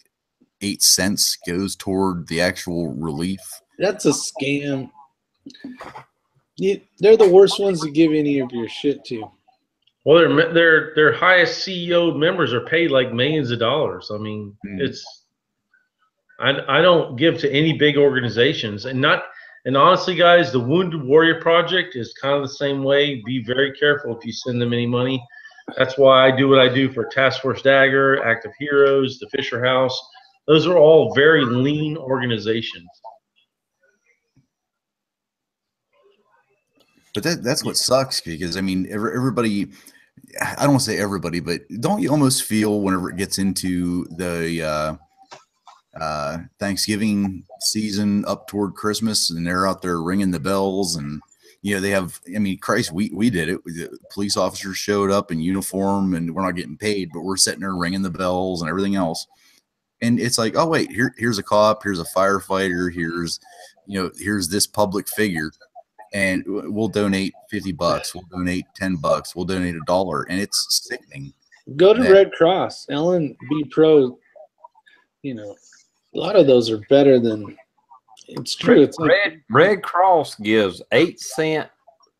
F: 8 cents goes toward the actual relief.
C: That's a scam. They're the worst ones to give any of your shit to.
D: Well, their highest CEO members are paid like millions of dollars. I mean, I don't give to any big organizations, and honestly, guys, the Wounded Warrior Project is kind of the same way. Be very careful if you send them any money. That's why I do what I do for Task Force Dagger, Active Heroes, the Fisher House. Those are all very lean organizations.
F: But that's what sucks, because I mean, everybody, I don't want to say everybody, but don't you almost feel whenever it gets into the Thanksgiving season up toward Christmas and they're out there ringing the bells, and you know, they have, I mean, Christ, we did it. The police officers showed up in uniform and we're not getting paid, but we're sitting there ringing the bells and everything else. And it's like, oh wait, here's a cop, here's a firefighter, here's this public figure. and we'll donate $50, we'll donate $10, we'll donate $1, and it's sickening.
C: Go to Red Cross, Ellen B Pro. You know, a lot of those are better than. It's true. It's like
A: Red Cross gives 8 cents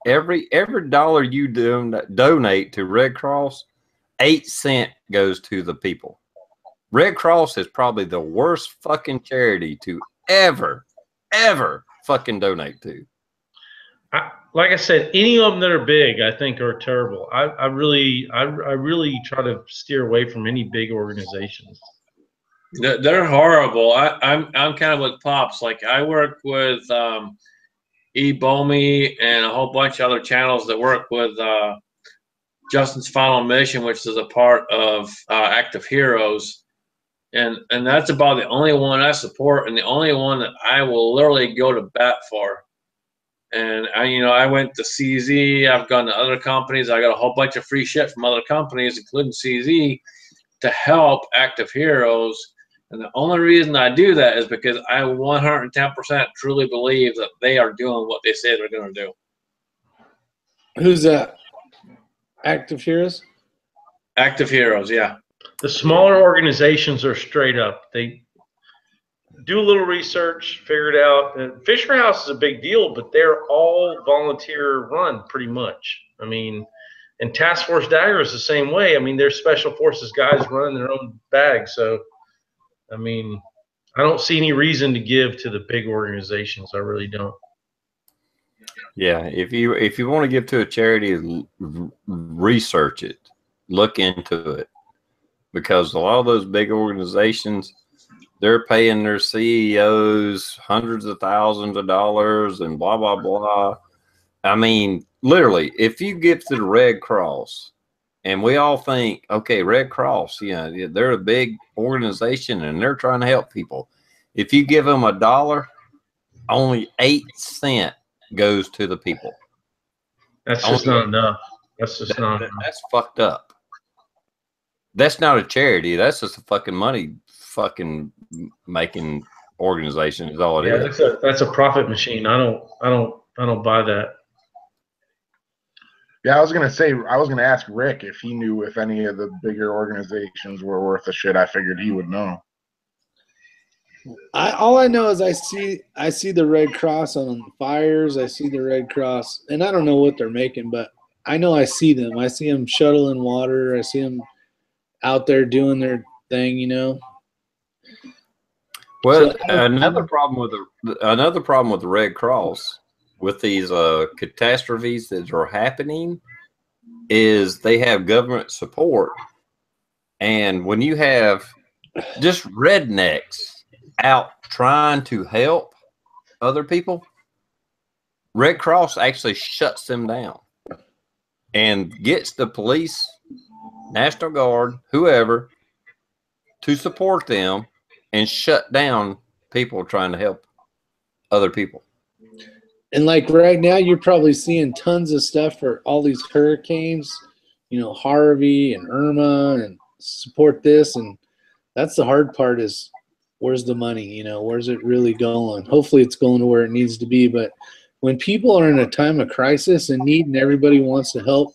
A: every dollar you donate to Red Cross. 8 cents goes to the people. Red Cross is probably the worst fucking charity to ever fucking donate to.
D: Like I said, any of them that are big, I think, are terrible. I really try to steer away from any big organizations.
B: They're horrible. I'm kind of with Pops. Like, I work with eBomi and a whole bunch of other channels that work with Justin's Final Mission, which is a part of Active Heroes. And that's about the only one I support and the only one that I will literally go to bat for. And I went to CZ. I've gone to other companies. I got a whole bunch of free shit from other companies, including CZ, to help Active Heroes. And the only reason I do that is because I 110% truly believe that they are doing what they say they're going to do.
C: Who's that? Active Heroes?
B: Active Heroes, yeah.
D: The smaller organizations are straight up. They do a little research, figure it out. And Fisher House is a big deal, but they're all volunteer run pretty much. I mean, and Task Force Dagger is the same way. I mean, they're special forces guys running their own bag. So, I mean, I don't see any reason to give to the big organizations. I really don't.
A: Yeah, if you want to give to a charity, research it, look into it, because a lot of those big organizations, they're paying their CEOs hundreds of thousands of dollars and blah, blah, blah. I mean, literally, if you give to the Red Cross, and we all think, okay, Red Cross, they're a big organization and they're trying to help people. If you give them $1, only 8 cents goes to the people.
D: That's just not enough. That's just not enough.
A: That's fucked up. That's not a charity. That's just a fucking money fucking making organization is all it is.
D: That's a profit machine. I don't buy that.
G: Yeah, I was gonna ask Rick if he knew if any of the bigger organizations were worth a shit. I figured he would know.
C: All I know is I see the Red Cross on fires. I see the Red Cross, and I don't know what they're making, but I know I see them. I see them shuttling water. I see them out there doing their thing.
A: Well, another problem with the Red Cross with these catastrophes that are happening is they have government support, and when you have just rednecks out trying to help other people, Red Cross actually shuts them down and gets the police, National Guard, whoever, to support them and shut down people trying to help other people.
C: And like right now, you're probably seeing tons of stuff for all these hurricanes, Harvey and Irma, and support this. And that's the hard part is, where's the money? Where's it really going? Hopefully it's going to where it needs to be. But when people are in a time of crisis and need and everybody wants to help,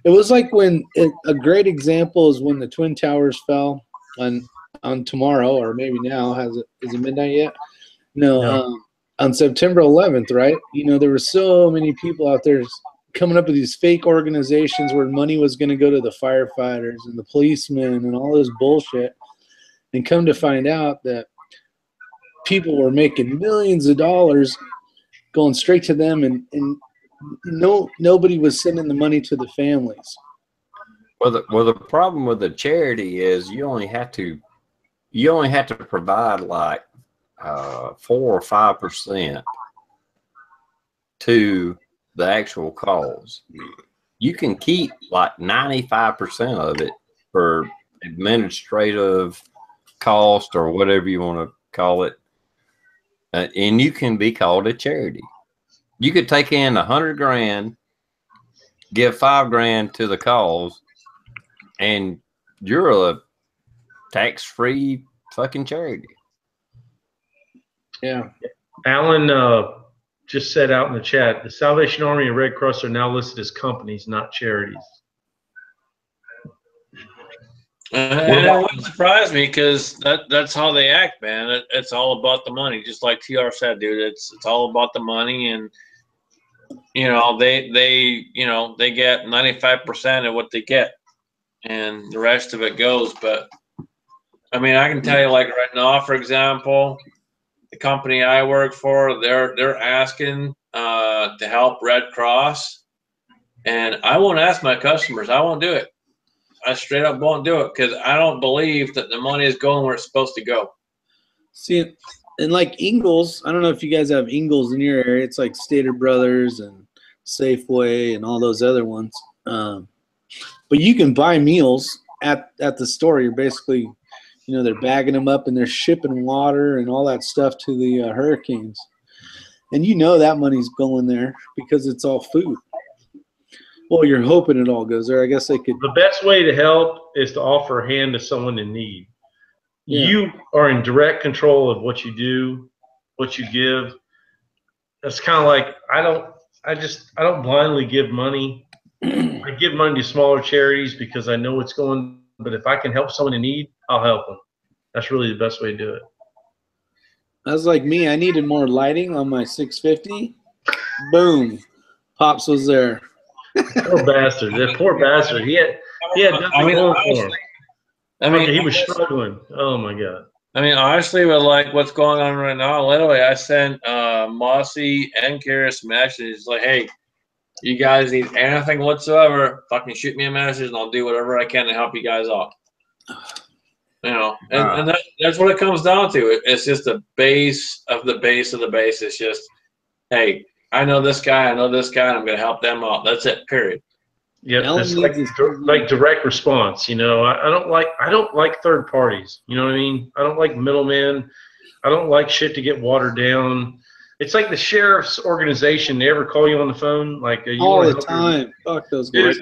C: it was like a great example is when the Twin Towers fell on tomorrow, or maybe now. Is it midnight yet? No. On September 11th, right? There were so many people out there coming up with these fake organizations where money was going to go to the firefighters and the policemen and all this bullshit. And come to find out that people were making millions of dollars going straight to them, and nobody was sending the money to the families.
A: Well, the problem with the charity is you only have to provide like 4 or 5% to the actual cause. You can keep like 95% of it for administrative cost or whatever you want to call it, and you can be called a charity. You could take in $100 grand, give $5 grand to the cause, and you're a tax-free fucking charity.
C: Yeah.
D: Alan, just said out in the chat, the Salvation Army and Red Cross are now listed as companies, not charities.
B: And it wouldn't surprise me because that's how they act, man. It's all about the money, just like TR said, dude. It's all about the money, and you know they get 95% of what they get, and the rest of it goes. But I mean, I can tell you, like right now, for example, the company I work for, they're asking to help Red Cross, and I won't ask my customers. I won't do it. I straight up won't do it because I don't believe that the money is going where it's supposed to go.
C: See, and like Ingles, I don't know if you guys have Ingles in your area. It's like Stater Brothers and Safeway and all those other ones. But you can buy meals at the store. You're basically, they're bagging them up and they're shipping water and all that stuff to the hurricanes. And that money's going there because it's all food. Well, you're hoping it all goes there. I guess they could.
D: The best way to help is to offer a hand to someone in need.
C: Yeah.
D: You are in direct control of what you do, what you give. That's kind of like I don't blindly give money. I give money to smaller charities because I know it's going. But if I can help someone in need, I'll help them. That's really the best way to do it.
C: That's like me. I needed more lighting on my 650. Boom, Pops was there.
D: Poor bastard. That poor bastard. He had nothing going for him.
B: I mean,
D: he was struggling. Oh my God.
B: I mean, honestly, with like what's going on right now, literally, I sent Mossy and Karis messages like, "Hey, you guys need anything whatsoever? Fucking shoot me a message, and I'll do whatever I can to help you guys out." And that's what it comes down to. It's just the base of the base of the base. It's just, hey, I know this guy, and I'm going to help them out. That's it, period.
D: Yeah, it's like direct response. I don't like third parties. You know what I mean? I don't like middlemen. I don't like shit to get watered down. It's like the sheriff's organization. They ever call you on the phone? Like
C: all the time. Fuck those guys.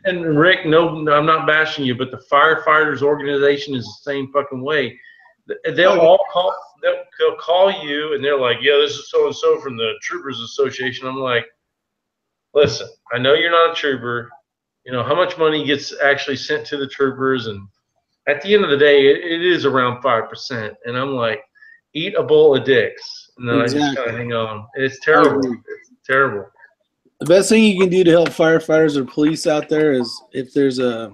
D: And Rick, no, I'm not bashing you, but the firefighters organization is the same fucking way. They'll all call. They'll call you, and they're like, "Yeah, this is so and so from the Troopers Association." I'm like, "Listen, I know you're not a trooper. How much money gets actually sent to the troopers, and at the end of the day, it is around 5%." And I'm like, "Eat a bowl of dicks," and then I just kind of hang on. It's terrible. It's terrible.
C: The best thing you can do to help firefighters or police out there is if there's a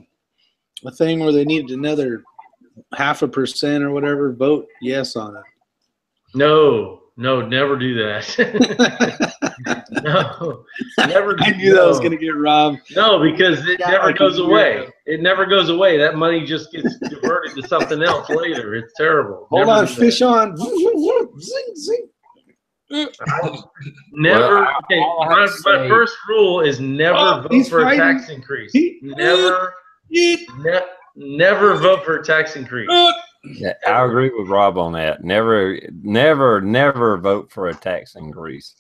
C: thing where they need another 0.5% or whatever, vote yes on it.
D: No, never do that. No, never.
C: I knew that was going to get robbed.
D: No, because it never goes away. It never goes away. That money just gets diverted to something else later. It's terrible.
C: Hold on, fish on. Zing, zing.
D: Never. My first rule is never vote for a tax increase. Never vote for a tax increase.
A: Yeah, I agree with Rob on that. Never vote for a tax increase.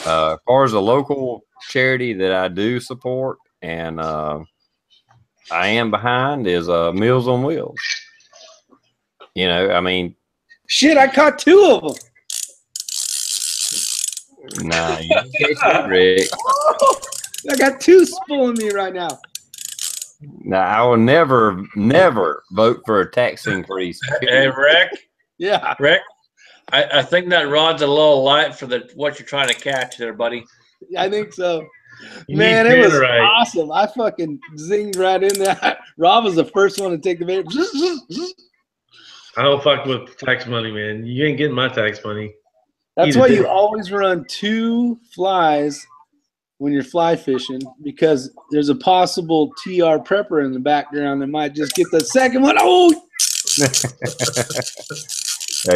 A: As far as a local charity that I do support and I am behind is Meals on Wheels. I mean,
C: shit, I caught 2 of them.
A: Nah, you can't catch me, Rick.
C: I got 2 spooling me right now.
A: Now, I will never vote for a tax increase.
B: Hey, Rick.
C: Yeah.
B: Rick, I think that rod's a little light for what you're trying to catch there, buddy.
C: I think so. Man, it was awesome. I fucking zinged right in there. Rob was the first one to take the bait.
D: I don't fuck with tax money, man. You ain't getting my tax money.
C: That's why you always run 2 flies when you're fly fishing, because there's a possible TR prepper in the background that might just get the second one. Oh!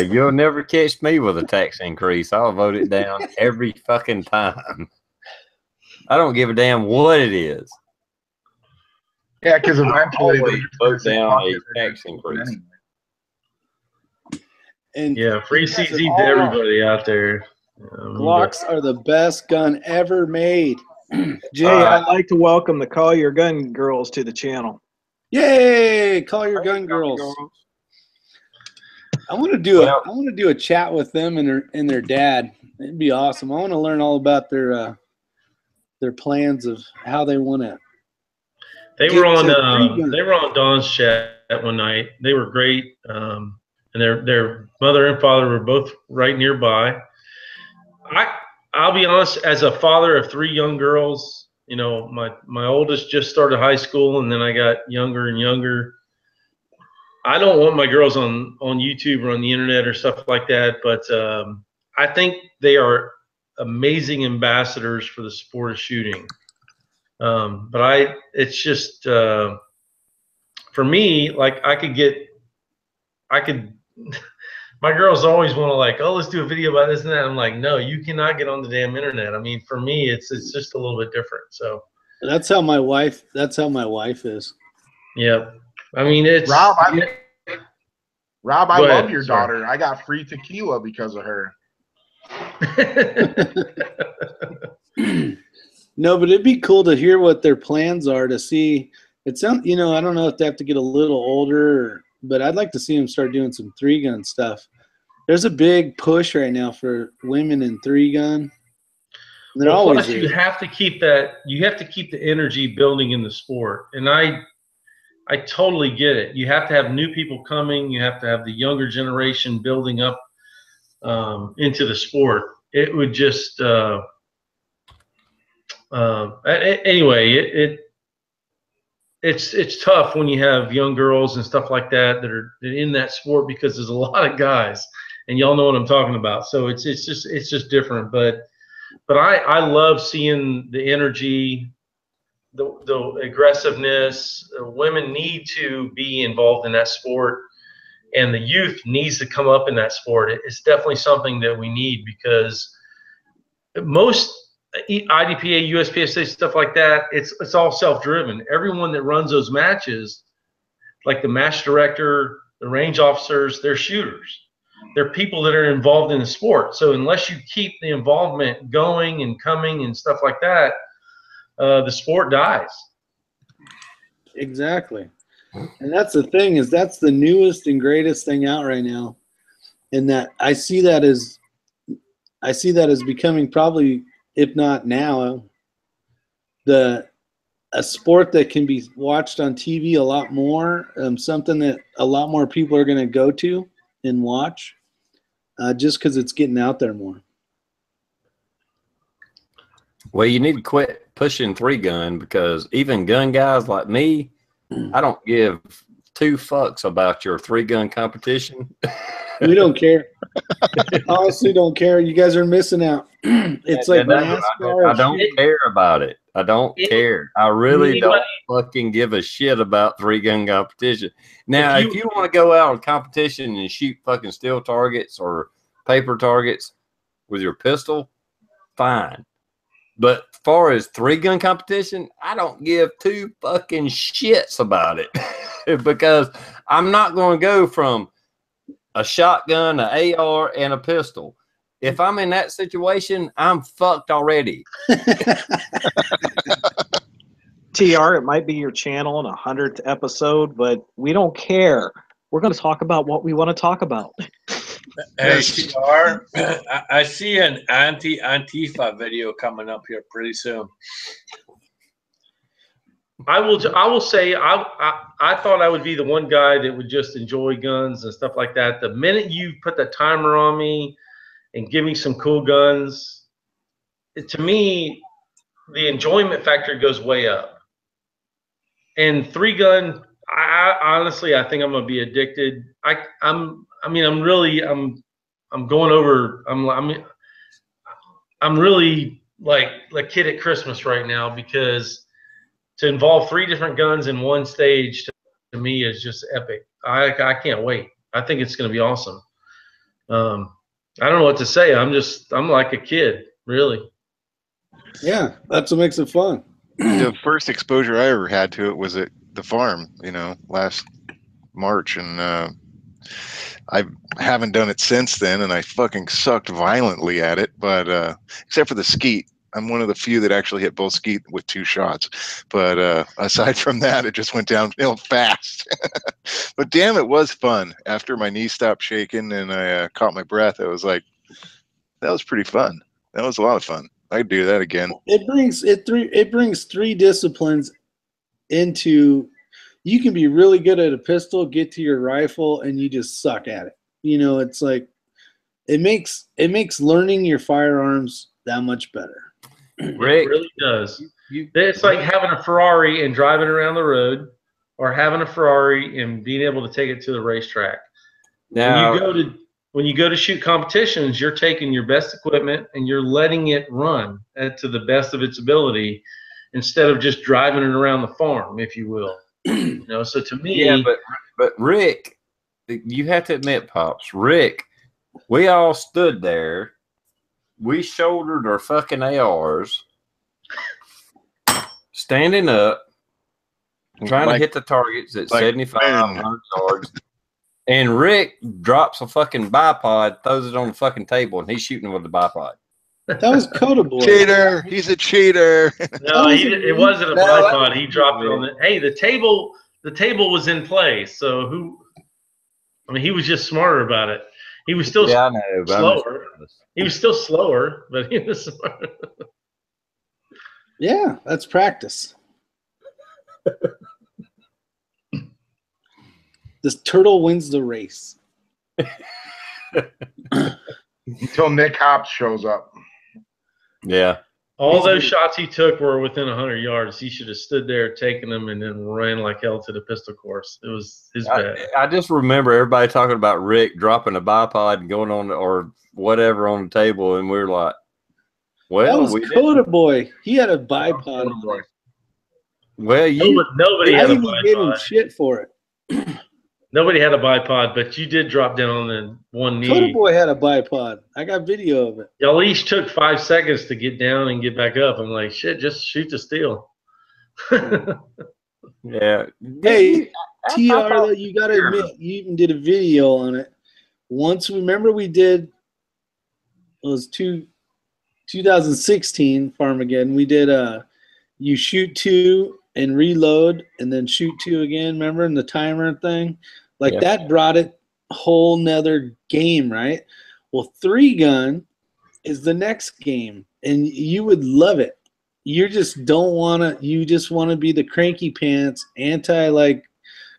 A: You'll never catch me with a tax increase. I'll vote it down every fucking time. I don't give a damn what it is.
G: Yeah, because eventually
A: they vote down a tax increase.
C: And
D: yeah, free CZ to everybody out there.
C: Glocks are the best gun ever made.
E: Jay, I'd like to welcome the Call Your Gun girls to the channel.
C: Yay! Call Your Gun girls. I want to do a chat with them and their dad. It'd be awesome. I want to learn all about their plans of how they want to.
D: They were on Don's chat one night. They were great, and their mother and father were both right nearby. I'll be honest, as a father of 3 young girls, you know, my oldest just started high school, and then I got younger and younger. I don't want my girls on YouTube or on the internet or stuff like that, but I think they are amazing ambassadors for the sport of shooting. But it's just for me, like my girls always want to like, oh, let's do a video about this and that. I'm like, no, you cannot get on the damn internet. I mean, for me, it's just a little bit different. So
C: that's how my wife is.
D: Yeah. I mean, it's
G: Rob, I love your
D: Sorry.
G: daughter. I got free tequila because of her.
C: No, but it'd be cool to hear what their plans are, to see. It sounds, you know, I don't know if they have to get a little older, but I'd like to see them start doing some 3-gun stuff. There's a big push right now for women in 3-gun.
D: Plus, you have to keep that. You have to keep the energy building in the sport, and I totally get it. You have to have new people coming. You have to have the younger generation building up into the sport. It would just anyway. It's tough when you have young girls and stuff like that that are in that sport, because there's a lot of guys, and y'all know what I'm talking about. So it's just different. But I love seeing the energy, the aggressiveness. Women need to be involved in that sport, and the youth needs to come up in that sport. It's definitely something that we need, because most IDPA, USPSA, stuff like that, it's all self-driven. Everyone that runs those matches, like the match director, the range officers, they're shooters. They're people that are involved in the sport. So unless you keep the involvement going and coming and stuff like that, the sport dies.
C: Exactly. And that's the thing, is that's the newest and greatest thing out right now. And that I see that as becoming, probably, if not now, a sport that can be watched on TV a lot more, something that a lot more people are going to go to and watch, just because it's getting out there more.
A: Well, you need to quit pushing 3-gun, because even gun guys like me, I don't give 2 fucks about your 3-gun competition.
C: We don't care. Honestly, don't care. You guys are missing out. It's like NASCAR.
A: I don't care about it. I don't care. I really don't fucking give a shit about 3-gun competition. Now, if you want to go out on competition and shoot fucking steel targets or paper targets with your pistol, fine. But as far as 3-gun competition, I don't give 2 fucking shits about it. Because I'm not going to go from a shotgun, an AR, and a pistol. If I'm in that situation, I'm fucked already.
E: TR, it might be your channel in 100th episode, but we don't care. We're going to talk about what we want to talk about.
B: Hey, TR, I see an anti-Antifa video coming up here pretty soon.
D: I will say I thought I would be the one guy that would just enjoy guns and stuff like that. The minute you put the timer on me and give me some cool guns, to me, the enjoyment factor goes way up. And 3-gun, honestly, I think I'm gonna be addicted. I'm going over. I'm really like a kid at Christmas right now, because to involve 3 different guns in one stage to me is just epic. I can't wait. I think it's going to be awesome. I don't know what to say. I'm like a kid, really.
C: Yeah, that's what makes it fun.
H: The first exposure I ever had to it was at the farm, last March, and I haven't done it since then, and I fucking sucked violently at it, but except for the skeet. I'm one of the few that actually hit bull skeet with 2 shots. But aside from that, it just went downhill fast. But damn, it was fun. After my knee stopped shaking and I caught my breath, it was like, that was pretty fun. That was a lot of fun. I'd do that again.
C: It brings 3 disciplines into. You can be really good at a pistol, get to your rifle, and you just suck at it. You know, it's like it makes learning your firearms that much better.
A: Rick,
D: It really does. It's like having a Ferrari and driving around the road, or having a Ferrari and being able to take it to the racetrack.
A: now
D: When you go to shoot competitions, you're taking your best equipment and you're letting it run to the best of its ability, instead of just driving it around the farm, if you will. You know, so to me,
A: yeah, but Rick, you have to admit, Pops, Rick, we all stood there, we shouldered our fucking ARs, standing up, trying to hit the targets at 75, 100 yards. And Rick drops a fucking bipod, throws it on the fucking table, and he's shooting with the bipod.
C: That was Coda Boy.
H: Cheater! He's a cheater.
D: no, it wasn't a bipod. He dropped it on the. Hey, the table was in place. So who? I mean, he was just smarter about it. He was still
A: I know,
D: slower. He was still slower, but he was smarter.
C: Yeah, that's practice. This turtle wins the race.
G: Until Nick Hobbs shows up.
A: Yeah.
D: All those shots he took were within 100 yards. He should have stood there, taken them, and then ran like hell to the pistol course. It was his bad.
A: I just remember everybody talking about Rick dropping a bipod and going on or whatever on the table, and we were like, "Well,
C: that was Coda Boy. He had a bipod.
A: Well,
D: nobody had a
C: even gave him
D: bipod.
C: shit for it.
D: Nobody had a bipod, but you did drop down on the one knee.
C: Coda Boy had a bipod. I got video of it.
D: Y'all each took 5 seconds to get down and get back up. I'm like, shit, just shoot the steel.
A: Yeah.
C: Hey, TR, though, you got to admit, you even did a video on it. Once, remember we did, it was 2016 Farmageddon. We did you shoot 2 and reload and then shoot 2 again, remember, in the timer thing? Like that brought it a whole nother game, right? Well, 3-gun is the next game, and you would love it. You just don't want to, you just want to be the cranky pants, like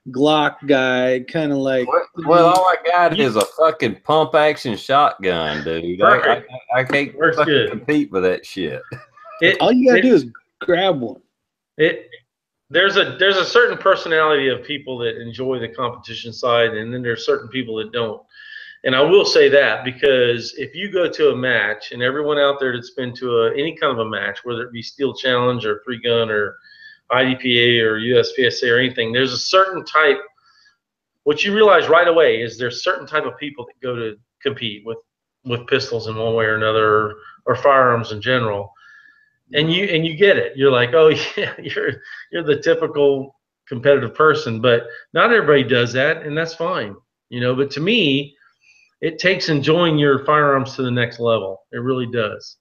C: Glock guy, kind of like.
A: Well, all I got is a fucking pump action shotgun, dude. I can't fucking compete with that shit.
C: All you gotta do is grab one.
D: There's a certain personality of people that enjoy the competition side, and then there's certain people that don't. And I will say that, because if you go to a match, and everyone out there that's been to any kind of a match, whether it be Steel Challenge or 3-gun or IDPA or USPSA or anything, there's a certain type. What you realize right away is there's certain type of people that go to compete with pistols in one way or another, or firearms in general. And you get it. You're like, oh yeah, you're the typical competitive person, but not everybody does that, and that's fine, you know. But to me, it takes enjoying your firearms to the next level. It really does.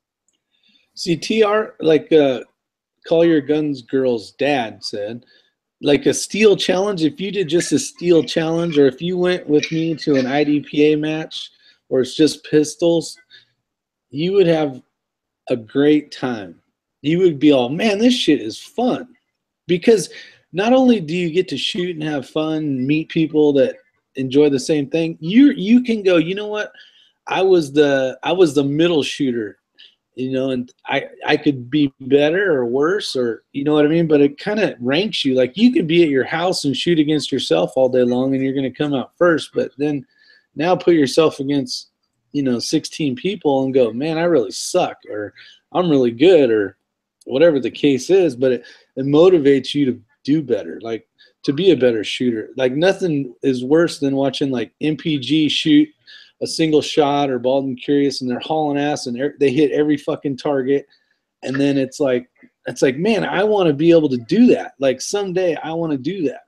C: See, TR, like Call Your Guns Girl's dad said, like a steel challenge, if you did just a steel challenge, or if you went with me to an IDPA match or it's just pistols, you would have a great time. You would be all, man, this shit is fun. Because not only do you get to shoot and have fun, meet people that enjoy the same thing, you can go, you know what, I was the middle shooter, you know, and I could be better or worse, or you know what I mean, but it kind of ranks you. Like you could be at your house and shoot against yourself all day long and you're going to come out first, but then now put yourself against, you know, 16 people and go, man, I really suck, or I'm really good, or whatever the case is. But it motivates you to do better, like to be a better shooter. Like nothing is worse than watching like MPG shoot a single shot, or Bald and Curious, and they're hauling ass and they hit every fucking target. And then it's like, man, I want to be able to do that. Like someday I want to do that.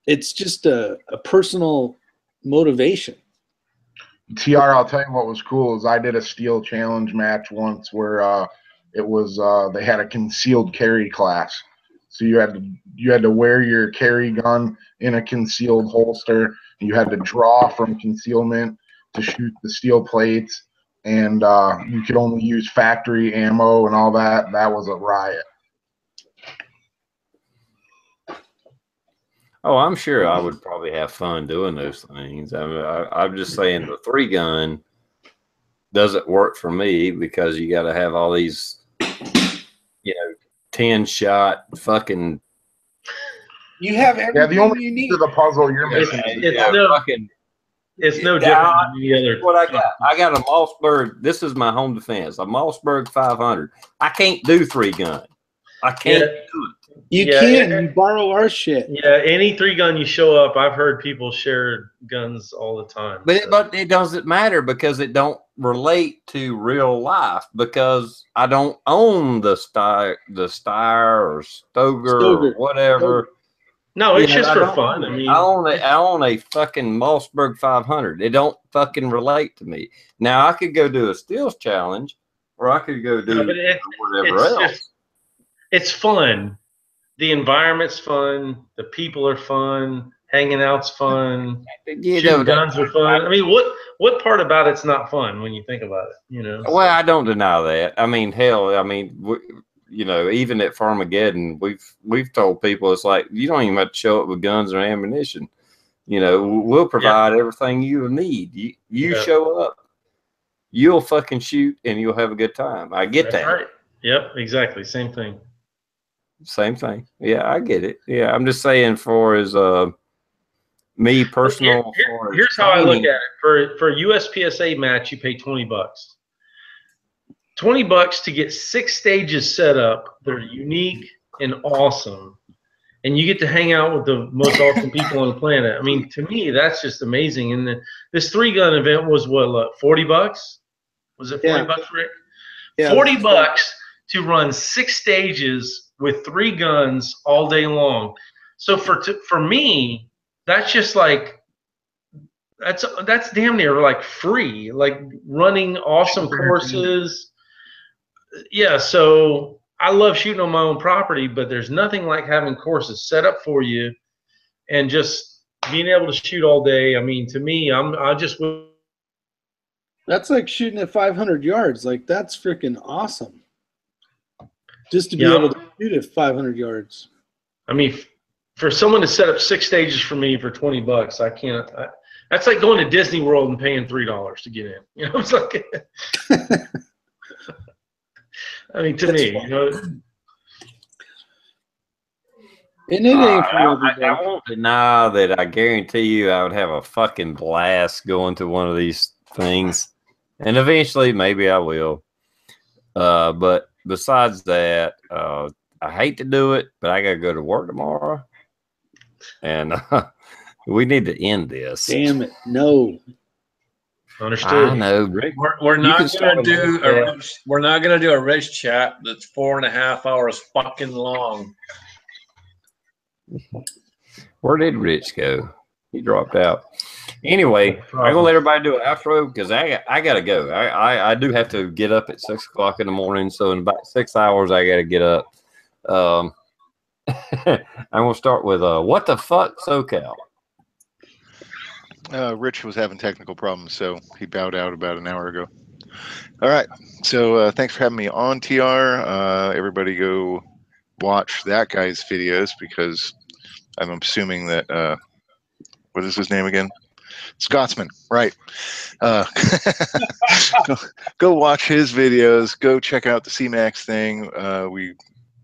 C: It's just a personal motivation.
G: TR, I'll tell you what was cool is I did a steel challenge match once where it was they had a concealed carry class. So you had to wear your carry gun in a concealed holster. You had to draw from concealment to shoot the steel plates, and you could only use factory ammo and all that. That was a riot.
A: Oh, I'm sure I would probably have fun doing those things. I mean, I'm just saying the 3-gun doesn't work for me because you got to have all these, 10-shot fucking.
C: You have everything
G: the only
C: you
G: piece
C: need.
G: of the puzzle you're missing is the
D: It's no different than any other.
A: What I got? I got a Mossberg. This is my home defense. A Mossberg 500. I can't do 3-gun. I can't do it.
C: You can. You borrow our shit.
D: Yeah, any 3-gun you show up, I've heard people share guns all the time.
A: But it doesn't matter because it don't relate to real life because I don't own the Steyr or Stoger or whatever.
D: No, it's just for fun. I mean,
A: I own a fucking Mossberg 500. It don't fucking relate to me. Now I could go do a steels challenge, or I could go do whatever else.
D: It's fun. The environment's fun. The people are fun. Hanging out's fun. Shooting guns are fun. I mean, what part about it's not fun when you think about it?
A: Well, I don't deny that. I mean, hell, even at Farmageddon, we've told people it's like you don't even have to show up with guns or ammunition. We'll provide everything you need. You show up, you'll fucking shoot, and you'll have a good time. I get that.
D: Right. Yep. Exactly. Same thing.
A: Same thing. Yeah, I get it. Yeah, I'm just saying for as me personal.
D: Here's how I look at it. For a USPSA match, you pay $20. $20 to get 6 stages set up. They're unique and awesome, and you get to hang out with the most awesome people on the planet. I mean, to me, that's just amazing. And this 3-gun event was what, $40? Was it $40, Rick? Yeah, $40 to run 6 stages with 3 guns all day long. So for me, that's just like that's damn near like free, like running awesome courses. Yeah, so I love shooting on my own property, but there's nothing like having courses set up for you and just being able to shoot all day. I mean, to me,
C: that's like shooting at 500 yards. Like that's freaking awesome. Just to be able to shoot at 500 yards.
D: I mean, for someone to set up 6 stages for me for $20, I can't. That's like going to Disney World and paying $3 to get in. It's like. I mean, to me,
C: And it ain't for everybody.
A: I won't deny that. I guarantee you, I would have a fucking blast going to one of these things, and eventually, maybe I will. But besides that, I hate to do it, but I gotta go to work tomorrow, and we need to end this.
C: Damn it! No.
D: Understood.
A: I know, Rick.
B: We're not gonna do a Rich chat that's 4.5 hours fucking long.
A: Where did Rich go? He dropped out. Anyway, I'm gonna let everybody do an outro because I gotta go. I do have to get up at 6 o'clock in the morning, so in about 6 hours I gotta get up. I'm gonna start with what the fuck SoCal.
H: Rich was having technical problems, so he bowed out about an hour ago. All right, so thanks for having me on, TR. Everybody go watch that guy's videos because I'm assuming that what is his name again? Scotsman, right? Go watch his videos. Go check out the CMAX thing. We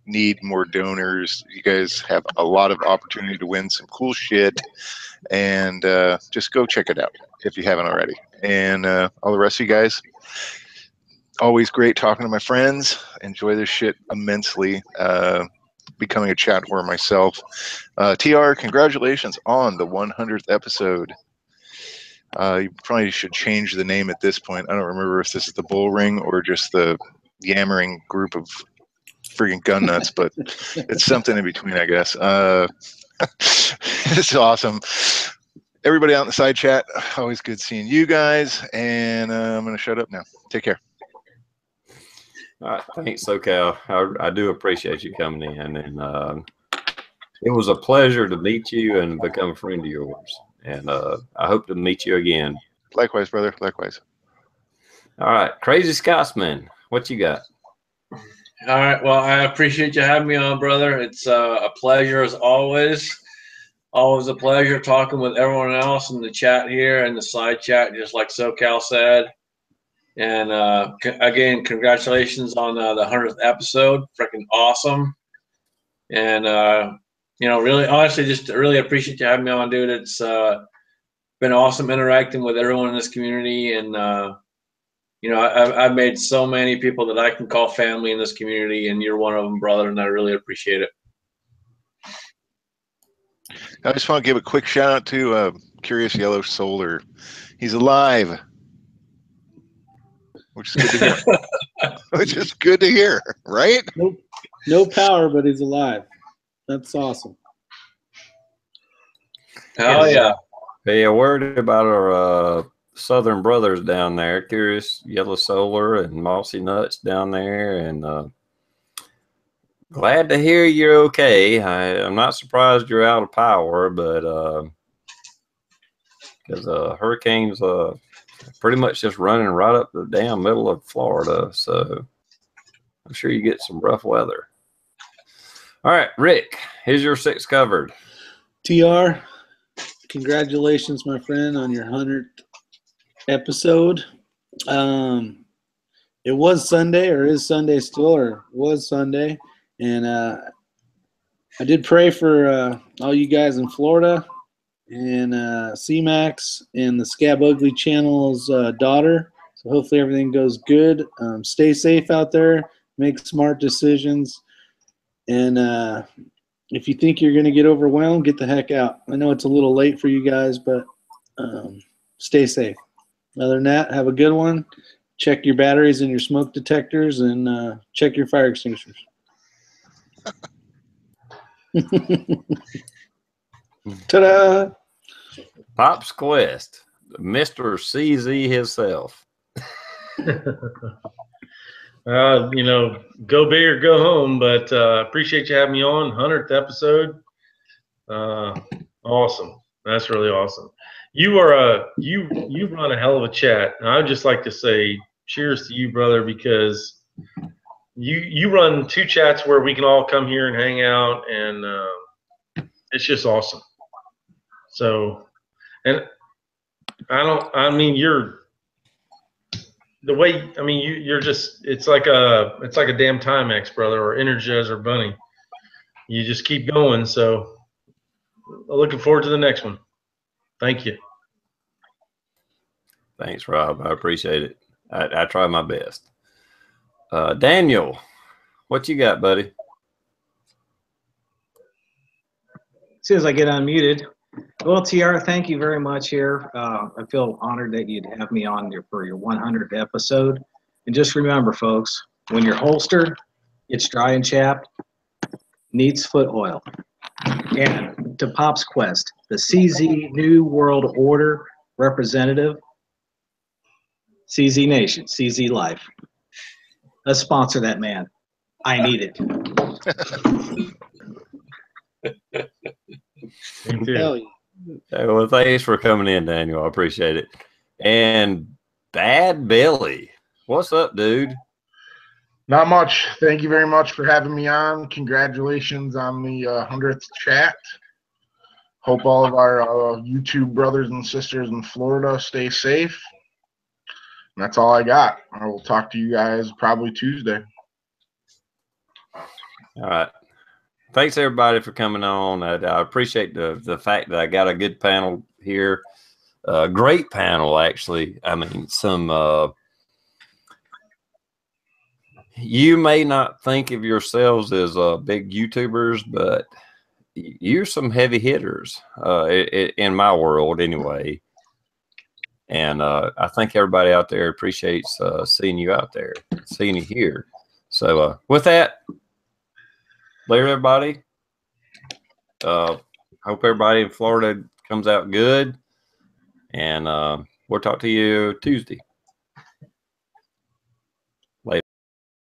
H: need more donors. You guys have a lot of opportunity to win some cool shit, and just go check it out if you haven't already. And all the rest of you guys, always great talking to my friends. Enjoy this shit immensely. Becoming a chat whore myself. TR, congratulations on the 100th episode. You probably should change the name at this point. I don't remember if this is the Bull Ring or just the yammering group of freaking gun nuts, but it's something in between, I guess. It's awesome. everybody out in the side chat, always good seeing you guys. And I'm going to shut up now. Take care.
A: All right, thanks, SoCal. I do appreciate you coming in, and it was a pleasure to meet you and become a friend of yours. And I hope to meet you again.
H: Likewise, brother. Likewise.
A: All right, Crazy Scotsman, what you got?
B: All right. Well, I appreciate you having me on, brother. It's a pleasure as always. Always a pleasure talking with everyone else in the chat here and the side chat, just like SoCal said. And again, congratulations on the 100th episode. Freaking awesome. And, really, honestly, just really appreciate you having me on, dude. It's been awesome interacting with everyone in this community. And, I've made so many people that I can call family in this community, and you're one of them, brother, and I really appreciate it.
H: I just want to give a quick shout out to Curious Yellow Solar. He's alive, which is good to hear. Which is good to hear, right?
C: No power, but he's alive. That's awesome.
B: Hell yeah.
A: Hey, a word about our southern brothers down there, Curious Yellow Solar and Mossy Nuts down there, and glad to hear you're okay. I'm not surprised you're out of power, but because hurricanes pretty much just running right up the damn middle of Florida, so I'm sure you get some rough weather. All right, Rick, here's your 6 covered.
C: TR, congratulations, my friend, on your 100th episode. It was Sunday, or is Sunday still, or was Sunday, and I did pray for all you guys in Florida, and C-Max and the Scab Ugly channel's daughter. So hopefully everything goes good. Stay safe out there, make smart decisions, and if you think you're going to get overwhelmed, get the heck out. I know it's a little late for you guys, but stay safe. Other than that, have a good one. Check your batteries and your smoke detectors, and check your fire extinguishers. Ta-da!
A: Pops Quest, Mr. CZ himself.
D: Go big or go home, but appreciate you having me on. 100th episode. Awesome. That's really awesome. You run a hell of a chat. And I'd just like to say cheers to you, brother, because you run 2 chats where we can all come here and hang out, and it's just awesome. So, and you're just, it's like a damn Timex, brother, or Energizer Bunny. You just keep going. So looking forward to the next one. Thank you.
A: Thanks, Rob. I appreciate it. I try my best. Daniel, what you got, buddy?
E: As soon as I get unmuted. Well, TR, thank you very much here. I feel honored that you'd have me on for your 100th episode. And just remember, folks, when your holster gets dry and chapped, needs foot oil. And to Pop's Quest, the CZ New World Order representative, CZ Nation, CZ Life. Let's sponsor that man. I need it.
D: Me too.
C: Hell yeah.
A: Hey, well, thanks for coming in, Daniel. I appreciate it. And Bad Billy, what's up, dude?
G: Not much. Thank you very much for having me on. Congratulations on the 100th chat. Hope all of our YouTube brothers and sisters in Florida stay safe. And that's all I got. I will talk to you guys probably Tuesday.
A: All right. Thanks, everybody, for coming on. I appreciate the fact that I got a good panel here. Great panel, actually. I mean, some you may not think of yourselves as big YouTubers, but you're some heavy hitters in my world anyway. And I think everybody out there appreciates seeing you out there, seeing you here. So with that, later, everybody. Hope everybody in Florida comes out good. And we'll talk to you Tuesday.